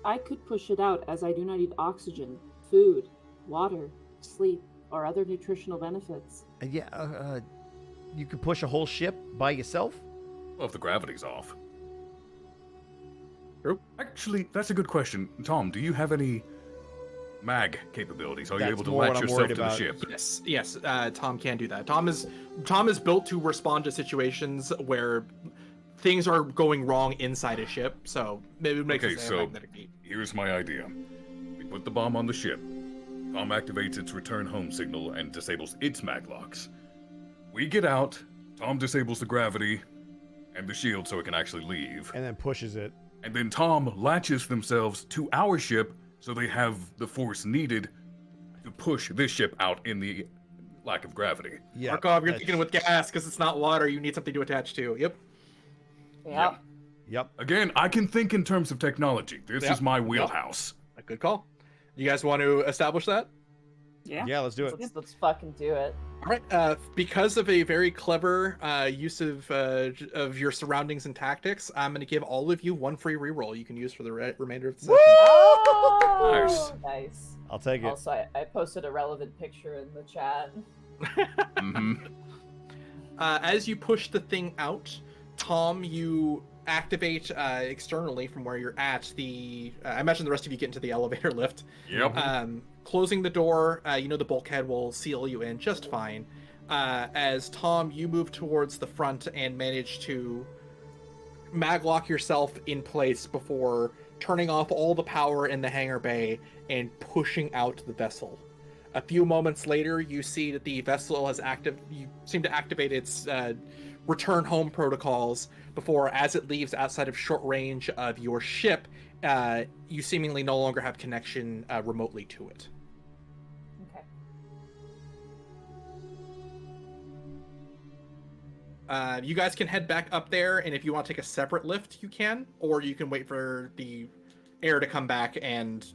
I could push it out as I do not need oxygen, food, water, sleep, or other nutritional benefits. Yeah, you could push a whole ship by yourself? Well, if the gravity's off. True. Actually, that's a good question. Tom, do you have any mag capabilities? Are you That's able to more what latch I'm yourself worried to the about. ship? Yes, Tom can do that. Tom is built to respond to situations where things are going wrong inside a ship, so maybe it makes Okay, sense to so- have magnetic beat. Here's my idea. We put the bomb on the ship. Tom activates its return home signal and disables its maglocks. We get out, Tom disables the gravity and the shield so it can actually leave. And then pushes it. And then Tom latches themselves to our ship so they have the force needed to push this ship out in the lack of gravity. Yeah. Markov, you're that's- thinking with gas because it's not water. You need something to attach to. Yep. Yeah. Yep. Again, I can think in terms of technology. This Yep. is my wheelhouse. A good call. You guys want to establish that? Yeah. Yeah, let's do it. Let's fucking do it. All right. Because of a very clever use of your surroundings and tactics, I'm going to give all of you one free reroll you can use for the remainder of the session. Oh, nice. I'll take it. Also, I posted a relevant picture in the chat. hmm As you push the thing out, Tom, you activate externally from where you're at the. I imagine the rest of you get into the elevator lift. Yep. Closing the door, the bulkhead will seal you in just fine. As Tom, you move towards the front and manage to maglock yourself in place before turning off all the power in the hangar bay and pushing out the vessel. A few moments later, you see that the vessel has you seem to activate its return home protocols before, as it leaves outside of short range of your ship, you seemingly no longer have connection remotely to it. Okay. You guys can head back up there, and if you want to take a separate lift, you can, or you can wait for the air to come back and.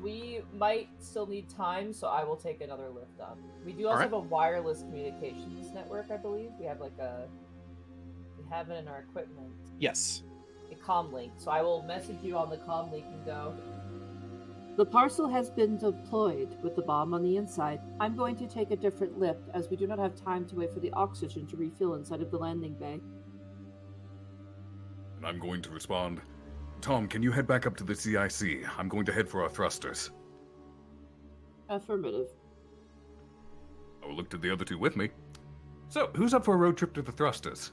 We might still need time, so I will take another lift up. We do also Alright. have a wireless communications network, I believe. We have we have it in our equipment. Yes. A comm link. So I will message you on the comm link and go. The parcel has been deployed with the bomb on the inside. I'm going to take a different lift as we do not have time to wait for the oxygen to refill inside of the landing bay. And I'm going to respond. Tom, can you head back up to the CIC? I'm going to head for our thrusters. Affirmative. I will look to the other two with me. So, who's up for a road trip to the thrusters?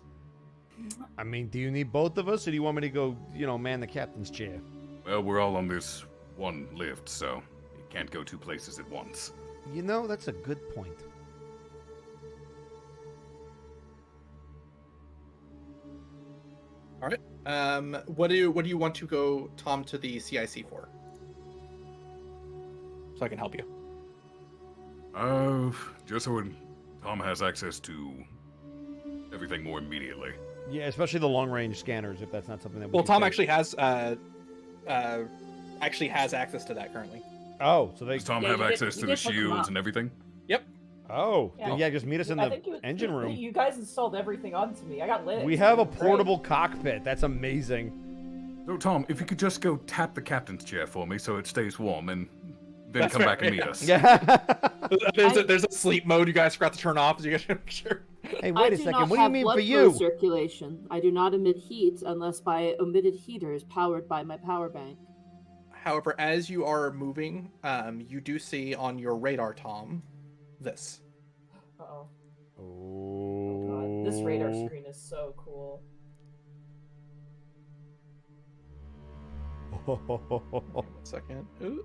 I mean, do you need both of us, or do you want me to go, man the captain's chair? Well, we're all on this one lift, so you can't go two places at once. That's a good point. All right. What do you want to go, Tom, to the CIC for? So I can help you. Just so Tom has access to everything more immediately. Yeah, especially the long-range scanners, if that's not something that we Well, can Tom take. actually has access to that currently. Oh, so they... Does Tom Yeah, have you get- access you to get the to look 'em shields up. and everything? Oh, Yeah. yeah, just meet us in I the think engine room. You guys installed everything onto me. I got lit. We have a Great. portable cockpit. That's amazing. So, Tom, if you could just go tap the captain's chair for me so it stays warm, and then That's come fair, back and meet yeah. us. Yeah. There's a sleep mode you guys forgot to turn off. So you guys sure. Hey, wait I a do second. not What do you have mean blood for flow you? circulation. I do not emit heat unless by omitted heaters powered by my power bank. However, as you are moving, you do see on your radar, Tom, this. Uh-oh. Oh. God. This radar screen is so cool. One second. Ooh.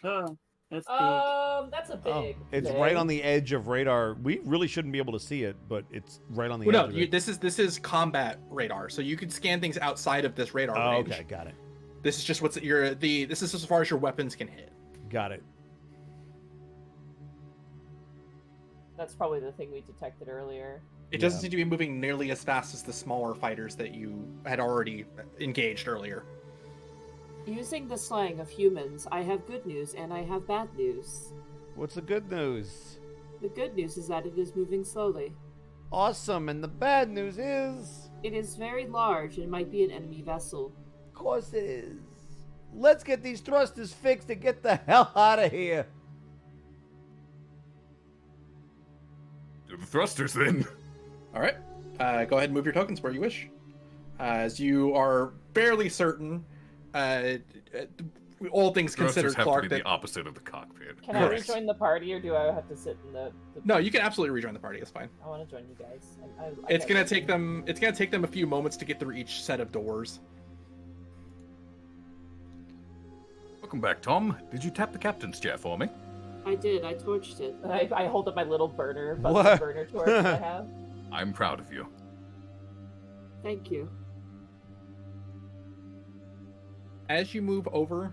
Oh, that's big. That's a Oh, big. it's thing. right on the edge of radar. We really shouldn't be able to see it, but it's right on the Well, edge no, of it. this is combat radar, so you can scan things outside of this radar Oh, range. okay, got it. This is just this is as far as your weapons can hit. Got it. That's probably the thing we detected earlier. It doesn't Yeah. seem to be moving nearly as fast as the smaller fighters that you had already engaged earlier. Using the slang of humans, I have good news and I have bad news. What's the good news? The good news is that it is moving slowly. Awesome, and the bad news is... It is very large and might be an enemy vessel. Of course it is. Let's get these thrusters fixed and get the hell out of here. To the thrusters, then. All right. Go ahead and move your tokens where you wish. As you are fairly certain, all things considered, Thrusters have Clark, to be that the opposite of the cockpit. Can Correct. I rejoin the party, or do I have to sit in the no, you can absolutely rejoin the party. It's fine. I want to join you guys. It's gonna take them. It's gonna take them a few moments to get through each set of doors. Welcome back, Tom. Did you tap the captain's chair for me? I did, I torched it. I hold up my little burner, What? busted burner torch that I have. I'm proud of you. Thank you. As you move over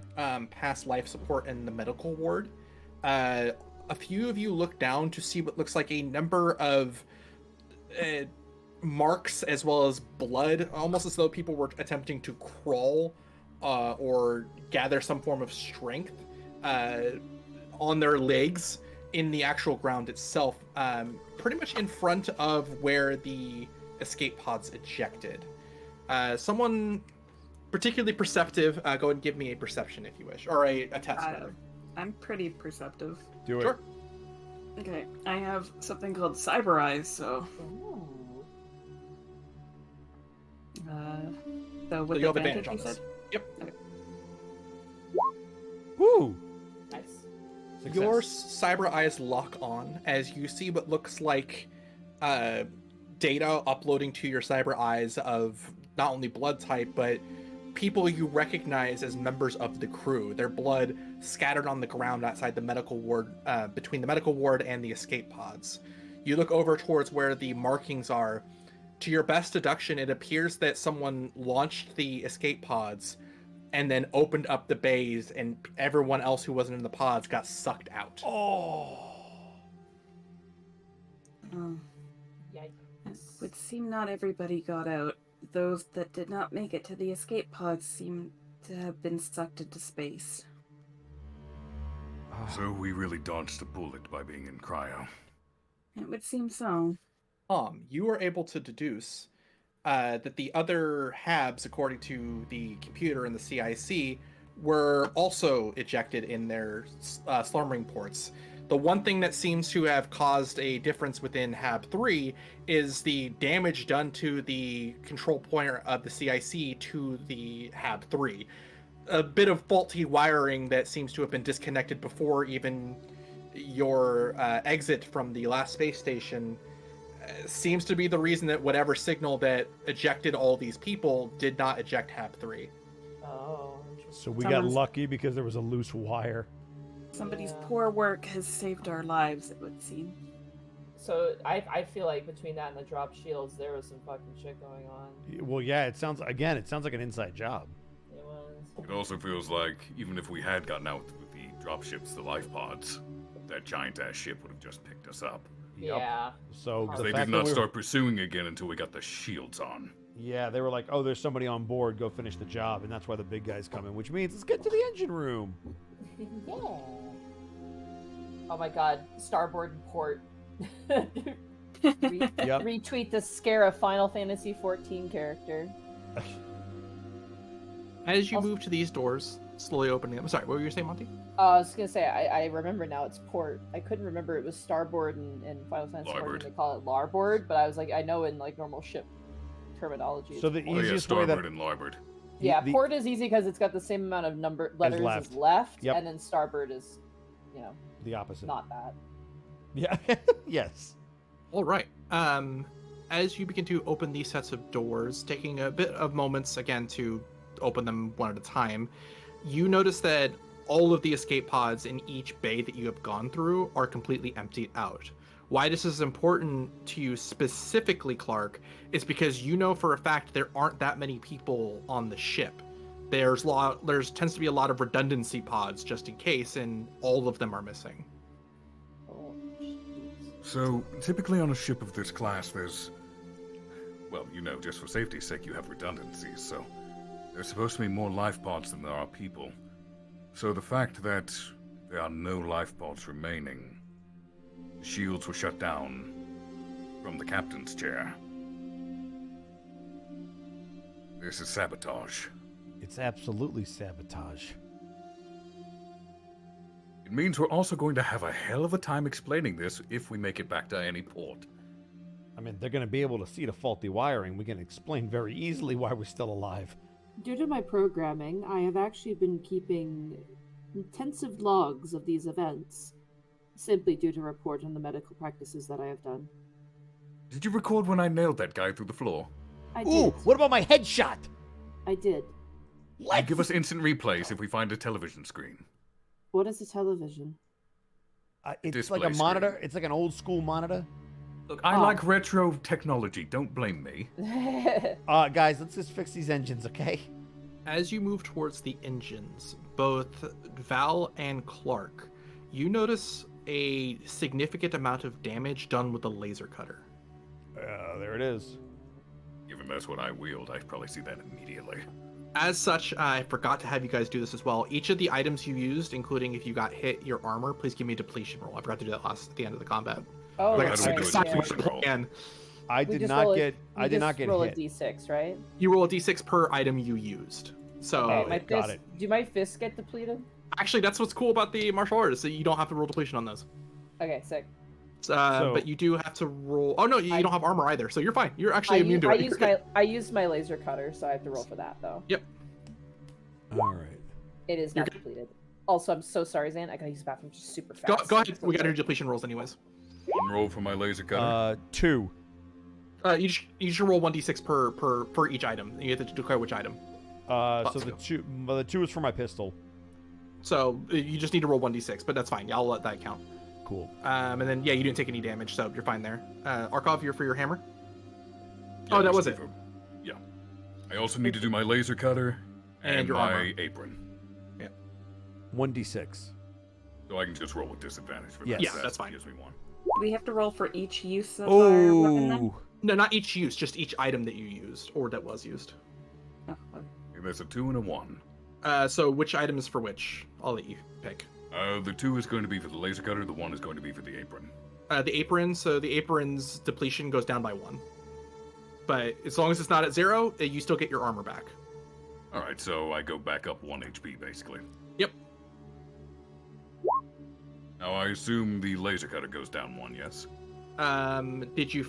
past life support and the medical ward, a few of you look down to see what looks like a number of marks as well as blood, almost as though people were attempting to crawl or gather some form of strength on their legs in the actual ground itself, pretty much in front of where the escape pods ejected. Someone particularly perceptive, go ahead and give me a perception if you wish, or a test rather. I'm pretty perceptive. Do it. Sure. Okay, I have something called Cyber Eyes, so Ooh. so with you have advantage, advantage on you this. said? Yep. Woo! Nice. Success. Your cyber eyes lock on as you see what looks like data uploading to your cyber eyes of not only blood type, but people you recognize as members of the crew. Their blood scattered on the ground outside the medical ward, between the medical ward and the escape pods. You look over towards where the markings are. To your best deduction, it appears that someone launched the escape pods and then opened up the bays, and everyone else who wasn't in the pods got sucked out. Oh. Yikes. It would seem not everybody got out. Those that did not make it to the escape pods seem to have been sucked into space. So we really dodged a bullet by being in cryo. It would seem so. You are able to deduce that the other Habs, according to the computer and the CIC, were also ejected in their slumbering ports. The one thing that seems to have caused a difference within Hab 3 is the damage done to the control point of the CIC to the Hab 3. A bit of faulty wiring that seems to have been disconnected before even your exit from the last space station seems to be the reason that whatever signal that ejected all these people did not eject Hab 3. Oh, interesting. So we got Someone's- lucky because there was a loose wire. Somebody's Yeah. poor work has saved our lives, it would seem. So I feel like between that and the drop shields, there was some fucking shit going on. Well, yeah, it sounds like an inside job. It was. It also feels like even if we had gotten out with the dropships, the life pods, that giant ass ship would have just picked us up. Yep. Yeah. So Because the They fact did that not we were- start pursuing again until we got the shields on. Yeah, they were like, "Oh, there's somebody on board. Go finish the job," and that's why the big guy's coming. Which means let's get to the engine room. Yeah. Oh my god, starboard and port. Yep. Retweet the scare of Final Fantasy 14 character. As you Also- move to these doors, slowly opening them. Sorry, what were you saying, Monty? I was gonna say, I remember now it's port. I couldn't remember it was starboard and Final Fantasy 14 Larboard. they call it larboard, but I was like, I know in like normal ship terminology. So it's the port. Oh yeah, easiest way starboard that and larboard. Yeah, the- port is easy because it's got the same amount of letters left. as left, Yep. and then starboard is, you know, the opposite. not that. Yeah. Yes. All right. As you begin to open these sets of doors, taking a bit of moments again to open them one at a time, you notice that all of the escape pods in each bay that you have gone through are completely emptied out. Why this is important to you specifically, Clark, is because you know for a fact there aren't that many people on the ship. There's tends to be a lot of redundancy pods just in case, and all of them are missing. Oh, jeez. So, typically on a ship of this class, there's... Well, you know, just for safety's sake, you have redundancies, so... There's supposed to be more life pods than there are people. So the fact that there are no life pods remaining... The shields were shut down from the captain's chair. This is sabotage. It's absolutely sabotage. It means we're also going to have a hell of a time explaining this if we make it back to any port. I mean, they're going to be able to see the faulty wiring. We can explain very easily why we're still alive. Due to my programming, I have actually been keeping intensive logs of these events, simply due to report on the medical practices that I have done. Did you record when I nailed that guy through the floor? I Ooh, did. what about my headshot? I did. What? Give us instant replays if we find a television screen. What is a television? It's Display like a monitor. screen. It's like an old school monitor. Look, I Oh. like retro technology. Don't blame me. Guys, let's just fix these engines, okay? As you move towards the engines, both Val and Clark, you notice a significant amount of damage done with the laser cutter. There it is. Given that's what I wield, I probably see that immediately. As such, I forgot to have you guys do this as well. Each of the items you used, including if you got hit, your armor, please give me a depletion roll. I forgot to do that at the end of the combat. Oh, Like how that's do we right, do it? aside yeah. from Depletion roll. plan, I We did just not roll a- get. we I did not just get roll hit. a d6, right? you roll a d6 per item you used. So Okay, my got fist. it. Do my fists get depleted? actually, that's what's cool about the martial arts, so you don't have to roll depletion on those. Okay, sick. So- But you do have to roll. Oh no, you I- don't have armor either, so you're fine. You're actually immune to I it. used my I used my laser cutter, so I have to roll for that though. All right. It is You're not depleted. Also, I'm so sorry, Zan. I gotta use the bathroom just super Go, fast. go ahead. So We got sorry. your depletion rolls anyways. One roll for my laser cutter. 2. You should roll 1d6 per each item. You have to declare which item. So Let's the go. 2. Well, the 2 is for my pistol. So you just need to roll 1d6, but that's fine. Yeah, I'll let that count. Cool. And then yeah, you didn't take any damage, so you're fine there. Arkov, you're for your hammer. Yeah, oh, that just was it. for- Yeah. I also need to do my laser cutter And and your my armor. apron. 1d6. So I can just roll with disadvantage for Yes. that. Yeah, That that's fine. Gives me one. Do we have to roll for each use of our weapon then? Oh. No, not each use, just each item that you used or that was used. Oh, okay. Okay, there's a 2 and a 1. So which item is for which? I'll let you pick. The 2 is going to be for the laser cutter. The 1 is going to be for the apron. The apron. So the apron's depletion goes down by 1. but as long as it's not at 0, you still get your armor back. All right, so I go back up 1 HP, basically. Yep. Now, I assume the laser cutter goes down 1, yes? Did you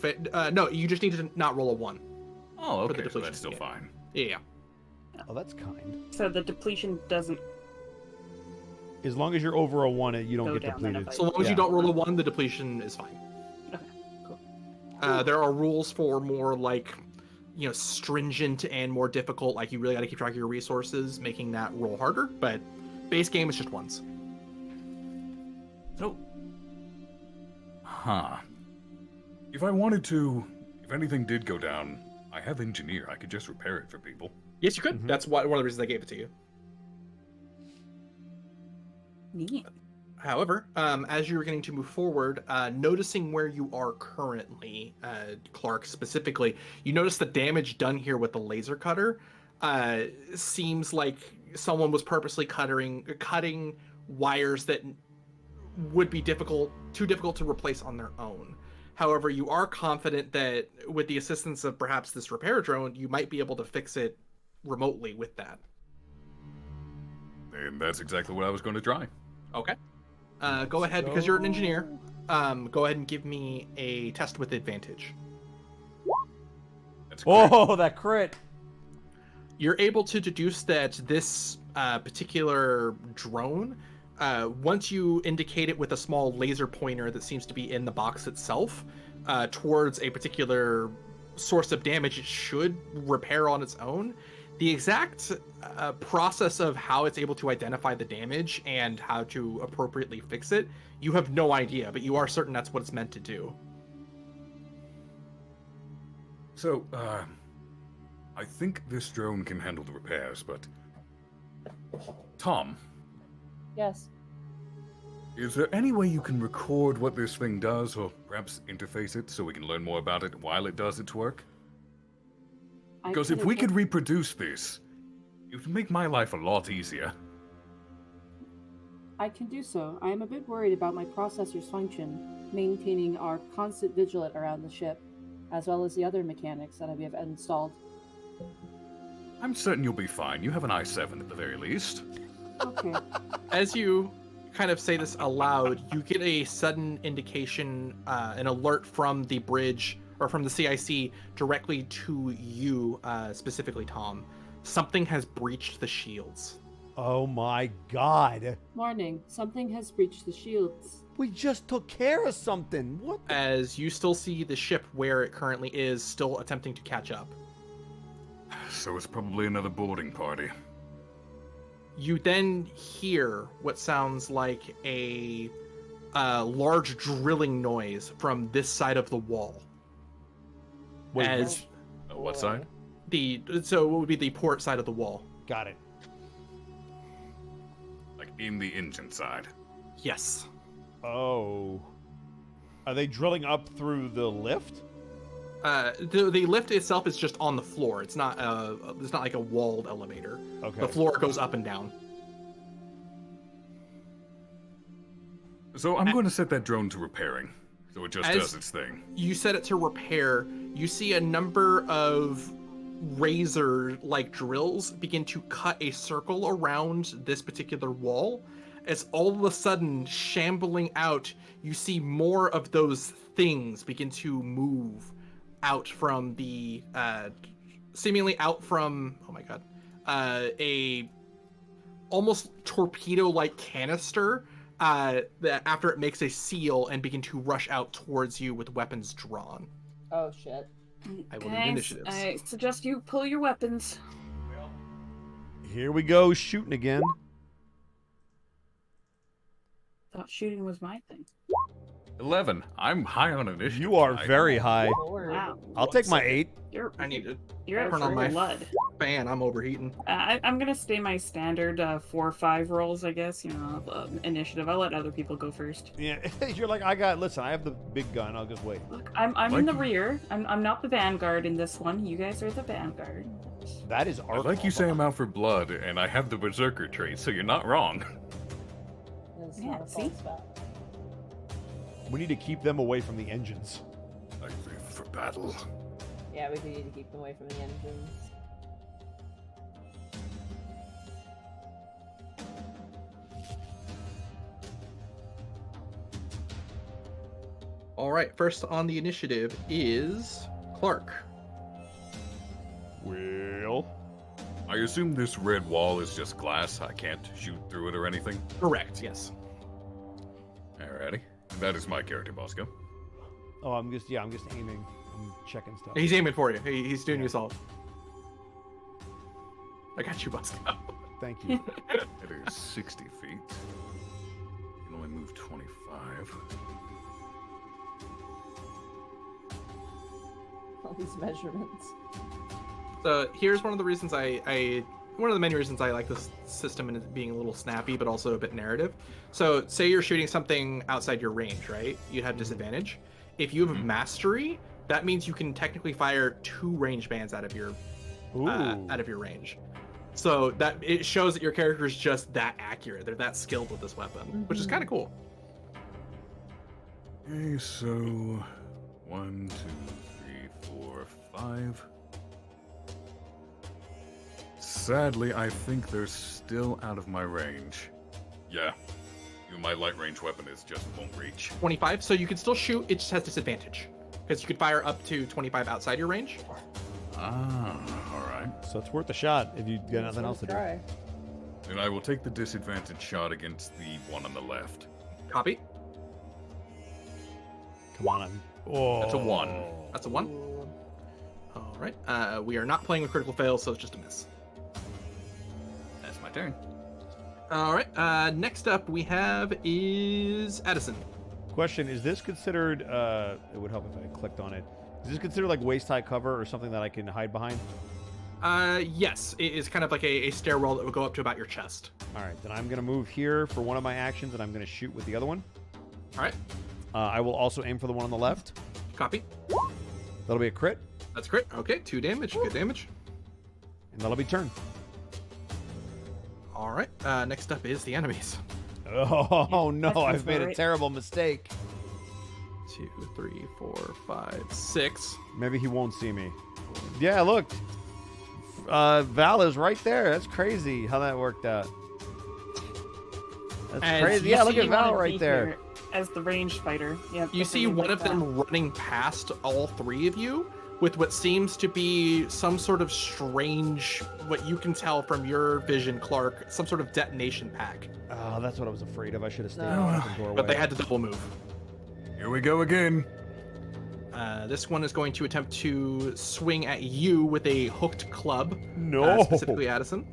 no, you just need to not roll a 1. Oh, For the okay, so depletion, that's still yeah. fine. Yeah. Oh, that's kind. So the depletion doesn't. As long as you're over a 1, you don't Go get down then depleted. if I- So long as Yeah. you don't roll a 1, the depletion is fine. Okay, cool. There are rules for more like, stringent and more difficult. Like you really got to keep track of your resources, making that roll harder. But base game is just once. So, if I wanted to, if anything did go down, I have engineer. I could just repair it for people. Yes, you could. Mhm. That's one of the reasons I gave it to you. Neat. However, as you're getting to move forward, noticing where you are currently, Clark specifically, you notice the damage done here with the laser cutter seems like someone was purposely cutting wires that would be too difficult to replace on their own. However, you are confident that with the assistance of perhaps this repair drone, you might be able to fix it remotely with that. And that's exactly what I was going to try. Okay. Go ahead, because you're an engineer. Go ahead and give me a test with advantage. That's great. Oh, that crit. You're able to deduce that this particular drone, once you indicate it with a small laser pointer that seems to be in the box itself, towards a particular source of damage, it should repair on its own. The exact process of how it's able to identify the damage and how to appropriately fix it, you have no idea, but you are certain that's what it's meant to do. So, I think this drone can handle the repairs, but... Tom, Yes. is there any way you can record what this thing does, or perhaps interface it so we can learn more about it while it does its work? Because if we could reproduce this, it would make my life a lot easier. I can do so. I am a bit worried about my processor's function, maintaining our constant vigilant around the ship, as well as the other mechanics that we have installed. I'm certain you'll be fine. You have an i7 at the very least. Okay. As you kind of say this aloud, you get a sudden indication, an alert from the bridge or from the CIC directly to you, specifically Tom. Something has breached the shields. Oh my god. Morning. Something has breached the shields. We just took care of something. What the... As you still see the ship where it currently is, still attempting to catch up. So it's probably another boarding party. You then hear what sounds like a large drilling noise from this side of the wall. Wait, As What side? so it would be the port side of the wall. got it. Like in the engine side. Yes. Oh. Are they drilling up through the lift? The lift itself is just on the floor. It's not like a walled elevator. Okay. The floor goes up and down. So I'm going to set that drone to repairing, so it just As- does its thing. You set it to repair. You see a number of razor-like drills begin to cut a circle around this particular wall. As all of a sudden, shambling out, you see more of those things begin to move out from the seemingly out from a almost torpedo-like canister that after it makes a seal and begin to rush out towards you with weapons drawn. Oh shit. I will need Guys, initiatives. I suggest you pull your weapons. Here we go, shooting again. Thought shooting was my thing. 11. I'm high on initiative. You are tonight. very high. Lord. Wow, I'll take my 8. you're I need to you're at turn on full my blood. fan. I'm overheating. I'm gonna stay my standard 4 or 5 rolls, I guess. Initiative. I'll let other people go first. Yeah, you're like, listen, I have the big gun. I'll just wait. Look, I'm in Like the you- rear. I'm not the vanguard in this one. You guys are the vanguard. That is I our like you say I'm out for blood, and I have the berserker trait, so you're not wrong. It's Yeah, not a see? false fact. We need to keep them away from the engines. I live for battle. Yeah, we do need to keep them away from the engines. All right, first on the initiative is Clark. Well, I assume this red wall is just glass. I can't shoot through it or anything. Correct, yes. Alrighty. That is my character, Bosco. oh, I'm just aiming. I'm checking stuff. He's aiming for you. He's doing Yeah. you solid. I got you, Bosco. Thank you. It is 60 feet. You can only move 25. All these measurements. So here's one of the reasons one of the many reasons I like this system and it being a little snappy, but also a bit narrative. So say you're shooting something outside your range, right? You have disadvantage. If you have mastery, that means you can technically fire 2 range bands out of your range. So that it shows that your character is just that accurate. They're that skilled with this weapon, which is kind of cool. Okay, so 1, 2, 3, 4, 5. Sadly, I think they're still out of my range. Yeah, my light range weapon just won't reach. 25. So you can still shoot. It just has disadvantage because you could fire up to 25 outside your range. Ah, all right. So it's worth a shot if you got nothing else to do. Try. Then I will take the disadvantage shot against the one on the left. Copy. Come on. Oh. That's a 1. That's a 1. All right. We are not playing with critical fails, so it's just a miss. That's my turn. All right. Next up we have is Addison. Question: is this considered? It would help if I clicked on it. Is this considered like waist-high cover or something that I can hide behind? Yes, it is kind of like a stairwell that will go up to about your chest. All right, then I'm gonna move here for one of my actions, and I'm gonna shoot with the other one. All right. I will also aim for the one on the left. Copy. That'll be a crit, That's crit. Okay, 2 damage. Good damage. and that'll be turn. All right. Next up is the enemies. Oh no! that sounds I've made about a right. terrible mistake. 2, 3, 4, 5, 6. Maybe he won't see me. Yeah, look. Val is right there. That's crazy how that worked out. That's As crazy. you Yeah, look see at Val Wanted to right be there. here as the ranged fighter. Yeah. You see definitely one like of them that. running past all 3 of you with what seems to be some sort of strange, what you can tell from your vision, Clark, some sort of detonation pack. Oh, that's what I was afraid of. I should have stayed No. out of the doorway. But they had to double move. Here we go again. This one is going to attempt to swing at you with a hooked club. No. Specifically Addison.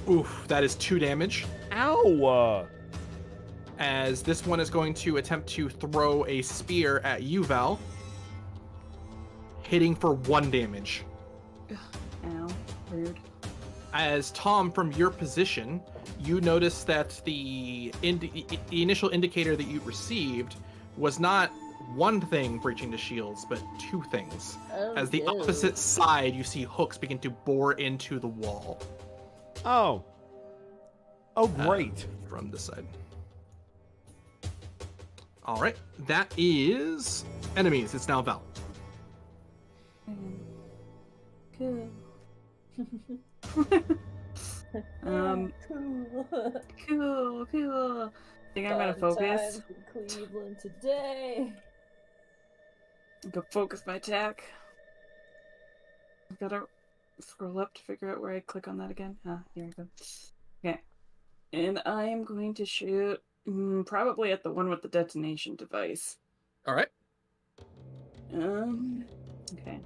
Oof, that is 2 damage. Ow! As this one is going to attempt to throw a spear at you, Val. Hitting for 1 damage. Ow. Rude. As Tom, from your position, you notice that the initial indicator that you received was not one thing breaching the shields, but 2 things. Oh, As the no. opposite side, you see hooks begin to bore into the wall Oh. Oh, great. from this side. All right, that is enemies. It's now Val. Cool. Cool. Cool. Think I'm gonna Fun focus. times in Cleveland today. Go focus my attack. I've gotta scroll up to figure out where I click on that again. Here we go. Okay. And I am going to shoot probably at the one with the detonation device. All right. Okay.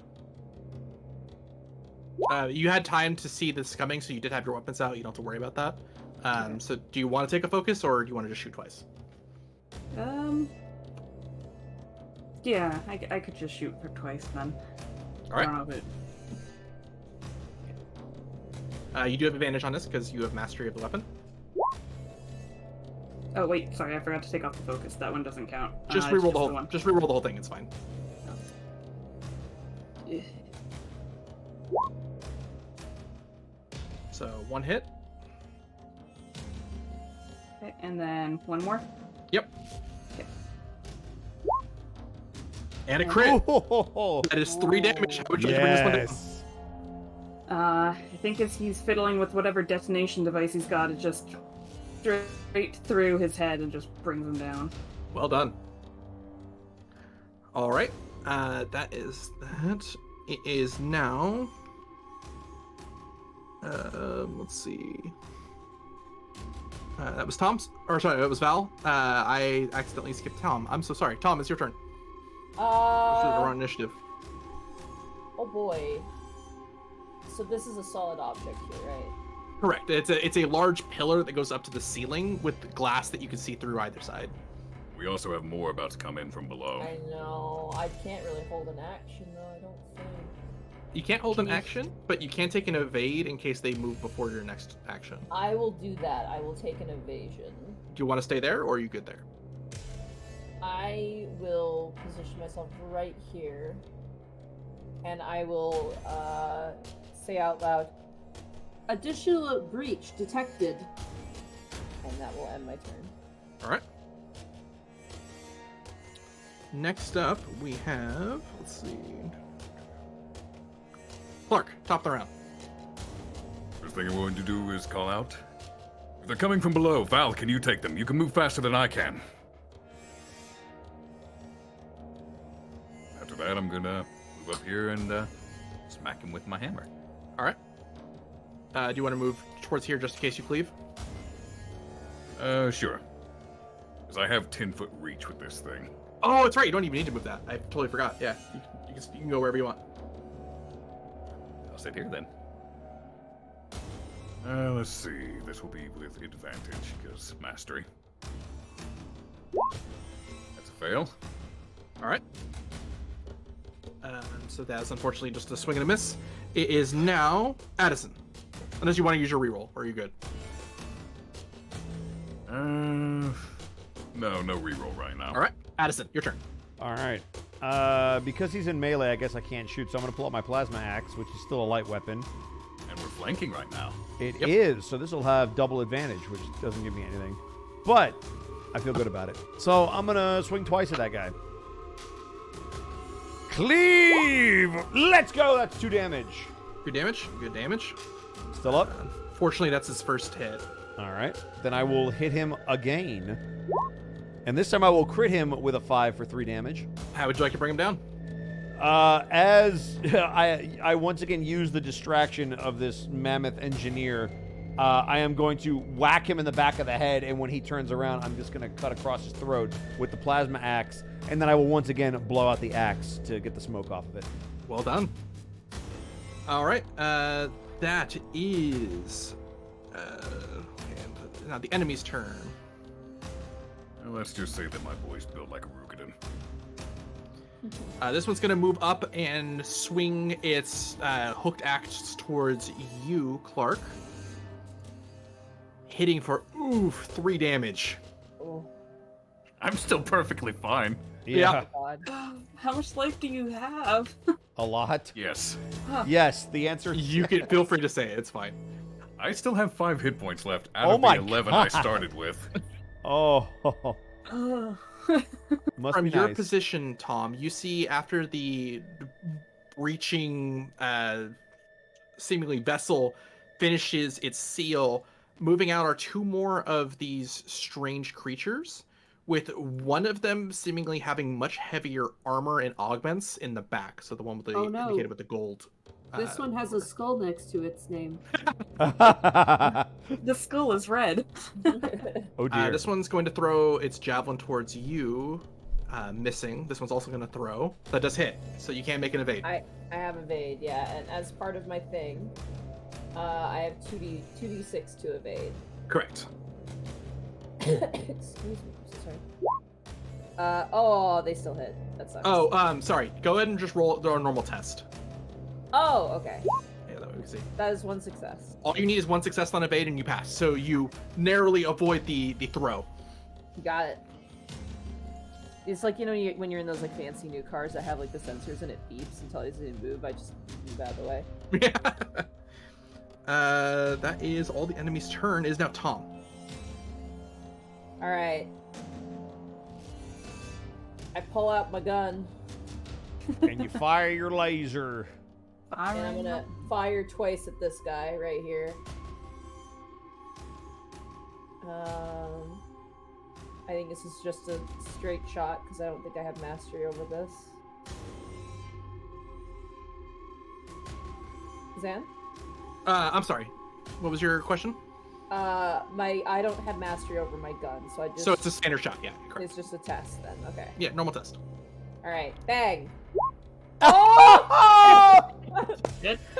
You had time to see this coming, so you did have your weapons out. You don't have to worry about that. So do you want to take a focus, or do you want to just shoot twice? Yeah, I could just shoot for twice then. All right. I don't know if it... You do have advantage on this because you have mastery of the weapon. Oh wait, sorry, I forgot to take off the focus. That one doesn't count. Just It's reroll the the whole. one. Just reroll the whole thing. It's fine. So 1 hit. Okay, and then one more. Yep. Okay. And a crit. Oh, That is 3 damage. How would you like to bring this one down? yes. I think as he's fiddling with whatever detonation device he's got, it just straight through his head and just brings him down. Well done. All right. That is that. It is now. Let's see. That was Tom's. Or sorry, that was Val. I accidentally skipped Tom. I'm so sorry. Tom, it's your turn. This is the wrong initiative. Oh boy. So this is a solid object here, right? Correct. It's a large pillar that goes up to the ceiling with glass that you can see through either side. We also have more about to come in from below. I know. I can't really hold an action though, I don't think. You can't hold an action, but you can take an evade in case they move before your next action. I will do that. I will take an evasion. Do you want to stay there, or are you good there? I will position myself right here. And I will say out loud, Additional breach detected. and that will end my turn. All right. Next up, we have, let's see, Clark, top of the round. First thing I'm going to do is call out. If they're coming from below, Val, can you take them? You can move faster than I can. After that, I'm gonna move up here and smack him with my hammer. All right. Do you want to move towards here just in case you cleave? Sure. Because I have 10-foot reach with this thing. Oh, that's right. You don't even need to move that. I totally forgot. Yeah, you can go wherever you want. I'll sit here then. Let's see. This will be with advantage, because mastery. That's a fail. All right. So that's unfortunately just a swing and a miss. It is now Addison. Unless you want to use your reroll, or are you good? No reroll right now. All right, Addison, your turn. All right. Because he's in melee, I guess I can't shoot, so I'm going to pull out my plasma axe, which is still a light weapon. And we're flanking right now. It is, so this will have double advantage, which doesn't give me anything. But I feel good about it. So I'm going to swing twice at that guy. Cleave! Let's go! That's 2 damage. Good damage. Good damage. Still up? Fortunately, that's his first hit. All right. Then I will hit him again. And this time I will crit him with a 5 for 3 damage. How would you like to bring him down? As I once again use the distraction of this mammoth engineer, I am going to whack him in the back of the head, and when he turns around, I'm just going to cut across his throat with the plasma axe, and then I will once again blow out the axe to get the smoke off of it. Well done. All right. That is now the enemy's turn. Well, let's just say that my boy's built like a Rugadin. This one's going to move up and swing its hooked axe towards you, Clark. Hitting for 3 damage. Oh, I'm still perfectly fine. Yeah. God. How much life do you have? A lot. Yes. Yes, the answer is You can feel free to say it. It's fine. I still have 5 hit points left out Oh of my the 11 God. I started with. Oh, must From be your nice. position, Tom, you see after the breaching, seemingly vessel finishes its seal, moving out are 2 more of these strange creatures, with one of them seemingly having much heavier armor and augments in the back. So the one with the Oh, no. indicated with the gold. This one has a skull next to its name. The skull is red. Oh dear. This one's going to throw its javelin towards you, missing. This one's also going to throw. That does hit, so you can't make an evade. I have evade, yeah, and as part of my thing, I have 2d6 to evade. Correct. Excuse me, I'm so sorry. Oh, they still hit. That sucks. Oh, sorry. Go ahead and just roll a normal test. Oh, okay. Yeah, that way we can see. That is 1 success. All you need is 1 success on evade and you pass. So you narrowly avoid the throw. Got it. It's like, you know, when you're in those like fancy new cars that have like the sensors and it beeps and tells you to move, I just move out of the way. Yeah. That is all the enemy's turn. Is now Tom. Alright. I pull out my gun And you fire your laser. And I'm gonna fire twice at this guy right here. I think this is just a straight shot because I don't think I have mastery over this. Zan? I'm sorry. What was your question? I don't have mastery over my gun, so I just. So it's a standard shot, yeah, correct. It's just a test then. Okay. Yeah, normal test. All right. Bang.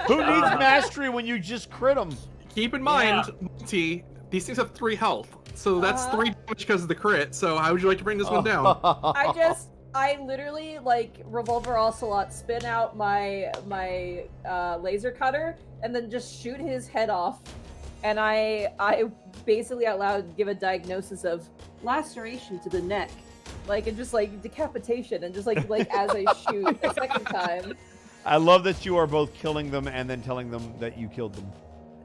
Who needs mastery when you just crit them? Keep in mind, Monty, these things have 3 health, so that's 3 damage because of the crit. So how would you like to bring this one down? I literally like Revolver Ocelot spin out my laser cutter and then just shoot his head off, and I basically out loud give a diagnosis of laceration to the neck, like, and just like decapitation, and just like as I shoot a second time. I love that you are both killing them and then telling them that you killed them.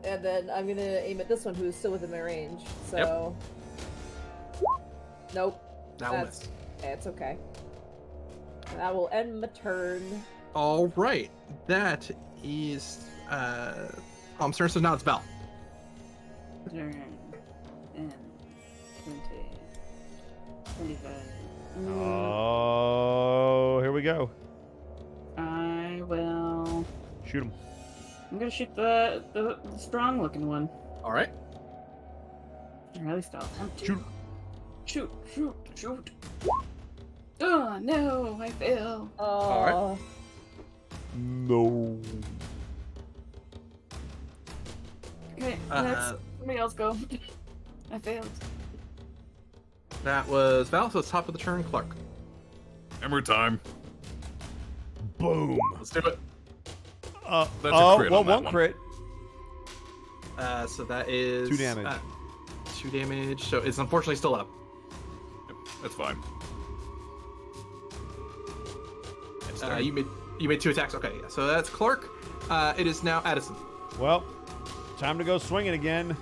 And then I'm gonna aim at this one who's still within my range. So, nope. That will miss. It's okay. And that will end my turn. All right, that is Tom's turn. So now it's Val. Turn. 10, 20, 25. Oh, here we go. I will. Shoot him. I'm gonna shoot the strong looking one. All right. Or at least I'll attempt to. Shoot. Shoot. Oh no, I fail. All No. Okay, let's somebody else go. I failed. That was Val. So it's top of the turn, Clark. Hammer time. Boom. Let's do it. That's a crit on that one crit. So that is 2 damage. 2 damage. So it's unfortunately still up. Yep, that's fine. You made 2 attacks. Okay, yeah. So that's Clark. It is now Addison. Well, time to go swinging again.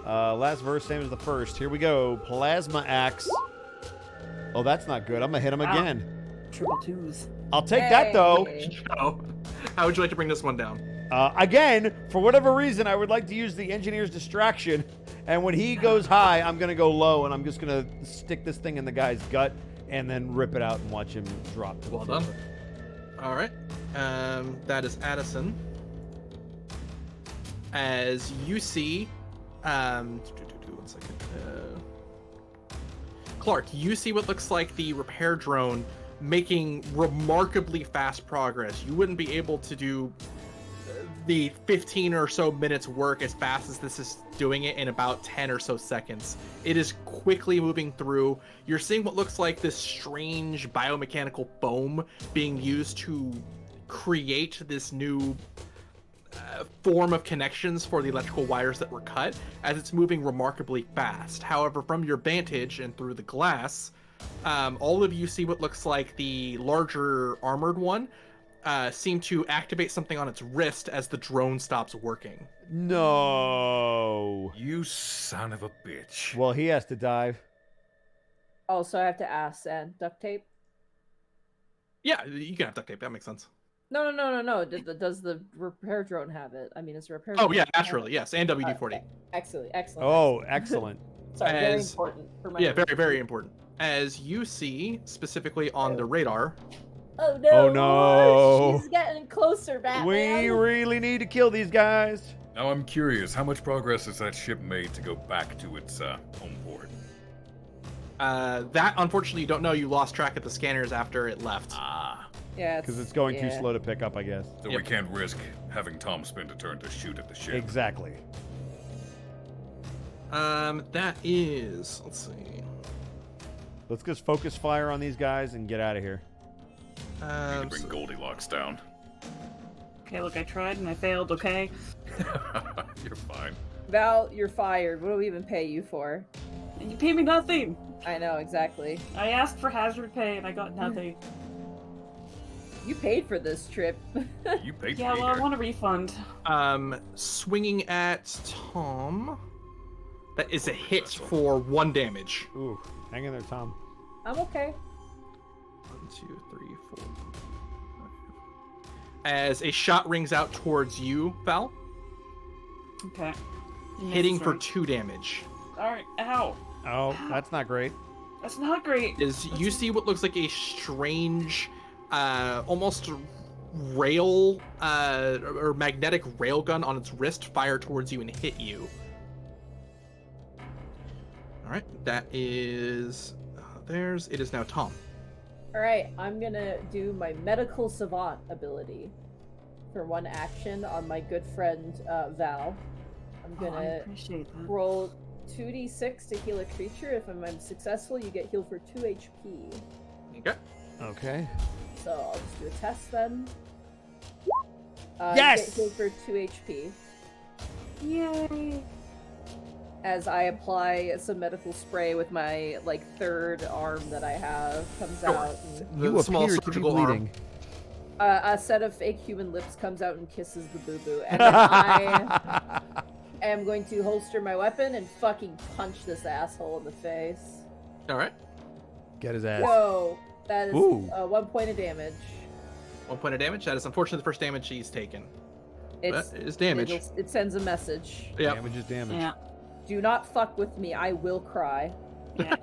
Last verse, same as the first. Here we go. Plasma axe. Oh, that's not good. I'm gonna hit him again. Triple 2s. I'll take that though. So, how would you like to bring this one down? Again, for whatever reason, I would like to use the engineer's distraction. And when he goes high, I'm gonna go low, and I'm just gonna stick this thing in the guy's gut, and then rip it out and watch him drop. To the Well done. floor. All right. That is Addison. As you see, 1 second. Clark, you see what looks like the repair drone making remarkably fast progress. You wouldn't be able to do the 15 or so minutes work as fast as this is doing it in about 10 or so seconds. It is quickly moving through. You're seeing what looks like this strange biomechanical foam being used to create this new form of connections for the electrical wires that were cut, as it's moving remarkably fast. However, from your vantage and through the glass, all of you see what looks like the larger armored one seem to activate something on its wrist as the drone stops working. No. You son of a bitch. Well, he has to dive. Oh, so I have to ask and duct tape? Yeah, you can have duct tape. That makes sense. No. Does the repair drone have it? I mean, it's a repair Oh drone. yeah, naturally, yes, and WD-40. Excellent. Oh, excellent. Sorry, very As- important for my. Yeah, very, very important. As you see, specifically on the radar, Oh no! Oh, no. She's getting closer, Batman. We really need to kill these guys. Now I'm curious, how much progress has that ship made to go back to its home port? that unfortunately you don't know. You lost track of the scanners after it left. Ah. Yeah, Because it's going too slow to pick up, I guess. So we can't risk having Tom spend a turn to shoot at the ship. Exactly. That is, let's see. Let's just focus fire on these guys and get out of here. We need to bring Goldilocks down. Okay, look, I tried and I failed, okay? You're fine. Val, you're fired. What do we even pay you for? And you pay me nothing. I know, exactly. I asked for hazard pay and I got nothing. You paid for this trip. You paid Yeah, for well, I here. want a refund. Swinging at Tom. That is a hit for 1 damage. Ooh, hang in there, Tom. I'm okay. 1, 2, 3, 4, 5. As a shot rings out towards you, Val, Okay. hitting for Misses, 2 damage. right? All right. Ow. Oh, that's not great. That's not great. Is you see what looks like a strange, almost rail or magnetic railgun on its wrist fire towards you and hit you. All right, that is theirs. It is now Tom. All right, I'm gonna do my medical savant ability for 1 action on my good friend Val. I'm Oh, I gonna appreciate that. roll 2d6 to heal a creature. If I'm successful, you get healed for 2 HP. Okay. Okay. So I'll just do a test then. Yes! You get healed for 2 HP. Yay! As I apply some medical spray with my like 3rd arm that I have, comes out. And, You The small appear to be surgical arm. bleeding. a set of fake human lips comes out and kisses the boo boo, and then I am going to holster my weapon and fucking punch this asshole in the face. All right. Get his ass. Whoa, that is Ooh. 1 point of damage. 1 point of damage. That is unfortunately the first damage he's taken. It's That is damage. It sends a message. Yeah. Damage is damage. Yeah. Do not fuck with me. I will cry. Yeah.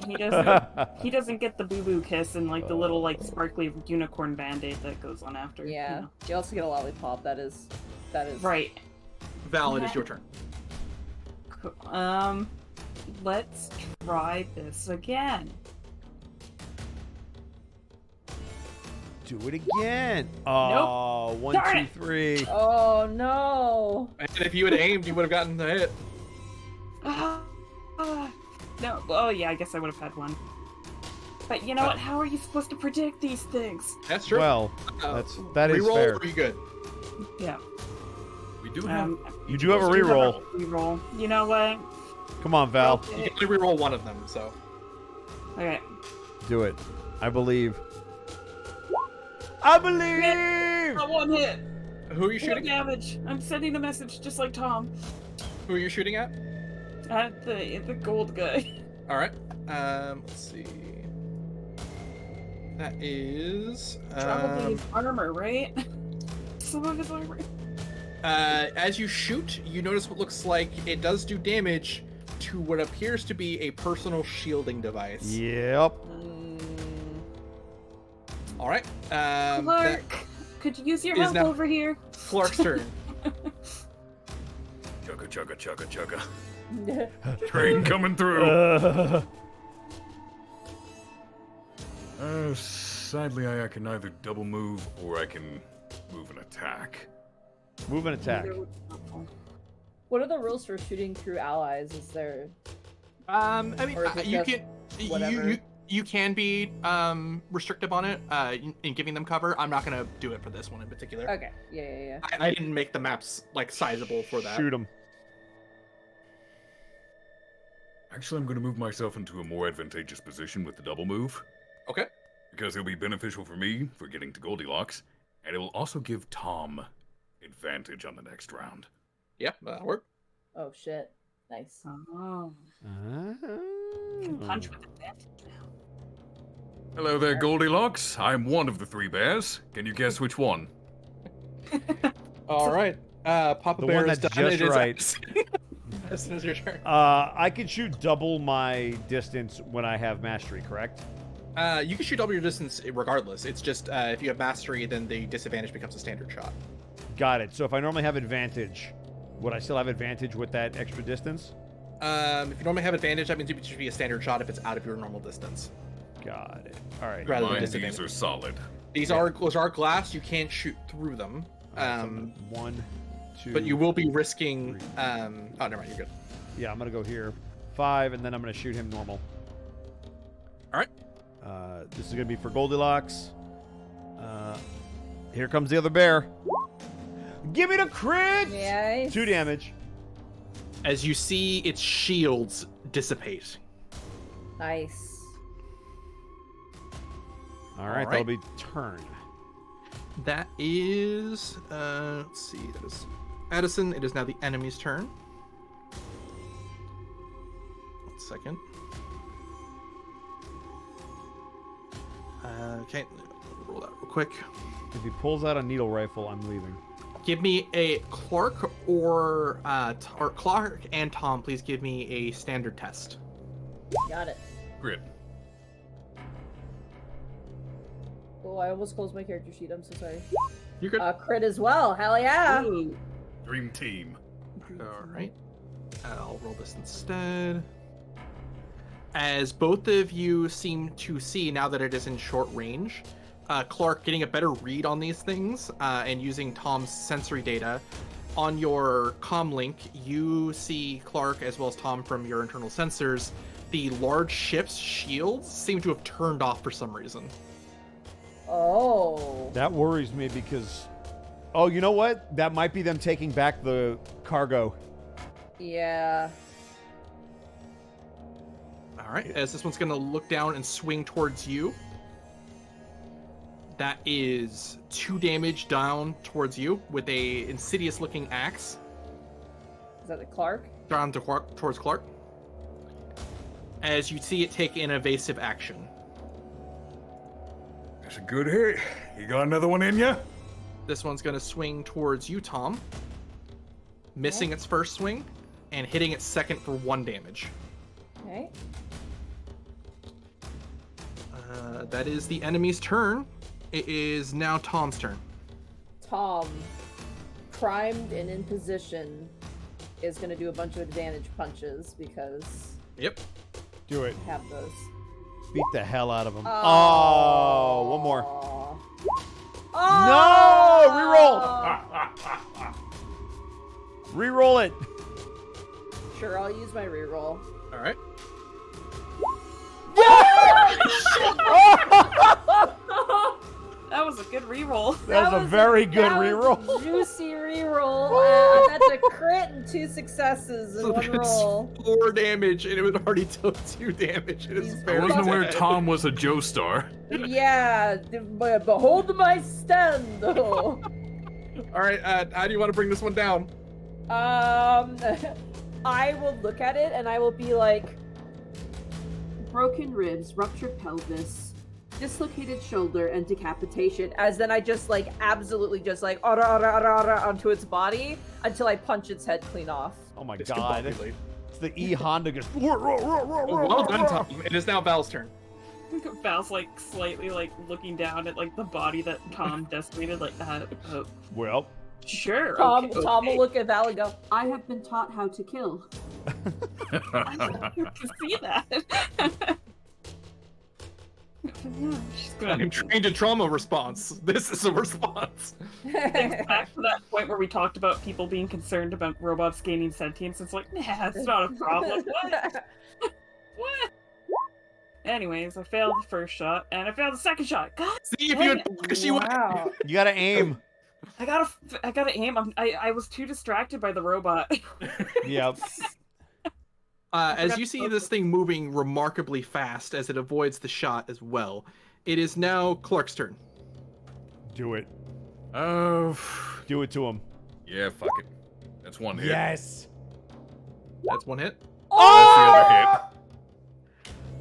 He doesn't get the boo boo kiss and like the little like sparkly unicorn band-aid that goes on after. you Yeah. know. You also get a lollipop. That is. Right. Val, it is your turn. Cool. Let's try this again. Do it again. Oh, Nope. 1, Darn 2, it. 3. Oh no. And if you had aimed, you would have gotten the hit. No. Oh yeah, I guess I would have had one. But you know what? How are you supposed to predict these things? That's true. Well, that is reroll fair. or are you good? Yeah. We do have. You do have a I do have reroll. a reroll. You know what? Come on, Val. You can only reroll one of them, so. Okay. Do it. I believe. I believe! Got 1 hit. Who are you 1 shooting? damage. I'm sending a message just like Tom. Who are you shooting at? At the gold guy. All right. Let's see. That is. Probably his armor, right? Some of his armor. As you shoot, you notice what looks like it does do damage to what appears to be a personal shielding device. Yep. All right. Clark, could you use your is help now- over here? Clark's turn. Chugga, chugga, chugga, chugga. Train coming through. Sadly, I can either double move or I can move and attack. Move and attack. What are the rules for shooting through allies? Is there? I mean, Or is it you just can whatever? you can be restrictive on it in giving them cover. I'm not gonna do it for this one in particular. Okay. Yeah. I didn't make the maps like sizable for that. Shoot him. Actually, I'm going to move myself into a more advantageous position with the double move. Okay. Because it'll be beneficial for me for getting to Goldilocks, and it will also give Tom advantage on the next round. Yeah, that'll work. Oh shit. Nice. Oh. Can punch with advantage now. Hello there, Goldilocks. I'm one of the 3 bears. Can you guess which one? All right. Papa The Bear one is that's done. just It is right. Edison. Edison, is your turn. I can shoot double my distance when I have mastery, correct? You can shoot double your distance regardless. It's just if you have mastery, then the disadvantage becomes a standard shot. Got it. So if I normally have advantage, would I still have advantage with that extra distance? If you normally have advantage, that means it should be a standard shot if it's out of your normal distance. Got it. All right. Rather than Mine, these disadvantage. are solid. These are glass. You can't shoot through them. All right, so I'm gonna- 1, 2. But you will be risking. 3. Oh, never mind. You're good. Yeah, I'm gonna go here. 5, and then I'm gonna shoot him normal. All right. This is gonna be for Goldilocks. Here comes the other bear. Give me the crit! Nice. 2 damage. As you see its shields dissipate. Nice. All right, All that'll right. be turn. That is. Let's see. That is Edison. It is now the enemy's turn. 1 second. Okay, roll that real quick. If he pulls out a needle rifle, I'm leaving. Give me a Clark or Clark and Tom. Please give me a standard test. Got it. Grit. Oh, I almost closed my character sheet. I'm so sorry. You're good. Crit as well. Hell yeah. Ooh. Dream team. All right. I'll roll this instead. As both of you seem to see now that it is in short range, Clark getting a better read on these things and using Tom's sensory data. On your comm link, you see Clark as well as Tom from your internal sensors. The large ship's shields seem to have turned off for some reason. Oh. That worries me because... Oh, you know what? That might be them taking back the cargo. Yeah. All right, as this one's going to look down and swing towards you. That is 2 damage down towards you with a insidious-looking axe. Is that the Clark? Down to towards Clark. As you see it take an evasive action. That's a good hit. You got another one in ya? This one's going to swing towards you, Tom. Missing its first swing and hitting its second for 1 damage. Okay. That is the enemy's turn. It is now Tom's turn. Tom, primed and in position, is going to do a bunch of advantage punches because Yep. Do it. I have those. Beat the hell out of him. Oh, one more. Oh! No! Reroll! Reroll it. Sure, I'll use my reroll. All right. That was a good reroll. That was a very good that was reroll. a juicy reroll. That's a crit and 2 successes in So one that's roll. 4 damage, and it would already took 2 damage. It is He's I very wasn't aware dead. Tom was a Joestar. Yeah, behold my stand. All right, how do you want to bring this one down? I will look at it and I will be like, Broken ribs, ruptured pelvis, dislocated shoulder, and decapitation. as then I just like absolutely just like onto its body until I punch its head clean off. Oh my It's god. discombobulated. It's the E Honda goes. Well done, Tom. It is now Val's turn. Val's like slightly like looking down at like the body that Tom decimated. Like, Well, sure. Tom okay, will okay. look at Val and go, I have been taught how to kill. I can see that. She's gonna I'm trained in trauma response. This is a response. think back to that point where we talked about people being concerned about robots gaining sentience. It's like, nah, it's not a problem. What? What? Anyways, I failed the first shot, and I failed the second shot. God, See if dang you it. had she would. wow. you gotta aim. I gotta aim. I was too distracted by the robot. Yep. As you see this thing moving remarkably fast as it avoids the shot as well, it is now Clark's turn. Do it. Oh, Do it to him. yeah, fuck it. That's one hit. Yes. That's 1 hit. That's the other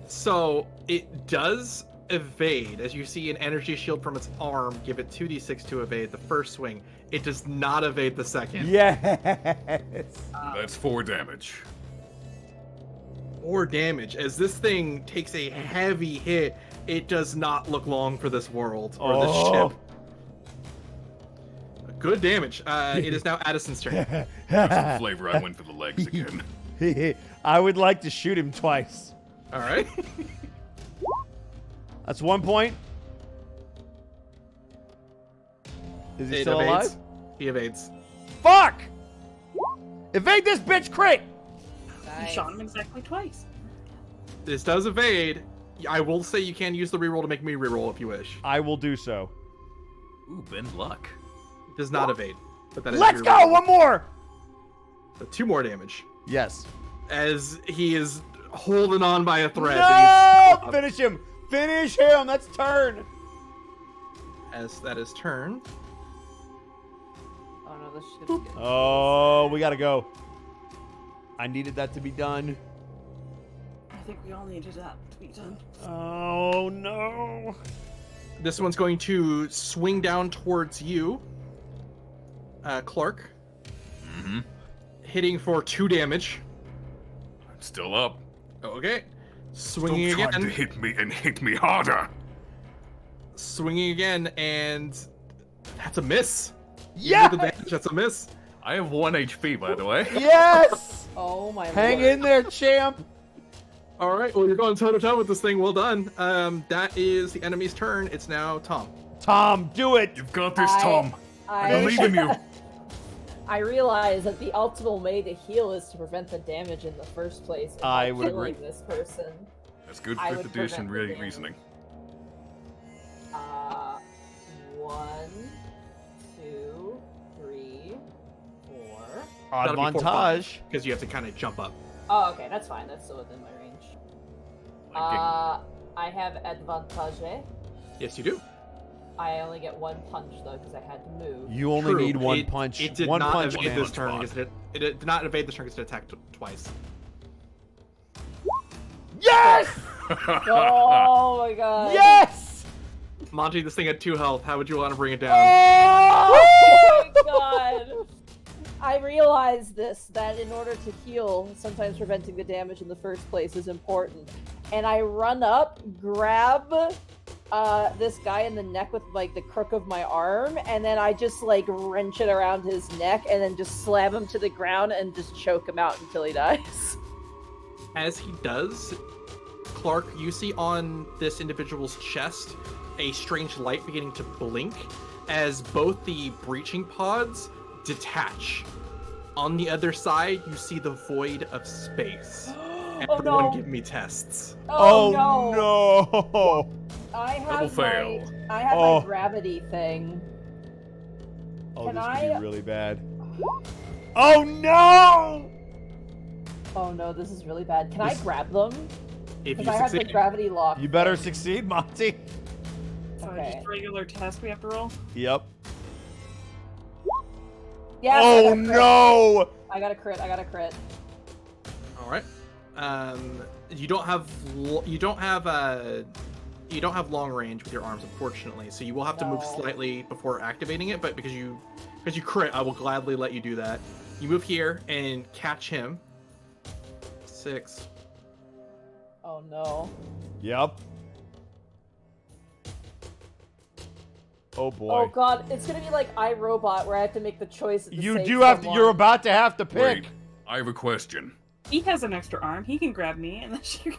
So it does evade. As you see an energy shield from its arm, give it 2d6 to evade the first swing. It does not evade the second. Yes. hit. That's 4 damage. Or damage. As this thing takes a heavy hit, it does not look long for this world or this Oh. ship. Good damage. It is now Addison's turn. That's the flavor. I went for the legs again. I would like to shoot him twice. All right. That's 1 point. Is he It still evades. alive? He evades. Fuck! Evade this bitch, crit! You shot him exactly twice. This does evade. I will say you can use the reroll to make me reroll if you wish. I will do so. Ooh, bend luck. It does not evade. But that is Let's your go! reroll. One more! So 2 more damage. Yes. As he is holding on by a thread. No! Finish him! Finish him! That's turn! As that is turn. Oh no, this shit's good. Oh, we gotta go. I needed that to be done. I think we all needed that to be done. Oh no. This one's going to swing down towards you, Clark. Mm-hmm. Hitting for 2 damage. I'm still up. Okay. Swinging Stop trying to again. hit me and hit me harder. Swinging again, and that's a miss. Yeah. The damage, that's a miss. I have 1 HP, by the way. Yes. Oh my Hang lord. in there, champ. All right. Well, you're going toe to toe with this thing. Well done. That is the enemy's turn. It's now Tom. Tom, do it. You've got this, Tom. I I believe in you. I realize that the ultimate way to heal is to prevent the damage in the first place. And I by would killing agree. this person. That's good I fifth would edition prevent the damage. reasoning. 1, 2, 3, 4. Advantage. Because you have to kind of jump up. Oh, okay, that's fine. That's still within my range. Like I have advantage. Yes, you do. I only get 1 punch though because I had to move. You only True. need 1 It- punch. It did 1 not punch, evade man. this turn because it did not evade this turn because it attacked twice. Yes. Oh my god. Yes. Monty, this thing had 2 health. How would you want to bring it down? Oh my god. I realized that in order to heal, sometimes preventing the damage in the first place is important. And I run up, grab this guy in the neck with like the crook of my arm, and then I just like wrench it around his neck and then just slam him to the ground and just choke him out until he dies. As he does, Clark, you see on this individual's chest a strange light beginning to blink as both the breaching pods detach. On the other side, you see the void of space. Oh, Everyone no. give me tests. Oh, no. I Double have fail. I have Oh. my gravity thing. Oh, Can this could I- be really bad. Oh no! Oh no, this is really bad. Can I grab them? If Because you I have the succeed, gravity lock. You better succeed, Monty. So Okay. just regular test we have to roll. Yep. Yes, Oh I got a crit. no! I got a crit. I got a crit. all right. You don't have long range with your arms, unfortunately. So you will have to move No. slightly before activating it. But because you crit, I will gladly let you do that. You move here and catch him. 6. Oh no. Yep. Oh boy. Oh god, it's gonna be like iRobot where I have to make the choice. To You save do have to. someone. You're about to have to pick. Wait, I have a question. He has an extra arm. He can grab me, and then she.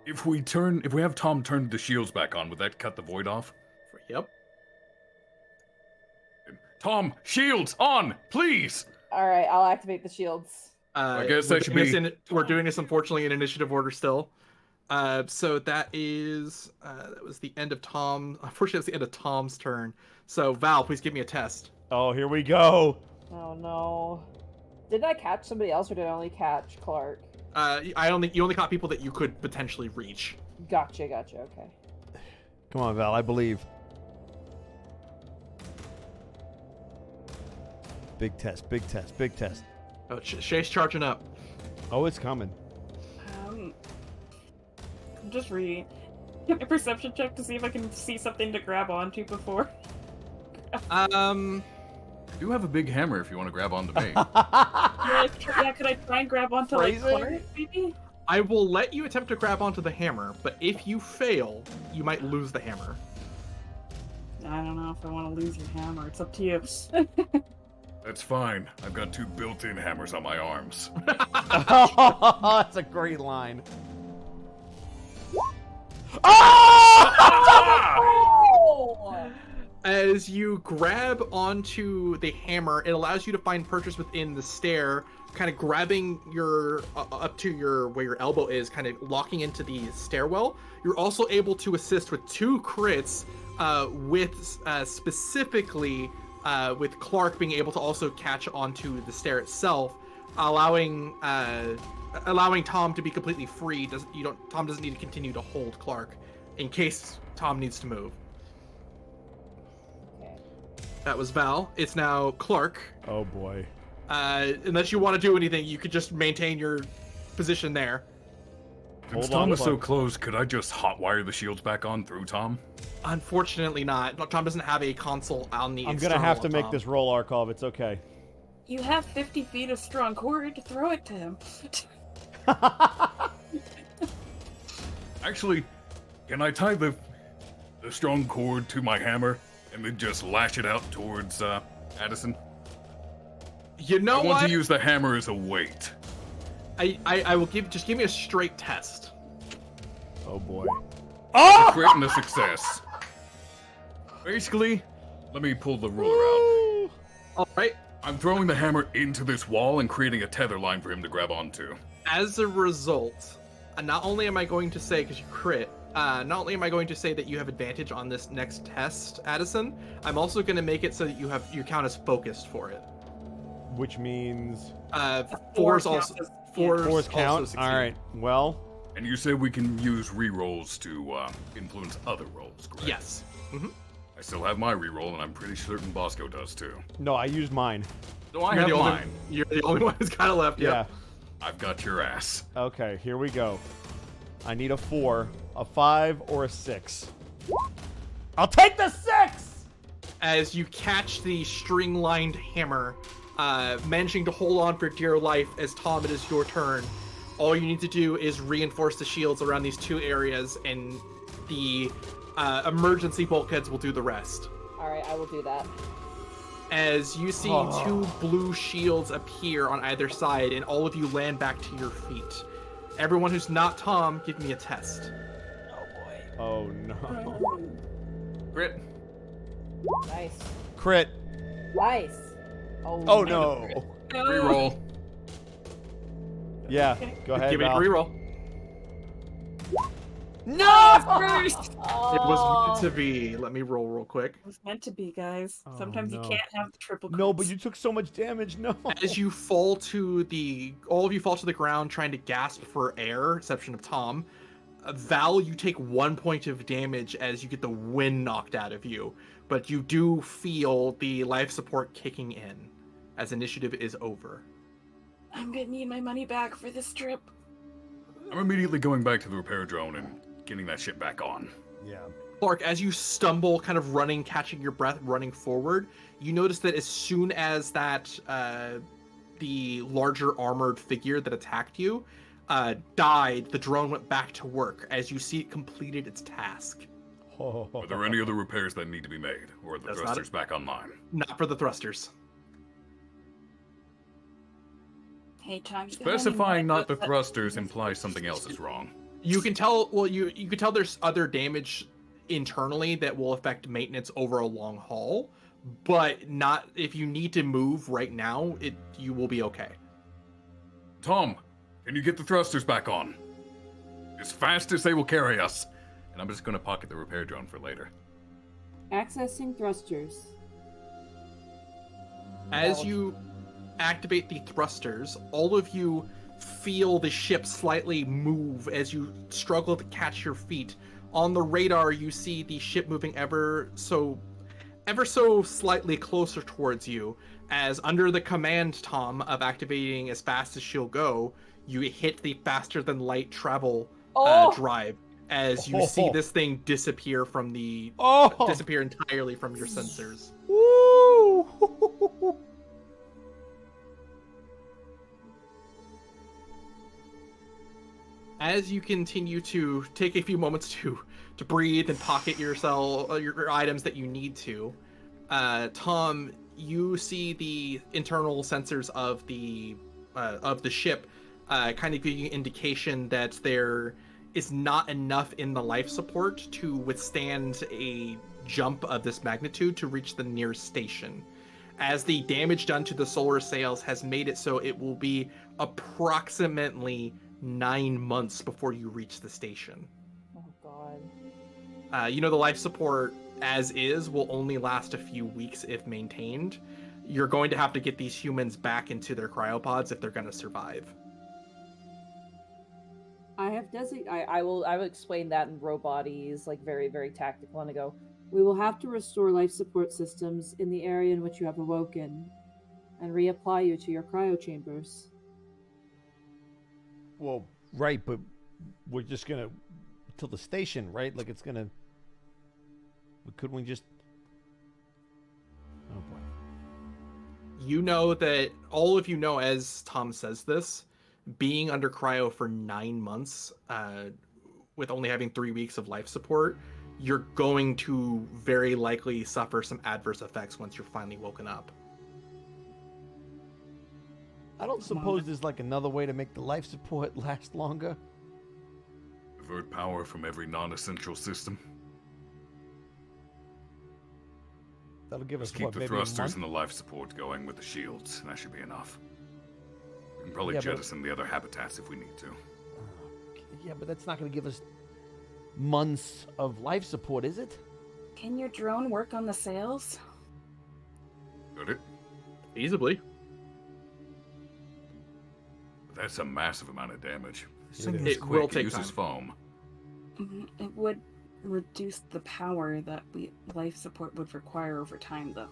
If we have Tom turn the shields back on, would that cut the void off? Yep. Tom, shields on, please. All right, I'll activate the shields. I guess we're that should doing be- this we're doing this unfortunately in initiative order still. So that is that was the end of Tom. Unfortunately, that's the end of Tom's turn. So Val, please give me a test. Oh, here we go. Oh no. Didn't I catch somebody else, or did I only catch Clark? You only caught people that you could potentially reach. Gotcha. Okay. Come on, Val. I believe. Big test. Big test. Big test. Oh, Shay's charging up. Oh, it's coming. I'm just reading. Get a perception check to see if I can see something to grab onto before. I do have a big hammer if you want to grab onto me. Yeah, could I try and grab onto like Phrasing? Clark, maybe? I will let you attempt to grab onto the hammer, but if you fail, you might lose the hammer. I don't know if I want to lose your hammer. It's up to you. That's fine. I've got 2 built-in hammers on my arms. That's a great line. Oh! As you grab onto the hammer, it allows you to find purchase within the stair, kind of grabbing your up to your where your elbow is, kind of locking into the stairwell. You're also able to assist with 2 crits, with specifically with Clark being able to also catch onto the stair itself, allowing Tom to be completely free. Tom doesn't need to continue to hold Clark in case Tom needs to move. Okay. That was Val. It's now Clark. Oh boy. Unless you want to do anything, you could just maintain your position there. Since Tom is so close, could I just hotwire the shields back on through Tom? Unfortunately not. Tom doesn't have a console on the I'm gonna have to make this roll, Arkov. It's okay. You have 50 feet of strong cord. Throw it to him. Actually, can I tie the strong cord to my hammer and then just lash it out towards Addison? You know I want what? to use the hammer as a weight. I will just give me a straight test. Oh boy. A crit and a success. Basically, let me pull the ruler out. All right. I'm throwing the hammer into this wall and creating a tether line for him to grab onto. As a result, not only am I going to say, because you crit, not only am I going to say that you have advantage on this next test, Addison, I'm also going to make it so that you count as focused for it. Which means Fours also. fours count. succeed. All right. Well, And you said we can use rerolls to influence other rolls, correct? Yes. Mm-hmm. I still have my reroll, and I'm pretty certain Bosco does too. no, I used mine. So I You're have the only, mine. You're the only one who's kind of left. Yeah. Yep. I've got your ass. Okay, here we go. I need a 4, a 5, or a 6. I'll take the 6! As you catch the string-lined hammer, managing to hold on for dear life as Tom, it is your turn. All you need to do is reinforce the shields around these two areas, and the emergency bulkheads will do the rest. Alright, I will do that. As you see two blue shields appear on either side, and all of you land back to your feet. Everyone who's not Tom, give me a test. Oh no. Crit. Nice. Crit. Nice. Oh no. Reroll. Yeah, go ahead, Give me a Val. reroll. No! First. It was meant to be. Let me roll real quick. It was meant to be, guys. Oh, Sometimes no. you can't have the triple. No, but crits. you took so much damage. No. As you fall to all of you fall to the ground trying to gasp for air, exception of Tom. Val, you take 1 point of damage as you get the wind knocked out of you, but you do feel the life support kicking in as initiative is over. I'm gonna need my money back for this trip. I'm immediately going back to the repair drone and getting that shit back on. Yeah. Clark, as you stumble, kind of running, catching your breath, running forward, you notice that as soon as that the larger armored figure that attacked you died, the drone went back to work as you see it completed its task. Are there any other repairs that need to be made, or are the That's not thrusters back online? Not for the thrusters. Hey, Tom. Specifying not the thrusters implies something else is wrong. You can tell. Well, you can tell there's other damage internally that will affect maintenance over a long haul, but not if you need to move right now. You will be okay. Tom, can you get the thrusters back on? As fast as they will carry us. And I'm just going to pocket the repair drone for later. Accessing thrusters. As you activate the thrusters, all of you feel the ship slightly move as you struggle to catch your feet. On the radar, you see the ship moving ever so slightly closer towards you, as under the command, Tom, of activating as fast as she'll go, you hit the faster than light travel drive as you see this thing disappear from disappear entirely from your sensors. Woo! As you continue to take a few moments to breathe and pocket your items that you need to, Tom, you see the internal sensors of the ship kind of giving you indication that there is not enough in the life support to withstand a jump of this magnitude to reach the nearest station, as the damage done to the solar sails has made it so it will be approximately 9 months before you reach the station. Oh god. The life support as is will only last a few weeks if maintained. You're going to have to get these humans back into their cryopods if they're going to survive. I have I will explain that in roboties, like very, very tactical, and I go, We will have to restore life support systems in the area in which you have awoken, and reapply you to your cryo chambers. Well, right, but we're just gonna till the station, right? Like it's gonna. Couldn't we just? Oh boy. You know that all of you know, as Tom says this, being under cryo for 9 months, with only having 3 weeks of life support, you're going to very likely suffer some adverse effects once you're finally woken up. I don't suppose there's like another way to make the life support last longer. Divert power from every non-essential system. That'll give us Just keep what, the maybe thrusters a and month? the life support going with the shields, and that should be enough. We can probably Yeah, but- jettison the other habitats if we need to. Yeah, but that's not going to give us months of life support, is it? Can your drone work on the sails? Could it? Feasibly. But that's a massive amount of damage. This It thing is. is It quick. will take uses time. foam. It would reduce the power that life support would require over time, though.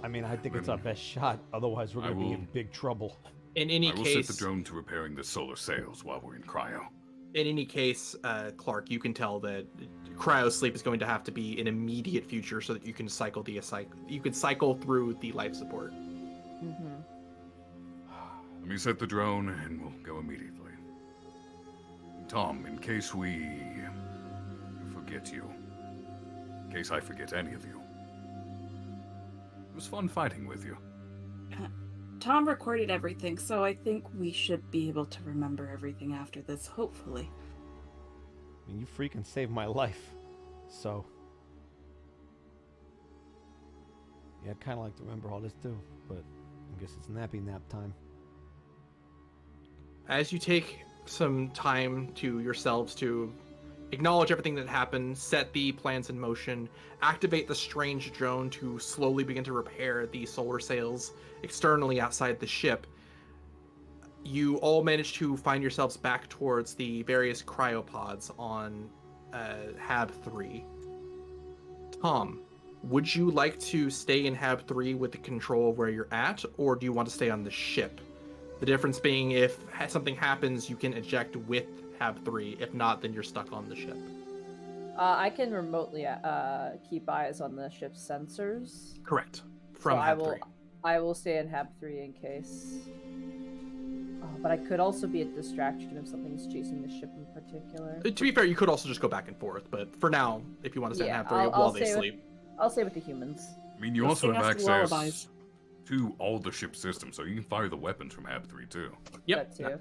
I mean, I think it's our best shot. Otherwise, we're I going to be will- in big trouble. In any I will case, set the drone to repairing the solar sails while we're in cryo. Clark, you can tell that cryo sleep is going to have to be an immediate future so that you can cycle through the life support. Mm-hmm. Let me set the drone, and we'll go immediately. Tom, in case we forget you, in case I forget any of you, it was fun fighting with you. Tom recorded everything, so I think we should be able to remember everything after this, hopefully. I mean, you freaking saved my life. So. Yeah, I'd kind of like to remember all this too, but I guess it's nappy nap time. As you take some time to yourselves to acknowledge everything that happened, set the plans in motion, activate the strange drone to slowly begin to repair the solar sails externally outside the ship, you all manage to find yourselves back towards the various cryopods on Hab 3. Tom, would you like to stay in Hab 3 with the control of where you're at, or do you want to stay on the ship? The difference being, if something happens, you can eject with Hab 3. If not, then you're stuck on the ship. I can remotely keep eyes on the ship's sensors. Correct. From So Hab 3. I will stay in Hab 3 in case. But I could also be a distraction if something's chasing the ship in particular. To be fair, you could also just go back and forth, but for now, if you want to stay in Hab 3 while they sleep. I'll stay with the humans. I mean, you Let's also sing have us to access lullabies. to all the ship systems, so you can fire the weapons from Hab 3 too. Yep. That too.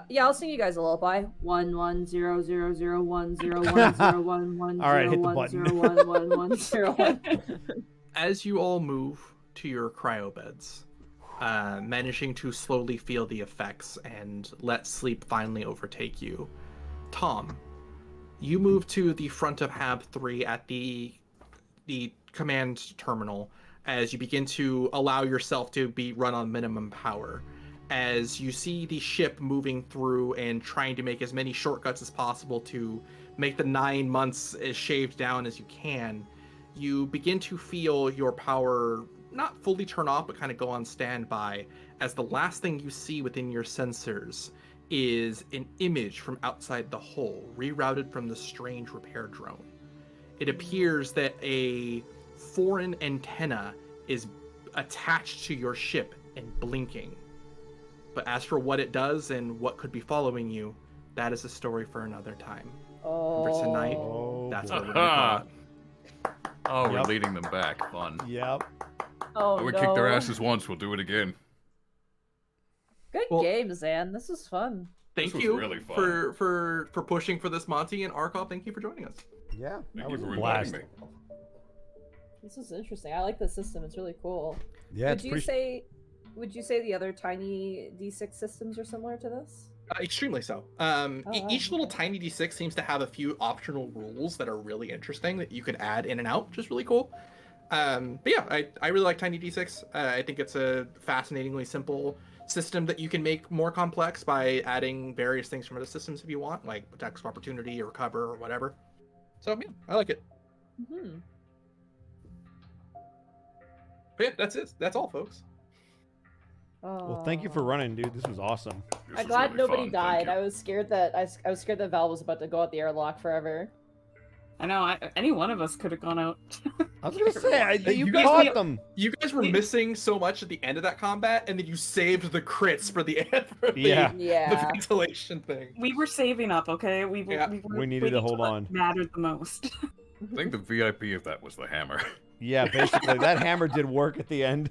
Yeah, I'll sing you guys a lullaby. 110001010110101101. All right, hit the button. As you all move to your cryo beds, managing to slowly feel the effects and let sleep finally overtake you, Tom, you move to the front of Hab 3 at the command terminal as you begin to allow yourself to be run on minimum power. As you see the ship moving through and trying to make as many shortcuts as possible to make the 9 months as shaved down as you can, you begin to feel your power not fully turn off, but kind of go on standby, as the last thing you see within your sensors is an image from outside the hull, rerouted from the strange repair drone. It appears that a foreign antenna is attached to your ship and blinking. But as for what it does and what could be following you, that is a story for another time. Oh. For tonight, Oh, that's boy. what we're gonna call it. Oh, we're Yep. leading them back. Fun. Yep. Oh, We no. kicked their asses once, we'll do it again. Good Well- game, Zan. This is fun. Thank This was you really fun. for pushing for this, Monty, and Arkov. Thank you for joining us. Yeah, that Thank was you a for blast. inviting me. This is interesting. I like the system. It's really cool. Yeah, Would you say the other tiny D6 systems are similar to this? Extremely so. wow, Each little okay. tiny D6 seems to have a few optional rules that are really interesting that you could add in and out, which is really cool. But yeah, I really like Tiny D6. I think it's a fascinatingly simple system that you can make more complex by adding various things from other systems if you want, like attacks of opportunity or cover or whatever. So yeah, I like it. Mm-hmm. But yeah, that's it. That's all, folks. Well, thank you for running, dude. This was awesome. This I'm was glad really nobody fun, died. thank you. I was scared that I was scared that Val was about to go out the airlock forever. I know, any one of us could have gone out. I was gonna say, you You guys caught did- them. You guys were missing so much at the end of that combat, and then you saved the crits for the end. For the, Yeah. the Yeah. ventilation thing. We were saving up, okay? We Yeah. were We needed to waiting hold till on. it mattered the most. I think the VIP of that was the hammer. Yeah, basically, that hammer did work at the end.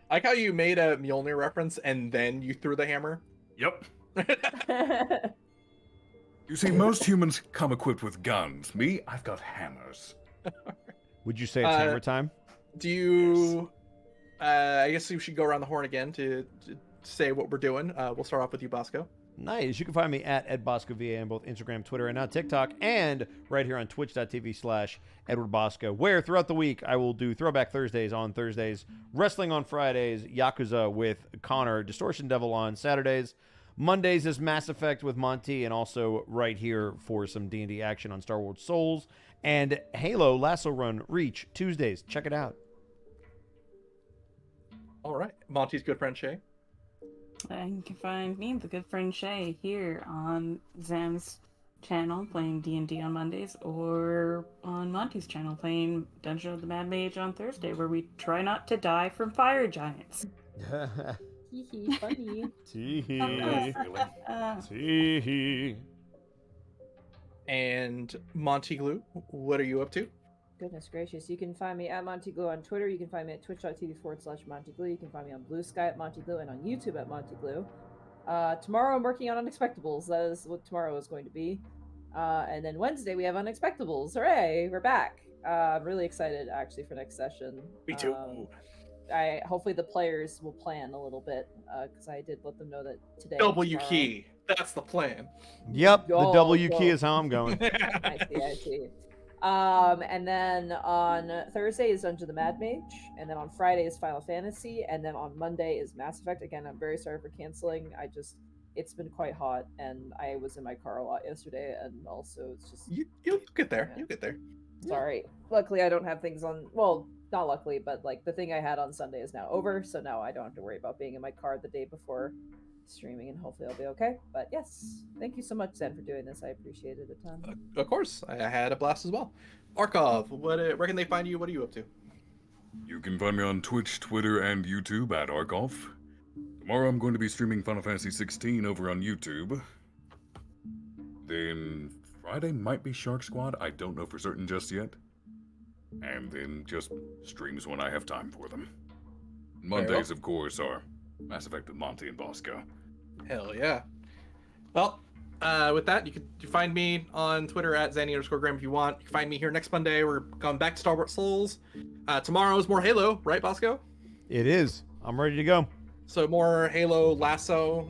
I like how you made a Mjolnir reference and then you threw the hammer. Yep. You see, most humans come equipped with guns. Me, I've got hammers. Would you say it's hammer time? Do you? I guess we should go around the horn again to say what we're doing. We'll start off with you, Bosco. Nice. You can find me at EdBoscoVA on both Instagram, Twitter, and now TikTok, and right here on twitch.tv/EdwardBosco, where throughout the week I will do Throwback Thursdays on Thursdays, Wrestling on Fridays, Yakuza with Connor, Distortion Devil on Saturdays, Mondays is Mass Effect with Monty, and also right here for some D&D action on Star Wars Souls, and Halo Lasso Run Reach Tuesdays. Check it out. All right, Monty's good friend Shay. And you can find me, the good friend Shay, here on Zam's channel playing D&D on Mondays, or on Monty's channel playing Dungeon of the Mad Mage on Thursday, where we try not to die from fire giants. Hee funny. Tee-hee. Uh, Tee-hee. And Monty Glue, what are you up to? Goodness gracious. You can find me at MontyGlue on Twitter. You can find me at twitch.tv/MontyGlue. You can find me on Blue Sky at MontyGlue and on YouTube at MontyGlue. Tomorrow I'm working on Unexpectables. That is what tomorrow is going to be. And then Wednesday we have Unexpectables. Hooray! We're back. I'm really excited actually for next session. Me too. Hopefully the players will plan a little bit because I did let them know that today. W tomorrow- key. That's the plan. Yep, the Go, W go. key is how I'm going. I see. And then on Thursday is Dungeon of the Mad Mage, and then on Friday is Final Fantasy, and then on Monday is Mass Effect. Again, I'm very sorry for canceling. It's been quite hot, and I was in my car a lot yesterday, and also it's just You'll get there. You'll get there. sorry. Luckily, I don't have things on. Well, not luckily, but like the thing I had on Sunday is now over, so now I don't have to worry about being in my car the day before streaming, and hopefully I'll be okay. But yes, thank you so much, Zen, for doing this. I appreciate it a ton. Of course, I had a blast as well. Arkov, where can they find you? What are you up to? You can find me on Twitch, Twitter, and YouTube at Arkoff. Tomorrow I'm going to be streaming Final Fantasy 16 over on YouTube. Then Friday might be Shark Squad. I don't know for certain just yet. And then just streams when I have time for them. Mondays, of course, are Mass Effect with Monty and Bosco. Hell yeah. Well, with that, you can find me on Twitter at Zanny_Graham if you want. You can find me here next Monday. We're going back to Star Wars Souls. Tomorrow is more Halo, right, Bosco? It is. I'm ready to go. So more Halo Lasso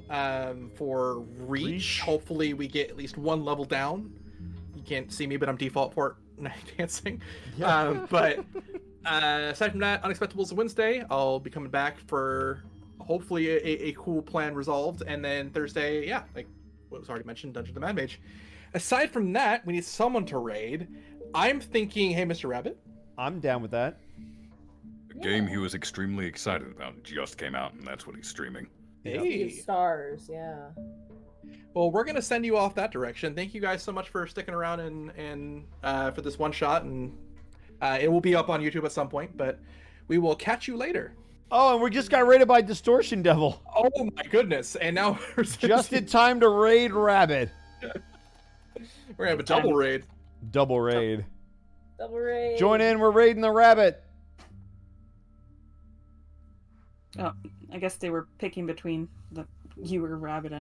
for Reach. Reach. Hopefully we get at least one level down. You can't see me, but I'm default port dancing. Yeah. But aside from that, Unexpectables Wednesday, I'll be coming back for hopefully a cool plan resolved. And then Thursday, yeah, like what was already mentioned, Dungeon of the Mad Mage. Aside from that, we need someone to raid. I'm thinking, hey, Mr. Rabbit. I'm down with that. The game he was extremely excited about just came out, and that's what he's streaming. Sea of Hey. Stars, yeah. Well, we're gonna send you off that direction. Thank you guys so much for sticking around and for this one shot, and it will be up on YouTube at some point. But we will catch you later. Oh, and we just got raided by Distortion Devil. Oh my goodness! And now we're Just in time to raid Rabbit. gonna have a double raid. Double raid. Double raid. Join in. We're raiding the Rabbit. Oh, I guess they were picking between you or Rabbit